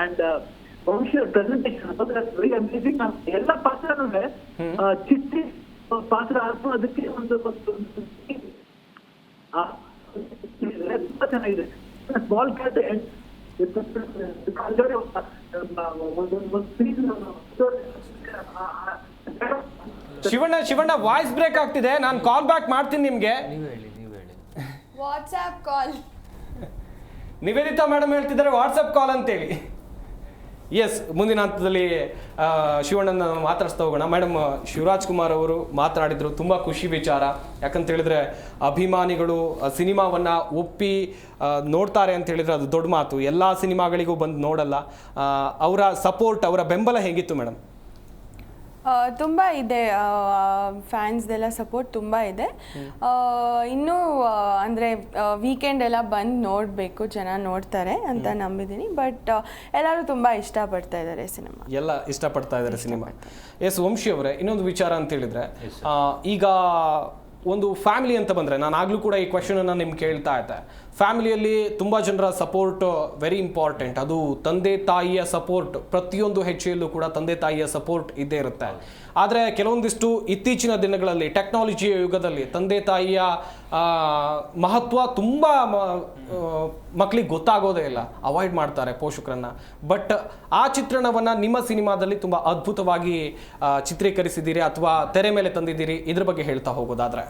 ಅಂಡ್ ವಂಶಿಯ ಪ್ರೆಸೆಂಟೇಷನ್ ವೆರಿ ಅಮೇಜಿಂಗ್. ಎಲ್ಲ ಪಾತ್ರನೂ ಚಿಟ್ಟಿ ಪಾತ್ರ ಅದಕ್ಕೆ ಒಂದು ತುಂಬಾ ಚೆನ್ನಾಗಿದೆ. Small cat Shivanna voice break ಆಗ್ತಿದೆ, ನಾನು ಕಾಲ್ ಬ್ಯಾಕ್ ಮಾಡ್ತೀನಿ ನಿಮ್ಗೆ. WhatsApp call. ನಿವೇದಿತಾ ಮೇಡಮ್ ಹೇಳ್ತಿದ್ದಾರೆ ವಾಟ್ಸಪ್ ಕಾಲ್ ಅಂತೇಳಿ. ಎಸ್, ಮುಂದಿನ ಹಂತದಲ್ಲಿ ಶಿವಣ್ಣನ ಮಾತಾಡಿಸ್ತಾ ಹೋಗೋಣ. ಮೇಡಮ್, ಶಿವರಾಜ್ ಕುಮಾರ್ ಅವರು ಮಾತನಾಡಿದ್ರು, ತುಂಬ ಖುಷಿ ವಿಚಾರ. ಯಾಕಂತ ಹೇಳಿದ್ರೆ ಅಭಿಮಾನಿಗಳು ಸಿನಿಮಾವನ್ನು ಒಪ್ಪಿ ನೋಡ್ತಾರೆ ಅಂತ ಹೇಳಿದ್ರೆ ಅದು ದೊಡ್ಡ ಮಾತು. ಎಲ್ಲ ಸಿನಿಮಾಗಳಿಗೂ ಬಂದು ನೋಡಲ್ಲ. ಅವರ ಸಪೋರ್ಟ್, ಅವರ ಬೆಂಬಲ ಹೇಗಿತ್ತು ಮೇಡಮ್? ತುಂಬ ಇದೆ, ಫ್ಯಾನ್ಸ್ದೆಲ್ಲ ಸಪೋರ್ಟ್ ತುಂಬ ಇದೆ. ಇನ್ನೂ ಅಂದರೆ ವೀಕೆಂಡ್ ಎಲ್ಲ ಬಂದು ನೋಡಬೇಕು, ಜನ ನೋಡ್ತಾರೆ ಅಂತ ನಂಬಿದ್ದೀನಿ. ಬಟ್ ಎಲ್ಲರೂ ತುಂಬ ಇಷ್ಟಪಡ್ತಾ ಇದ್ದಾರೆ ಸಿನಿಮಾ. ಎಲ್ಲ ಇಷ್ಟಪಡ್ತಾ ಇದ್ದಾರೆ ಸಿನಿಮಾ. ಎಸ್, ವಂಶಿ ಅವರೇ, ಇನ್ನೊಂದು ವಿಚಾರ ಅಂತ ಹೇಳಿದ್ರೆ, ಈಗ ಒಂದು ಫ್ಯಾಮಿಲಿ ಅಂತ ಬಂದರೆ, ನಾನು ಆಗಲೂ ಕೂಡ ಈ ಕ್ವೆಶನನ್ನು ನಿಮ್ಗೆ ಕೇಳ್ತಾ ಇದ್ದೆ. ಫ್ಯಾಮಿಲಿಯಲ್ಲಿ ತುಂಬ ಜನರ ಸಪೋರ್ಟ್ ವೆರಿ ಇಂಪಾರ್ಟೆಂಟ್. ಅದು ತಂದೆ ತಾಯಿಯ ಸಪೋರ್ಟ್, ಪ್ರತಿಯೊಂದು ಹೆಜ್ಜೆಯಲ್ಲೂ ಕೂಡ ತಂದೆ ತಾಯಿಯ ಸಪೋರ್ಟ್ ಇದ್ದೇ ಇರುತ್ತೆ. ಆದರೆ ಕೆಲವೊಂದಿಷ್ಟು ಇತ್ತೀಚಿನ ದಿನಗಳಲ್ಲಿ ಟೆಕ್ನಾಲಜಿಯ ಯುಗದಲ್ಲಿ ತಂದೆ ತಾಯಿಯ ಮಹತ್ವ ತುಂಬ ಮಕ್ಕಳಿಗೆ ಗೊತ್ತಾಗೋದೇ ಇಲ್ಲ, ಅವಾಯ್ಡ್ ಮಾಡ್ತಾರೆ ಪೋಷಕರನ್ನ. ಬಟ್ ಆ ಚಿತ್ರಣವನ್ನು ನಿಮ್ಮ ಸಿನಿಮಾದಲ್ಲಿ ತುಂಬ ಅದ್ಭುತವಾಗಿ ಚಿತ್ರೀಕರಿಸಿದ್ದೀರಿ ಅಥವಾ ತೆರೆ ಮೇಲೆ ತಂದಿದ್ದೀರಿ, ಇದ್ರ ಬಗ್ಗೆ ಹೇಳ್ತಾ ಹೋಗೋದಾದ್ರೆ?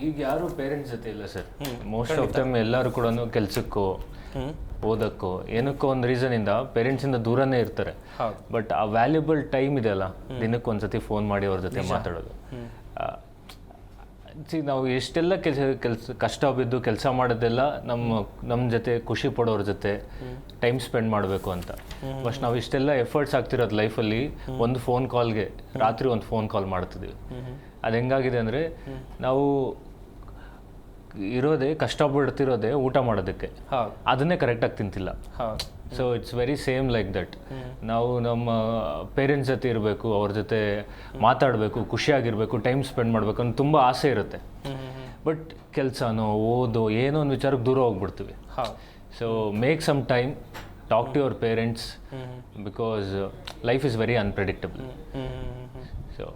ಈಗ ಯಾರು ಪೇರೆಂಟ್ಸ್ ಜೊತೆ ಇಲ್ಲ ಸರ್. ಮೋಸ್ಟ್ ಆಫ್ ಟೈಮ್ ಎಲ್ಲರೂ ಕೂಡ ಕೆಲಸಕ್ಕೋ ಓದಕ್ಕೋ ಏನಕ್ಕೋ ಒಂದು ರೀಸನಿಂದ ಪೇರೆಂಟ್ಸಿಂದ ದೂರನೇ ಇರ್ತಾರೆ. ಬಟ್ ಆ ವ್ಯಾಲ್ಯೂಬಲ್ ಟೈಮ್ ಇದೆಯಲ್ಲ, ದಿನಕ್ಕೆ ಒಂದ್ಸತಿ ಫೋನ್ ಮಾಡಿ ಅವ್ರ ಜೊತೆ ಮಾತಾಡೋದು. ನಾವು ಎಷ್ಟೆಲ್ಲ ಕಷ್ಟ ಬಿದ್ದು ಕೆಲಸ ಮಾಡೋದೆಲ್ಲ ನಮ್ಮ ಜೊತೆ ಖುಷಿ ಪಡೋರ ಜೊತೆ ಟೈಮ್ ಸ್ಪೆಂಡ್ ಮಾಡಬೇಕು ಅಂತ. ಬಟ್ ನಾವು ಇಷ್ಟೆಲ್ಲ ಎಫರ್ಟ್ಸ್ ಆಗ್ತಿರೋದು ಲೈಫಲ್ಲಿ ಒಂದು ಫೋನ್ ಕಾಲ್ಗೆ, ರಾತ್ರಿ ಒಂದು ಫೋನ್ ಕಾಲ್ ಮಾಡ್ತಿದ್ದೀವಿ. ಅದು ಹೆಂಗಾಗಿದೆ ಅಂದರೆ, ನಾವು ಇರೋದೇ ಕಷ್ಟಪಡ್ತಿರೋದೇ ಊಟ ಮಾಡೋದಕ್ಕೆ, ಅದನ್ನೇ ಕರೆಕ್ಟಾಗಿ ತಿಂತಿಲ್ಲ. So it's very same like that. ನಾವು ನಮ್ಮ ಪೇರೆಂಟ್ಸ್ ಜೊತೆ ಇರಬೇಕು, ಅವ್ರ ಜೊತೆ ಮಾತಾಡಬೇಕು, ಖುಷಿಯಾಗಿರಬೇಕು, ಟೈಮ್ ಸ್ಪೆಂಡ್ ಮಾಡಬೇಕು ಅಂತ ತುಂಬ ಆಸೆ ಇರುತ್ತೆ. ಬಟ್ ಕೆಲಸನೋ ಓದೋ ಏನೋ ಒಂದು ವಿಚಾರಕ್ಕೆ ದೂರ ಹೋಗ್ಬಿಡ್ತೀವಿ. So make some time, talk to your parents, because life is very unpredictable. So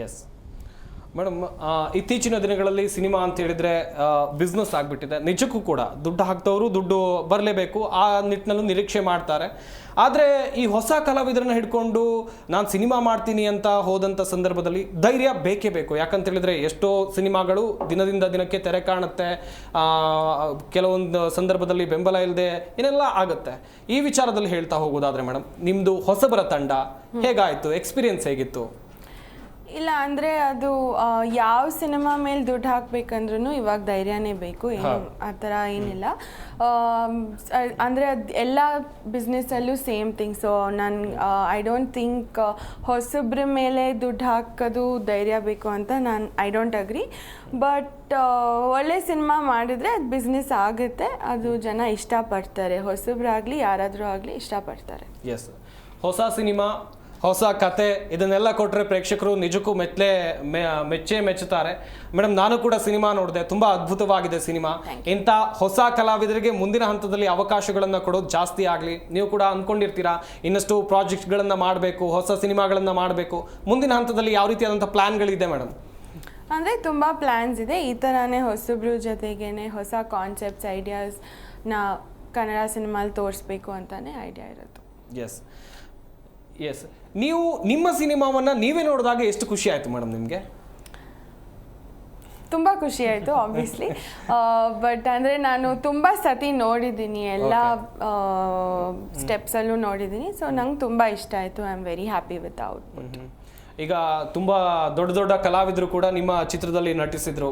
yes, madam, ಇತ್ತೀಚಿನ ದಿನಗಳಲ್ಲಿ ಸಿನಿಮಾ ಅಂತ ಹೇಳಿದ್ರೆ ಬಿಸ್ನೆಸ್ ಆಗಿಬಿಟ್ಟಿದೆ. ನಿಜಕ್ಕೂ ಕೂಡ ದುಡ್ಡು ಹಾಕ್ತವರು ದುಡ್ಡು ಬರಲೇಬೇಕು, ಆ ನಿಟ್ಟಿನಲ್ಲೂ ನಿರೀಕ್ಷೆ ಮಾಡ್ತಾರೆ. ಆದರೆ ಈ ಹೊಸ ಕಲಾವಿದರನ್ನ ಹಿಡ್ಕೊಂಡು ನಾನು ಸಿನಿಮಾ ಮಾಡ್ತೀನಿ ಅಂತ ಹೋದಂಥ ಸಂದರ್ಭದಲ್ಲಿ ಧೈರ್ಯ ಬೇಕೇ ಬೇಕು. ಯಾಕಂತ ಹೇಳಿದ್ರೆ ಎಷ್ಟೋ ಸಿನಿಮಾಗಳು ದಿನದಿಂದ ದಿನಕ್ಕೆ ತೆರೆ ಕಾಣುತ್ತೆ, ಕೆಲವೊಂದು ಸಂದರ್ಭದಲ್ಲಿ ಬೆಂಬಲ ಇಲ್ಲದೆ ಏನೆಲ್ಲ ಆಗುತ್ತೆ. ಈ ವಿಚಾರದಲ್ಲಿ ಹೇಳ್ತಾ ಹೋಗೋದಾದ್ರೆ ಮೇಡಮ್, ನಿಮ್ಮದು ಹೊಸಬರ ತಂಡ ಹೇಗಾಯಿತು, ಎಕ್ಸ್ಪೀರಿಯನ್ಸ್ ಹೇಗಿತ್ತು? ಇಲ್ಲ ಅಂದರೆ ಅದು ಯಾವ ಸಿನಿಮಾ ಮೇಲೆ ದುಡ್ಡು ಹಾಕ್ಬೇಕಂದ್ರೂ ಇವಾಗ ಧೈರ್ಯನೇ ಬೇಕು, ಏನು ಆ ಥರ ಏನಿಲ್ಲ. ಅಂದರೆ ಅದು ಎಲ್ಲ ಬಿಸ್ನೆಸ್ಸಲ್ಲೂ ಸೇಮ್ ಥಿಂಗ್. ಸೊ ನಾನು ಐ ಡೋಂಟ್ ಥಿಂಕ್ ಹೊಸಬ್ರ ಮೇಲೆ ದುಡ್ಡು ಹಾಕೋದು ಧೈರ್ಯ ಬೇಕು ಅಂತ ಐ ಡೋಂಟ್ ಅಗ್ರಿ. ಬಟ್ ಒಳ್ಳೆ ಸಿನಿಮಾ ಮಾಡಿದರೆ ಅದು ಬಿಸ್ನೆಸ್ ಆಗುತ್ತೆ, ಅದು ಜನ ಇಷ್ಟಪಡ್ತಾರೆ. ಹೊಸಬ್ರಾಗಲಿ ಯಾರಾದರೂ ಆಗಲಿ ಇಷ್ಟಪಡ್ತಾರೆ. ಎಸ್, ಹೊಸ ಸಿನಿಮಾ, ಹೊಸ ಕತೆ, ಇದನ್ನೆಲ್ಲ ಕೊಟ್ಟರೆ ಪ್ರೇಕ್ಷಕರು ನಿಜಕ್ಕೂ ಮೆಚ್ಚುತ್ತಾರೆ. ಮೇಡಮ್, ನಾನು ಕೂಡ ಸಿನಿಮಾ ನೋಡಿದೆ, ತುಂಬ ಅದ್ಭುತವಾಗಿದೆ ಸಿನಿಮಾ. ಇಂಥ ಹೊಸ ಕಲಾವಿದರಿಗೆ ಮುಂದಿನ ಹಂತದಲ್ಲಿ ಅವಕಾಶಗಳನ್ನು ಕೊಡೋದು ಜಾಸ್ತಿ ಆಗಲಿ. ನೀವು ಕೂಡ ಅಂದ್ಕೊಂಡಿರ್ತೀರಾ ಇನ್ನಷ್ಟು ಪ್ರಾಜೆಕ್ಟ್ಗಳನ್ನು ಮಾಡಬೇಕು, ಹೊಸ ಸಿನಿಮಾಗಳನ್ನು ಮಾಡಬೇಕು. ಮುಂದಿನ ಹಂತದಲ್ಲಿ ಯಾವ ರೀತಿಯಾದಂಥ ಪ್ಲ್ಯಾನ್ಗಳಿದೆ ಮೇಡಮ್? ಅಂದರೆ ತುಂಬ ಪ್ಲ್ಯಾನ್ಸ್ ಇದೆ. ಈ ಥರನೇ ಹೊಸಬ್ರ ಜೊತೆಗೇ ಹೊಸ ಕಾನ್ಸೆಪ್ಟ್ಸ್, ಐಡಿಯಾಸ್ನ ಕನ್ನಡ ಸಿನಿಮಾಲಿ ತೋರಿಸ್ಬೇಕು ಅಂತಲೇ ಐಡಿಯಾ ಇರೋದು. ಎಸ್, ನೀವು ನಿಮ್ಮ ಸಿನಿಮಾವನ್ನು ನೀವೇ ನೋಡಿದಾಗ ಎಷ್ಟು ಖುಷಿ ಆಯಿತು ಮೇಡಮ್ ನಿಮಗೆ? ತುಂಬ ಖುಷಿ ಆಯಿತು ಆಬ್ವಿಯಸ್ಲಿ. ಬಟ್ ಅಂದರೆ ನಾನು ತುಂಬ ಸತಿ ನೋಡಿದ್ದೀನಿ, ಎಲ್ಲ ಸ್ಟೆಪ್ಸಲ್ಲೂ ನೋಡಿದ್ದೀನಿ. ಸೊ ನಂಗೆ ತುಂಬ ಇಷ್ಟ ಆಯಿತು. I am very happy with output. ಈಗ ತುಂಬ ದೊಡ್ಡ ದೊಡ್ಡ ಕಲಾವಿದರು ಕೂಡ ನಿಮ್ಮ ಚಿತ್ರದಲ್ಲಿ ನಟಿಸಿದ್ರು.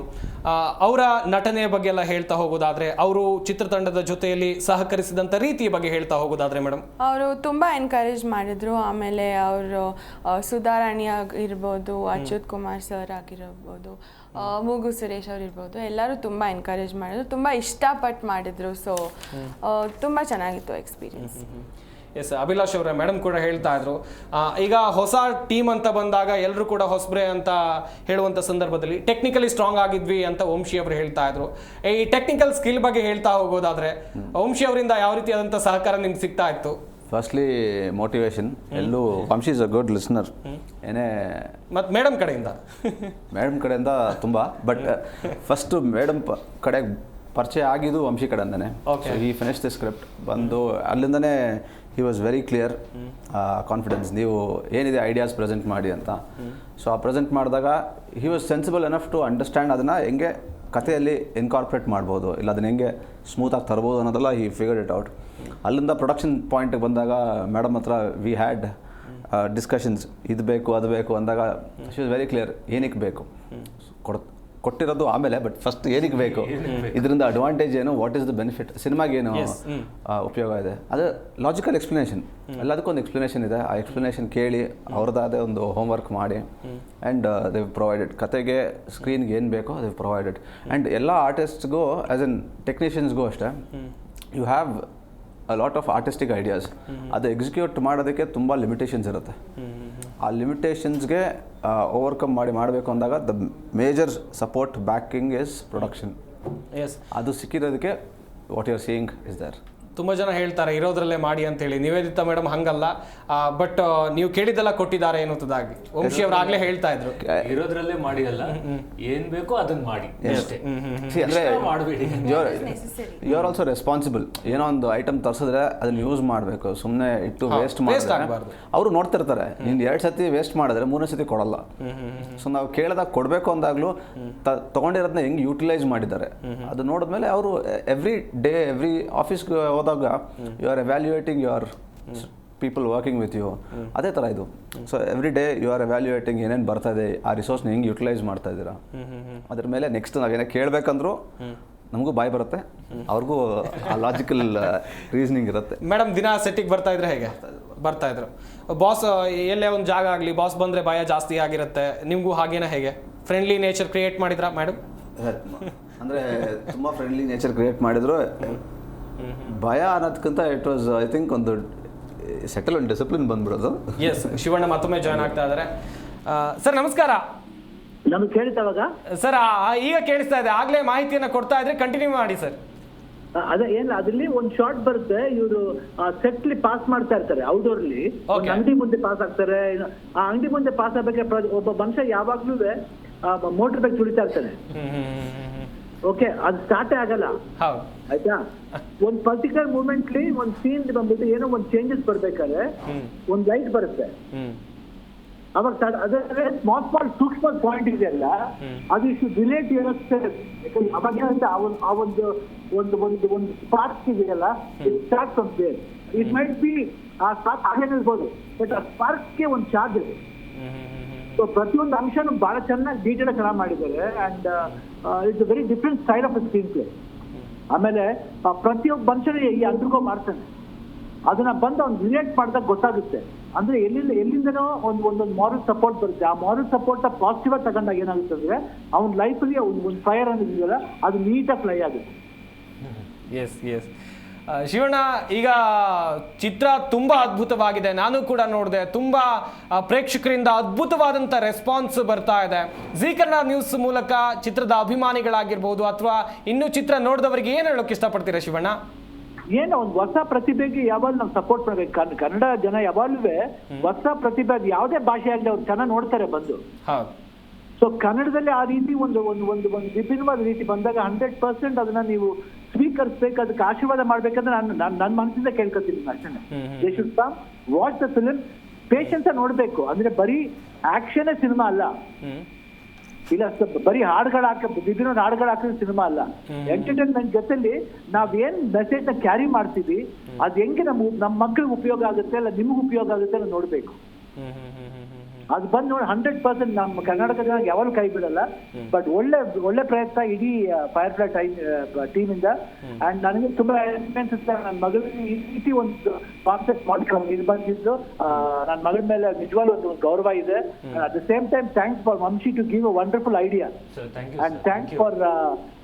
ಅವರ ನಟನೆಯ ಬಗ್ಗೆ ಎಲ್ಲ ಹೇಳ್ತಾ ಹೋಗೋದಾದ್ರೆ, ಅವರು ಚಿತ್ರತಂಡದ ಜೊತೆಯಲ್ಲಿ ಸಹಕರಿಸಿದಂಥ ರೀತಿಯ ಬಗ್ಗೆ ಹೇಳ್ತಾ ಹೋಗೋದಾದ್ರೆ ಮೇಡಮ್? ಅವರು ತುಂಬ ಎನ್ಕರೇಜ್ ಮಾಡಿದರು. ಆಮೇಲೆ ಅವರು ಸುಧಾರಾಣಿ ಇರ್ಬೋದು, ಅಚ್ಯುತ್ ಕುಮಾರ್ ಸರ್ ಆಗಿರ್ಬೋದು, ಮೂಗು ಸುರೇಶ್ ಅವ್ರು ಇರ್ಬೋದು, ಎಲ್ಲರೂ ತುಂಬ ಎನ್ಕರೇಜ್ ಮಾಡಿದ್ರು, ತುಂಬ ಇಷ್ಟಪಟ್ಟು ಮಾಡಿದರು. ಸೊ ತುಂಬ ಚೆನ್ನಾಗಿತ್ತು ಎಕ್ಸ್ಪೀರಿಯನ್ಸ್. ಎಸ್, ಅಭಿಲಾಷ್ ಅವರೇ, ಮೇಡಮ್ ಕೂಡ ಹೇಳ್ತಾ ಇದ್ರು, ಈಗ ಹೊಸ ಟೀಮ್ ಅಂತ ಬಂದಾಗ ಎಲ್ಲರೂ ಕೂಡ ಹೊಸಬ್ರೆ ಅಂತ ಹೇಳುವಂಥ ಸಂದರ್ಭದಲ್ಲಿ ಟೆಕ್ನಿಕಲಿ ಸ್ಟ್ರಾಂಗ್ ಆಗಿದ್ವಿ ಅಂತ ವಂಶಿ ಅವರು ಹೇಳ್ತಾ ಇದ್ರು. ಈ ಟೆಕ್ನಿಕಲ್ ಸ್ಕಿಲ್ ಬಗ್ಗೆ ಹೇಳ್ತಾ ಹೋಗೋದಾದ್ರೆ ವಂಶಿ ಅವರಿಂದ ಯಾವ ರೀತಿಯಾದಂಥ ಸಹಕಾರ ನಿಮ್ಗೆ ಸಿಗ್ತಾ ಇತ್ತು? Firstly motivation. ಎಲ್ಲೂ Vamshi is a good listener. ಏನೇ ಮತ್ತು ಮೇಡಮ್ ಕಡೆಯಿಂದ ತುಂಬ, ಬಟ್ ಫಸ್ಟು ಮೇಡಮ್ ಕಡೆಗೆ ಪರಿಚಯ ಆಗಿದ್ದು ವಂಶಿ ಕಡೆಯಿಂದನೇ. ಸೊ ಈ ಫಿನಿಶ್ ದ ಸ್ಕ್ರಿಪ್ಟ್ ಬಂದು ಅಲ್ಲಿಂದನೇ he was very clear, confidence, ನೀವು ಏನಿದೆ ಐಡಿಯಾಸ್ ಪ್ರೆಸೆಂಟ್ ಮಾಡಿ ಅಂತ. ಸೊ ಆ ಪ್ರೆಸೆಂಟ್ ಮಾಡಿದಾಗ he was sensible enough to understand ಅದನ್ನು ಹೆಂಗೆ ಕಥೆಯಲ್ಲಿ ಇನ್ಕಾರ್ಪೊರೇಟ್ ಮಾಡ್ಬೋದು, ಇಲ್ಲ ಅದನ್ನ ಹೆಂಗೆ ಸ್ಮೂತಾಗಿ ತರ್ಬೋದು ಅನ್ನೋದೆಲ್ಲ ಹಿ ಫಿಗರ್ಡ್ ಇಟ್ ಔಟ್. ಅಲ್ಲಿಂದ ಪ್ರೊಡಕ್ಷನ್ ಪಾಯಿಂಟಿಗೆ ಬಂದಾಗ ಮೇಡಮ್ ಹತ್ರ ವಿ ಹ್ಯಾಡ್ ಡಿಸ್ಕಷನ್ಸ್, ಇದು ಬೇಕು ಅದು ಬೇಕು ಅಂದಾಗ ಶಿ ವಾಸ್ ವೆರಿ ಕ್ಲಿಯರ್ ಏನಕ್ಕೆ ಬೇಕು, ಕೊಟ್ಟಿರೋದು ಆಮೇಲೆ, ಬಟ್ ಫಸ್ಟ್ ಏನಕ್ಕೆ ಬೇಕು, ಇದರಿಂದ ಅಡ್ವಾಂಟೇಜ್ ಏನು, ವಾಟ್ ಈಸ್ ದ ಬೆನಿಫಿಟ್, ಸಿನಿಮಾಗೇನು ಉಪಯೋಗ ಇದೆ, ಅದು ಲಾಜಿಕಲ್ ಎಕ್ಸ್ಪ್ಲನೇಷನ್. ಎಲ್ಲದಕ್ಕೊಂದು ಎಕ್ಸ್ಪ್ಲನೇಷನ್ ಇದೆ. ಆ ಎಕ್ಸ್ಪ್ಲನೇಷನ್ ಕೇಳಿ ಅವ್ರದ್ದಾದ ಒಂದು ಹೋಮ್ವರ್ಕ್ ಮಾಡಿ ಆ್ಯಂಡ್ ದೇವ್ ಪ್ರೊವೈಡೆಡ್. ಕತೆಗೆ ಸ್ಕ್ರೀನ್ಗೆ ಏನು ಬೇಕೋ ದೇವ್ ಪ್ರೊವೈಡೆಡ್. ಆ್ಯಂಡ್ ಎಲ್ಲ ಆರ್ಟಿಸ್ಟ್ಗೂ ಆ್ಯಸ್ ಎನ್ ಟೆಕ್ನಿಷಿಯನ್ಸ್ಗೂ ಅಷ್ಟೇ, you have a lot of artistic ideas. ಅದು ಎಕ್ಸಿಕ್ಯೂಟ್ ಮಾಡೋದಕ್ಕೆ ತುಂಬ ಲಿಮಿಟೇಷನ್ಸ್ ಇರುತ್ತೆ. ಆ ಲಿಮಿಟೇಷನ್ಸ್ಗೆ ಓವರ್ಕಮ್ ಮಾಡಬೇಕು ಅಂದಾಗ the major support backing is production. ಅದು ಸಿಕ್ಕಿರೋದಕ್ಕೆ what you are seeing is there. ತುಂಬ ಜನ ಹೇಳ್ತಾರೆ ಇರೋದ್ರಲ್ಲೇ ಮಾಡಿ ಅಂತೇಳಿ. ನಿವೇದಿತಾ ಮೇಡಮ್ ಹಂಗಲ್ಲ, ಬಟ್ ನೀವು ಕೇಳಿದ್ದೆಲ್ಲ ಕೊಟ್ಟಿದ್ದಾರೆ ಅನ್ನೋದಾಗಿ ವಂಶಿ ಅವರು ಆಗಲೇ ಹೇಳ್ತಾ ಇದ್ರು. ಇರೋದ್ರಲ್ಲೇ ಮಾಡಿ ಅಲ್ಲ, ಏನ್ ಬೇಕೋ ಅದನ್ನ ಮಾಡಿ ಅಷ್ಟೇ. ಅಂದರೆ ಯು ಆರ್ ಆಲ್ಸೋ ರೆಸ್ಪಾನ್ಸಿಬಲ್. ಏನೋ ಒಂದು ಐಟಮ್ ತರಿಸಿದ್ರೆ ಅದನ್ನ ಯೂಸ್ ಮಾಡಬೇಕು, ಸುಮ್ಮನೆ ಇಟ್ಟು ವೇಸ್ಟ್ ಮಾಡಬಾರ್ದು. ಅವರು ನೋಡ್ತಿರ್ತಾರೆ, ನೀನು 2 ಸತಿ ವೇಸ್ಟ್ ಮಾಡಿದ್ರೆ 3ನೇ ಸತಿ ಕೊಡಲ್ಲ. ಸೊ ನಾವು ಕೇಳಿದಾಗ ಕೊಡಬೇಕು ಅಂದಾಗಲೂ ತೊಗೊಂಡಿರೋದನ್ನ ಹೆಂಗೆ ಯೂಟಿಲೈಸ್ ಮಾಡಿದ್ದಾರೆ ಅದು ನೋಡಿದ್ಮೇಲೆ ಅವರು ಎವ್ರಿ ಡೇ ಎವ್ರಿ ಆಫೀಸ್ಗೆ ಹೋದಾಗ you are evaluating your people working with you. ಅದೇ ಥರ ಇದು. So every day you are evaluating ಏನೇನು ಬರ್ತಾ ಇದೆ, ಆ ರಿಸೋರ್ಸ್ನ ಹೆಂಗೆ ಯೂಟಿಲೈಸ್ ಮಾಡ್ತಾ ಇದ್ದೀರಾ, ಅದ್ರ ಮೇಲೆ ನೆಕ್ಸ್ಟ್ ನಾವೇನೇ ಕೇಳಬೇಕಂದ್ರೂ ನಮಗೂ ಬಾಯ್ ಬರುತ್ತೆ, ಅವ್ರಿಗೂ ಆ ಲಾಜಿಕಲ್ ರೀಸನಿಂಗ್ ಇರುತ್ತೆ. ಮೇಡಮ್ ದಿನ ಸೆಟ್ಟಿಗೆ ಬರ್ತಾ ಇದ್ರೆ ಹೇಗೆ ಬರ್ತಾ ಇದ್ರು? ಬಾಸ್ ಎಲ್ಲೇ ಒಂದು ಜಾಗ ಆಗಲಿ, ಬಾಸ್ ಬಂದರೆ ಭಯ ಜಾಸ್ತಿ ಆಗಿರುತ್ತೆ. ನಿಮಗೂ ಹಾಗೇನ ಹೇಗೆ ಫ್ರೆಂಡ್ಲಿ ನೇಚರ್ ಕ್ರಿಯೇಟ್ ಮಾಡಿದ್ರಾ ಮೇಡಮ್? ಅಂದರೆ ತುಂಬ ಫ್ರೆಂಡ್ಲಿ ನೇಚರ್ ಕ್ರಿಯೇಟ್ ಮಾಡಿದ್ರು. ಭಯ ಅನ್ನೋದಕ್ಕಿಂತ ಇಟ್ ವಾಸ್ ಐ ಥಿಂಕ್ ಒಂದು ಸೆಟಲ್ ಒಂದು ಡಿಸಿಪ್ಲಿನ್ ಬಂದ್ಬಿಡೋದು. ಎಸ್, ಶಿವಣ್ಣ ಮತ್ತೊಮ್ಮೆ ಜಾಯ್ನ್ ಆಗ್ತಾ ಇದ್ದಾರೆ. ಸರ್ ನಮಸ್ಕಾರ. ನಮ್ಗೆ ಕೇಳಿತಾವಾಗ ಸರ್ ಈಗ ಕೇಳಿಸ್ತಾ ಇದೆ, ಆಗ್ಲೇ ಮಾಹಿತಿಯನ್ನ ಕೊಡ್ತಾ ಇದ್ರೆ ಕಂಟಿನ್ಯೂ ಮಾಡಿ ಸರ್. ಅದೇ ಏನಿಲ್ಲ, ಅದ್ರಲ್ಲಿ ಒಂದು ಶಾರ್ಟ್ ಬರುತ್ತೆ, ಇವರು ಸೆಟ್ಲಿ ಪಾಸ್ ಮಾಡ್ತಾ ಇರ್ತಾರೆ ಔಟ್ಡೋರ್ಲಿ, ಅಂಗಡಿ ಮುಂದೆ ಪಾಸ್ ಆಗ್ತಾರೆ. ಆ ಅಂಗಡಿ ಮುಂದೆ ಪಾಸ್ ಆಗ್ಬೇಕಾದ್ರೆ ಒಬ್ಬ ಮನುಷ್ಯ ಯಾವಾಗ್ಲೂ ಮೋಟರ್ ಬೈಕ್ ತುಳಿತಾ ಇರ್ತಾನೆ. ಓಕೆ, ಅದು ಸ್ಟಾರ್ಟೇ ಆಗಲ್ಲ. ಆಯ್ತಾ, ಒಂದು ಪರ್ಟಿಕ್ಯುಲರ್ ಮೂಮೆಂಟ್ಲಿ ಒಂದು ಸೀನ್ ಬಂದ್ಬಿಟ್ಟು ಏನೋ ಒಂದು ಚೇಂಜಸ್ ಬರ್ಬೇಕಾದ್ರೆ ಒಂದು ಲೈಟ್ ಬರುತ್ತೆ. ಅವಾಗ ಅದೇ ಸ್ಮಾಲ್ ಸೂಕ್ಷ್ಮ ಪಾಯಿಂಟ್ ಇದೆಯಲ್ಲ, ಅದು ಇಷ್ಟು ರಿಲೇಟ್ ಇರುತ್ತೆ. ಅವಾಗ ಆ ಒಂದು ಸ್ಪಾರ್ಕ್ ಇದೆಯಲ್ಲ, ಸ್ಟಾರ್ಟ್ ಅಂತ ಇಟ್ ಮೈಟ್ ಬಿ ಆ ಸ್ಪಾರ್ಕ್ ಹಾಗೆ ಇರ್ಬೋದು, ಬಟ್ ಆ ಸ್ಪಾರ್ಕ್ಗೆ ಒಂದು ಚಾರ್ಜ್ ಇದೆ. ಸೊ ಪ್ರತಿಯೊಂದು ಅಂಶನೂ ಬಹಳ ಚೆನ್ನಾಗಿ ಡೀಟೇಲ್ ಚೆನ್ನಾಗಿ ಮಾಡಿದ್ದಾರೆ. And it's a very different style off screen play. ಆಮೇಲೆ ಪ್ರತಿಯೊಬ್ಬ ಮನುಷ್ಯನು ಈ ಅಂಡರ್ಗೋ ಮಾಡ್ತಾನೆ, ಅದನ್ನ ಬಂದು ಅವ್ನು ರಿಲೇಟ್ ಮಾಡಿದಾಗ ಗೊತ್ತಾಗುತ್ತೆ. ಅಂದ್ರೆ ಎಲ್ಲಿಂದನೋ ಒಂದೊಂದು ಮಾರಲ್ ಸಪೋರ್ಟ್ ಬರುತ್ತೆ. ಆ ಮಾರಲ್ ಸಪೋರ್ಟ್ ಪಾಸಿಟಿವ್ ಆಗಿ ತಗೊಂಡಾಗ ಏನಾಗುತ್ತೆ ಅಂದ್ರೆ ಅವ್ನ ಲೈಫಲ್ಲಿ ಒಂದು ಫೈರ್ ಅನ್ನೋದಿದೆಯಲ್ಲ, ಅದು ನೀಟಾಗಿ ಫ್ಲೈ ಆಗುತ್ತೆ. ಎಸ್ ಎಸ್ ಶಿವಣ್ಣ, ಈಗ ಚಿತ್ರ ತುಂಬ ಅದ್ಭುತವಾಗಿದೆ, ನಾನು ಕೂಡ ನೋಡಿದೆ. ತುಂಬ ಪ್ರೇಕ್ಷಕರಿಂದ ಅದ್ಭುತವಾದಂಥ ರೆಸ್ಪಾನ್ಸ್ ಬರ್ತಾ ಇದೆ. ಜೀ ಕನ್ನಡ ನ್ಯೂಸ್ ಮೂಲಕ ಚಿತ್ರದ ಅಭಿಮಾನಿಗಳಾಗಿರ್ಬೋದು ಅಥವಾ ಇನ್ನೂ ಚಿತ್ರ ನೋಡಿದವರಿಗೆ ಏನು ಹೇಳೋಕೆ ಇಷ್ಟಪಡ್ತೀರಾ ಶಿವಣ್ಣ? ಏನೋ ಒಂದು ಹೊಸ ಪ್ರತಿಭೆಗೆ ಯಾವಾಗಲೂ ನಾವು ಸಪೋರ್ಟ್ ಮಾಡ್ಬೇಕು. ಕನ್ನಡ ಜನ ಯಾವಾಗಲೂ ಹೊಸ ಪ್ರತಿಭೆ, ಅದು ಯಾವುದೇ ಭಾಷೆ ಆಗಲಿ ಅವ್ರು ಚೆನ್ನಾಗಿ ನೋಡ್ತಾರೆ ಬಂದು. ಸೊ ಕನ್ನಡದಲ್ಲಿ ಆ ರೀತಿ ಒಂದು ವಿಭಿನ್ನವಾದ ರೀತಿ ಬಂದಾಗ 100% ಅದನ್ನ ನೀವು ಸ್ವೀಕರಿಸಬೇಕು, ಅದಕ್ಕೆ ಆಶೀರ್ವಾದ ಮಾಡ್ಬೇಕಂದ್ರೆ ನನ್ನ ಮನಸ್ಸಿಂದ ಕೇಳ್ಕೊತೀನಿ ಅಷ್ಟೇ. They should come watch the film, patience ನೋಡ್ಬೇಕು. ಅಂದ್ರೆ ಬರೀ ಆಕ್ಷನ್ ಸಿನಿಮಾ ಅಲ್ಲ, ಇಲ್ಲ ಬರೀ ಹಾಡುಗಳು ವಿಭಿನ್ನ ಹಾಡುಗಳು ಹಾಕಿದ ಸಿನಿಮಾ ಅಲ್ಲ. ಎಂಟರ್ಟೈನ್ಮೆಂಟ್ ಜೊತೆಲಿ ನಾವೇನ್ ಮೆಸೇಜ್ ನ ಕ್ಯಾರಿ ಮಾಡ್ತೀವಿ, ಅದು ಹೆಂಗೆ ನಮ್ಮ ಮಕ್ಳಿಗೆ ಉಪಯೋಗ ಆಗುತ್ತೆ, ಅಲ್ಲ ನಿಮ್ಗೆ ಉಪಯೋಗ ಆಗುತ್ತೆ ಅಂತ ನೋಡ್ಬೇಕು. ಅದು ಬಂದು ನೋಡಿ 100% ನಮ್ಮ ಕರ್ನಾಟಕ ಜನ ಯಾವಾಗಲೂ ಕೈ ಬಿಡಲ್ಲ. ಬಟ್ ಒಳ್ಳೆ ಪ್ರಯತ್ನ ಇಡೀ ಫೈರ್ಫ್ಲೈ ಟೀಮ್ ಇಂದ. ಅಂಡ್ ನನಗೆ ತುಂಬಾ ಅನ್ಸುತ್ತೆ, ನನ್ನ ಮಗಳಿಗೆ ಈ ರೀತಿ ಒಂದು ಕಾನ್ಸೆಪ್ಟ್ ಮಾಡ್ಕೊಂಡು ಇದು ಬಂದಿದ್ದು ನನ್ನ ಮಗಳ ಮೇಲೆ ನಿಜವಾಗ್ಲೂ ಒಂದು ಗೌರವ ಇದೆ. At the same time thanks for Vamshi to give a wonderful idea, and thanks for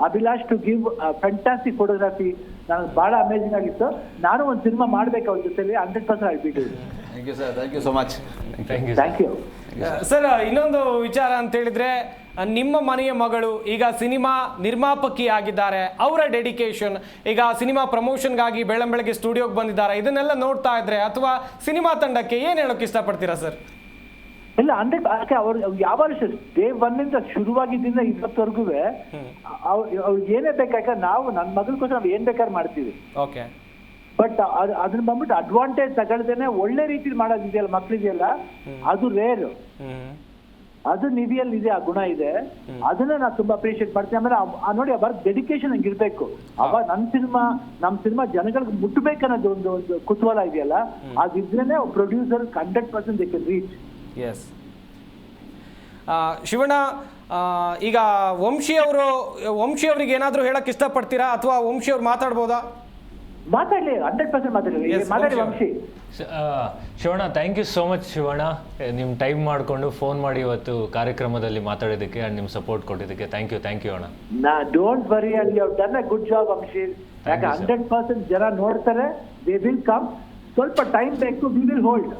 Abhilash to give fantastic photography. ನನಗೆ ಬಹಳ ಅಮೇಜಿಂಗ್ ಆಗಿತ್ತು. ನಾನು ಒಂದು ಸಿನಿಮಾ ಮಾಡ್ಬೇಕು ಅವ್ರ ಜೊತೆಲಿ. 100% ಆಗ್ಬಿಟ್ಟು. Thank you sir, thank you so much. Thank you sir. ಇನ್ನೊಂದು ವಿಚಾರ ಅಂತ ಹೇಳಿದ್ರೆ, ನಿಮ್ಮ ಮನೆಯ ಮಗಳು ಈಗ ಸಿನಿಮಾ ನಿರ್ಮಾಪಕಿ ಆಗಿದ್ದಾರೆ. ಅವರ ಡೆಡಿಕೇಶನ್, ಈಗ ಸಿನಿಮಾ ಪ್ರಮೋಷನ್ಗಾಗಿ ಬೆಳಂಬೆಳಗ್ಗೆ ಸ್ಟುಡಿಯೋಗೆ ಬಂದಿದ್ದಾರೆ, ಇದನ್ನೆಲ್ಲ ನೋಡ್ತಾ ಇದ್ರೆ ಅಥವಾ ಸಿನಿಮಾ ತಂಡಕ್ಕೆ ಏನು ಹೇಳೋಕೆ ಇಷ್ಟಪಡ್ತೀರಾ ಸರ್? ಇಲ್ಲ, 100 ಅವ್ರು ಯಾವಾಗ ಡೇ 1 ಇಂದ ಶುರುವಾಗಿದ್ದರಿಂದ ಇವತ್ತವರೆಗೂ ಅವ್ರಿಗೆ ಏನೇ ಬೇಕಾದ್ರೆ ನಾವು ನನ್ನ ಮಗನಿಗೋಸ್ಕರ ನಾವು ಏನ್ ಬೇಕಾದ್ರೆ ಮಾಡ್ತೀವಿ. ಓಕೆ, ಬಟ್ ಅದನ್ನ ಬಂದ್ಬಿಟ್ಟು ಅಡ್ವಾಂಟೇಜ್ ತಗೊಳ್ದೇನೆ ಒಳ್ಳೆ ರೀತಿಲಿ ಮಾಡೋದಿದೆಯಲ್ಲ ಮಕ್ಳಿದೆಯಲ್ಲ, ಅದು ರೇರ್. ಅದು ನಿಧಿಯಲ್ಲಿ ಇದೆ, ಆ ಗುಣ ಇದೆ. ಅದನ್ನ ನಾನು ತುಂಬಾ ಅಪ್ರಿಶಿಯೇಟ್ ಮಾಡ್ತೀನಿ. ಆಮೇಲೆ ನೋಡಿ ಅವರ ಡೆಡಿಕೇಶನ್ ಹಂಗಿರ್ಬೇಕು. ಅವಾಗ ನಮ್ಮ ಸಿನಿಮಾ ಜನಗಳಿಗೆ ಮುಟ್ಟಬೇಕನ್ನೋದು ಒಂದು ಕುತೂಹಲ ಇದೆಯಲ್ಲ, ಅದಿದ್ರೇನೆ producer 100% they can reach. Yes Shivanna, ಈಗ ವಂಶಿ ಅವರಿಗೆ ಏನಾದರೂ ಹೇಳಕ್ ಇಷ್ಟಪಡ್ತೀರಾ ಅಥವಾ ವಂಶಿ ಅವ್ರು ಮಾತಾಡ್ಬೋದಾ? ಮಾತಾಡಲಿ, 100% ಮಾತಾಡಿ Vamshi. Shivanna, thank you so much Shivanna, ನಿಮ್ಮ ಟೈಮ್ ಮಾಡಿಕೊಂಡು ಫೋನ್ ಮಾಡಿ ಇವತ್ತು ಕಾರ್ಯಕ್ರಮದಲ್ಲಿ ಮಾತಾಡೋದಕ್ಕೆ ಆ್ಯಂಡ್ ನಿಮ್ಮ ಸಪೋರ್ಟ್ ಕೊಟ್ಟಿದ್ದಕ್ಕೆ ಥ್ಯಾಂಕ್ ಯು ಅಣ್ಣ. Don't worry, and you have done a good job Vamshi. ಯಾಕೆ 100% ಜನ ನೋಡ್ತಾರೆ, ದೇ ವಿಲ್ ಕಮ್. ಸ್ವಲ್ಪ ಟೈಮ್ ಬೇಕು, we will hold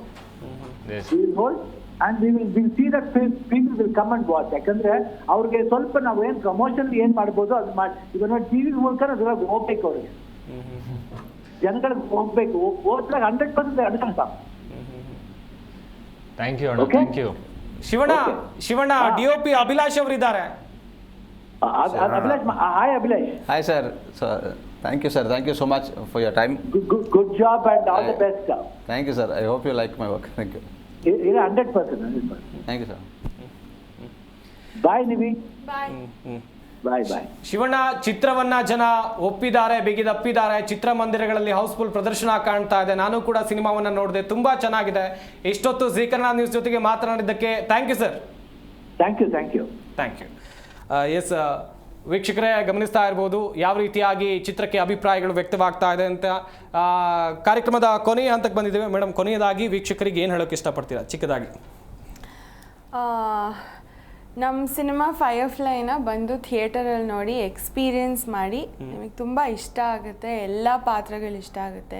and we will see that people will come and watch. ಯಾಕಂದ್ರೆ ಅವ್ರಿಗೆ ಸ್ವಲ್ಪ ನಾವು ಏನ್ ಪ್ರಮೋಷನ್ ಏನ್ ಮಾಡ್ಬೋದು ಅದು ಮಾಡಿ. ಇವಾಗ ಟಿವಿ ಮೂಲಕ ಅದ್ರಾಗ ಹೋಗ್ಬೇಕು, ಅವ್ರಿಗೆ ಜನಗಳಿಗೆ ಹೋಗ್ಬೇಕು. ಹೋದಾಗ 100% ಅಡ್ಕಂತ. ಥ್ಯಾಂಕ್ ಯು ಅಣ್ಣ, thank you. Shivanna DOP Abhilash ಅವರಿದ್ದಾರೆ. Abhilash, hi Abhilash. Hi sir. Thank you sir, thank you so much for your time. Good job and all the best. Thank you sir, I hope you like my work. Thank you. 100%. Thank you sir. Bye Nivi. Bye. Shivanna, ಚಿತ್ರವನ್ನ ಜನ ಒಪ್ಪಿದ್ದಾರೆ, ಬಿಗಿದಪ್ಪಿದ್ದಾರೆ. ಚಿತ್ರಮಂದಿರಗಳಲ್ಲಿ ಹೌಸ್ಫುಲ್ ಪ್ರದರ್ಶನ ಕಾಣ್ತಾ ಇದೆ. ನಾನು ಕೂಡ ಸಿನಿಮಾವನ್ನ ನೋಡಿದೆ, ತುಂಬಾ ಚೆನ್ನಾಗಿದೆ. ಇಷ್ಟೊತ್ತು ಜೀ ಕನ್ನಡ ನ್ಯೂಸ್ ಜೊತೆಗೆ ಮಾತನಾಡಿದ್ದಕ್ಕೆ thank you sir. Thank you. Yes ವೀಕ್ಷಕರೇ, ಗಮನಿಸ್ತಾ ಇರ್ಬೋದು ಯಾವ ರೀತಿಯಾಗಿ ಚಿತ್ರಕ್ಕೆ ಅಭಿಪ್ರಾಯಗಳು ವ್ಯಕ್ತವಾಗ್ತಾ ಇದೆ ಅಂತ. ಕಾರ್ಯಕ್ರಮದ ಕೊನೆಯ ಹಂತಕ್ಕೆ ಬಂದಿದ್ದೇವೆ. ಮೇಡಮ್, ಕೊನೆಯದಾಗಿ ವೀಕ್ಷಕರಿಗೆ ಏನು ಹೇಳೋಕ್ಕೆ ಇಷ್ಟಪಡ್ತೀರಾ ಚಿಕ್ಕದಾಗಿ? ನಮ್ಮ ಸಿನಿಮಾ ಫೈರ್ಫ್ಲೈನ ಬಂದು ಥಿಯೇಟರಲ್ಲಿ ನೋಡಿ ಎಕ್ಸ್ಪೀರಿಯನ್ಸ್ ಮಾಡಿ, ನಿಮಗೆ ತುಂಬ ಇಷ್ಟ ಆಗುತ್ತೆ. ಎಲ್ಲ ಪಾತ್ರಗಳು ಇಷ್ಟ ಆಗುತ್ತೆ.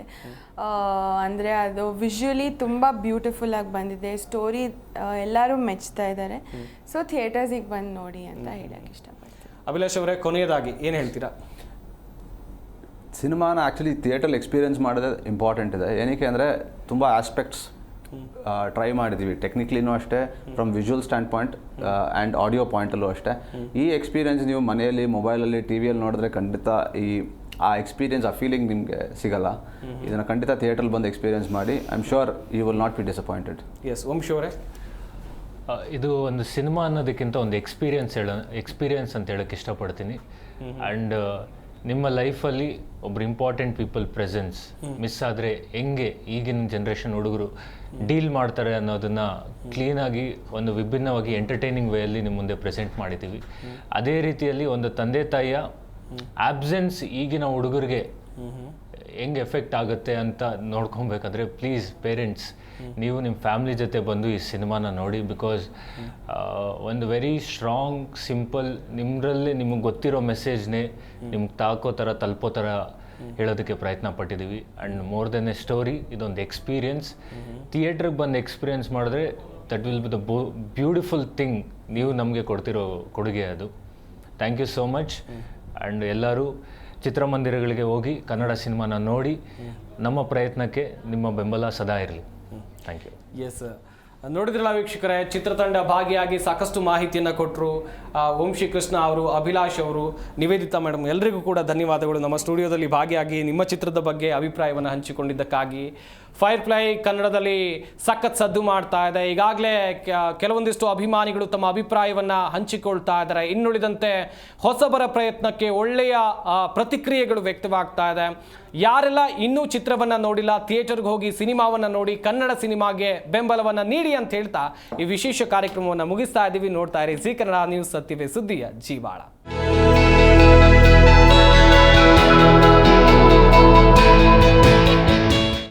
ಅಂದರೆ ಅದು ವಿಜುವಲಿ ತುಂಬ ಬ್ಯೂಟಿಫುಲ್ಲಾಗಿ ಬಂದಿದೆ. ಸ್ಟೋರಿ ಎಲ್ಲರೂ ಮೆಚ್ತಾ ಇದ್ದಾರೆ. ಸೊ ಥಿಯೇಟರ್ಸಿಗೆ ಬಂದು ನೋಡಿ ಅಂತ ಹೇಳೋಕ್ಕೆ ಇಷ್ಟಪಡ್ತೀನಿ. ಅಭಿಲಾಷ್ ಅವರೇ, ಕೊನೆಯದಾಗಿ ಏನು ಹೇಳ್ತೀರಾ? ಸಿನಿಮಾನ ಆ್ಯಕ್ಚುಲಿ ಥಿಯೇಟರ್ ಎಕ್ಸ್ಪೀರಿಯೆನ್ಸ್ ಮಾಡೋದೇ ಇಂಪಾರ್ಟೆಂಟ್ ಇದೆ. ಏನಕ್ಕೆ ಅಂದರೆ ತುಂಬ ಆಸ್ಪೆಕ್ಟ್ಸ್ ಟ್ರೈ ಮಾಡಿದ್ದೀವಿ, ಟೆಕ್ನಿಕಲಿನೂ ಅಷ್ಟೇ, from visual standpoint and audio ಪಾಯಿಂಟಲ್ಲೂ ಅಷ್ಟೇ. ಈ ಎಕ್ಸ್ಪೀರಿಯೆನ್ಸ್ ನೀವು ಮನೆಯಲ್ಲಿ, ಮೊಬೈಲಲ್ಲಿ, ಟಿ ವಿಯಲ್ಲಿ ನೋಡಿದ್ರೆ ಖಂಡಿತ ಆ ಎಕ್ಸ್ಪೀರಿಯೆನ್ಸ್, ಆ ಫೀಲಿಂಗ್ ನಿಮಗೆ ಸಿಗಲ್ಲ. ಇದನ್ನು ಖಂಡಿತ ಥಿಯೇಟ್ರಲ್ಲಿ ಬಂದು ಎಕ್ಸ್ಪೀರಿಯೆನ್ಸ್ ಮಾಡಿ. I am sure you will not be disappointed. Yes, Vamshi ಅವರೇ? ಇದು ಒಂದು ಸಿನಿಮಾ ಅನ್ನೋದಕ್ಕಿಂತ ಒಂದು ಎಕ್ಸ್ಪೀರಿಯನ್ಸ್ ಅಂತ ಹೇಳೋಕ್ಕೆ ಇಷ್ಟಪಡ್ತೀನಿ. ಆ್ಯಂಡ್ ನಿಮ್ಮ ಲೈಫಲ್ಲಿ ಒಬ್ರು ಇಂಪಾರ್ಟೆಂಟ್ ಪೀಪಲ್ ಪ್ರೆಸೆನ್ಸ್ ಮಿಸ್ ಆದರೆ ಹೆಂಗೆ ಈಗಿನ ಜನ್ರೇಷನ್ ಹುಡುಗರು ಡೀಲ್ ಮಾಡ್ತಾರೆ ಅನ್ನೋದನ್ನು ಕ್ಲೀನಾಗಿ ಒಂದು ವಿಭಿನ್ನವಾಗಿ ಎಂಟರ್ಟೈನಿಂಗ್ ವೇಯಲ್ಲಿ ನಿಮ್ಮ ಮುಂದೆ ಪ್ರೆಸೆಂಟ್ ಮಾಡಿದ್ದೀವಿ. ಅದೇ ರೀತಿಯಲ್ಲಿ ಒಂದು ತಂದೆ ತಾಯಿಯ ಆಬ್ಸೆನ್ಸ್ ಈಗಿನ ಹುಡುಗರಿಗೆ ಹೆಂಗೆ ಎಫೆಕ್ಟ್ ಆಗುತ್ತೆ ಅಂತ ನೋಡ್ಕೊಬೇಕಾದ್ರೆ ಪ್ಲೀಸ್ ಪೇರೆಂಟ್ಸ್, ನೀವು ನಿಮ್ಮ ಫ್ಯಾಮ್ಲಿ ಜೊತೆ ಬಂದು ಈ ಸಿನಿಮಾನ ನೋಡಿ. ಬಿಕಾಸ್ ಒಂದು ವೆರಿ ಸ್ಟ್ರಾಂಗ್, ಸಿಂಪಲ್, ನಿಮ್ಮರಲ್ಲೇ ನಿಮಗೆ ಗೊತ್ತಿರೋ ಮೆಸೇಜ್ನೇ ನಿಮ್ಗೆ ತಾಕೋ ಥರ, ತಲುಪೋ ಥರ ಹೇಳೋದಕ್ಕೆ ಪ್ರಯತ್ನ ಪಟ್ಟಿದ್ದೀವಿ. And more than a story, ಇದೊಂದು ಎಕ್ಸ್ಪೀರಿಯನ್ಸ್. ಥಿಯೇಟ್ರಿಗೆ ಬಂದು ಎಕ್ಸ್ಪೀರಿಯನ್ಸ್ ಮಾಡಿದ್ರೆ that will be the beautiful thing. ನೀವು ನಮಗೆ ಕೊಡ್ತಿರೋ ಕೊಡುಗೆ ಅದು. Thank you so much. And ಎಲ್ಲರೂ ಚಿತ್ರಮಂದಿರಗಳಿಗೆ ಹೋಗಿ ಕನ್ನಡ ಸಿನಿಮಾನ ನೋಡಿ. ನಮ್ಮ ಪ್ರಯತ್ನಕ್ಕೆ ನಿಮ್ಮ ಬೆಂಬಲ ಸದಾ ಇರಲಿ. Thank you. ಎಸ್, ನೋಡಿದ್ರಲ್ಲ ವೀಕ್ಷಕರೇ, ಚಿತ್ರತಂಡ ಭಾಗಿಯಾಗಿ ಸಾಕಷ್ಟು ಮಾಹಿತಿಯನ್ನು ಕೊಟ್ಟರು. ವಂಶಿ ಕೃಷ್ಣ ಅವರು, ಅಭಿಲಾಷ್ ಅವರು, ನಿವೇದಿತಾ ಮೇಡಮ್, ಎಲ್ಲರಿಗೂ ಕೂಡ ಧನ್ಯವಾದಗಳು. ನಮ್ಮ ಸ್ಟುಡಿಯೋದಲ್ಲಿ ಭಾಗಿಯಾಗಿ ನಿಮ್ಮ ಚಿತ್ರದ ಬಗ್ಗೆ ಅಭಿಪ್ರಾಯವನ್ನು ಹಂಚಿಕೊಂಡಿದ್ದಕ್ಕಾಗಿ. ಫೈರ್ಫ್ಲೈ ಕನ್ನಡದಲ್ಲಿ ಸಖತ್ ಸದ್ದು ಮಾಡ್ತಾ ಇದೆ. ಈಗಾಗಲೇ ಕೆಲವೊಂದಿಷ್ಟು ಅಭಿಮಾನಿಗಳು ತಮ್ಮ ಅಭಿಪ್ರಾಯವನ್ನು ಹಂಚಿಕೊಳ್ತಾ ಇದ್ದಾರೆ. ಇನ್ನುಳಿದಂತೆ ಹೊಸಬರ ಪ್ರಯತ್ನಕ್ಕೆ ಒಳ್ಳೆಯ ಪ್ರತಿಕ್ರಿಯೆಗಳು ವ್ಯಕ್ತವಾಗ್ತಾ ಇದೆ. ಯಾರೆಲ್ಲ ಇನ್ನೂ ಚಿತ್ರವನ್ನು ನೋಡಿಲ್ಲ, ಥಿಯೇಟರ್ಗೆ ಹೋಗಿ ಸಿನಿಮಾವನ್ನು ನೋಡಿ ಕನ್ನಡ ಸಿನಿಮಾಗೆ ಬೆಂಬಲವನ್ನು ನೀಡಿ ಅಂತ ಹೇಳ್ತಾ ಈ ವಿಶೇಷ ಕಾರ್ಯಕ್ರಮವನ್ನು ಮುಗಿಸ್ತಾ ಇದ್ದೀವಿ. ನೋಡ್ತಾ ಇರಿ ಜಿ ಕನ್ನಡ ನ್ಯೂಸ್, ಸತ್ಯವೇ ಸುದ್ದಿಯ ಜೀವಾಳ.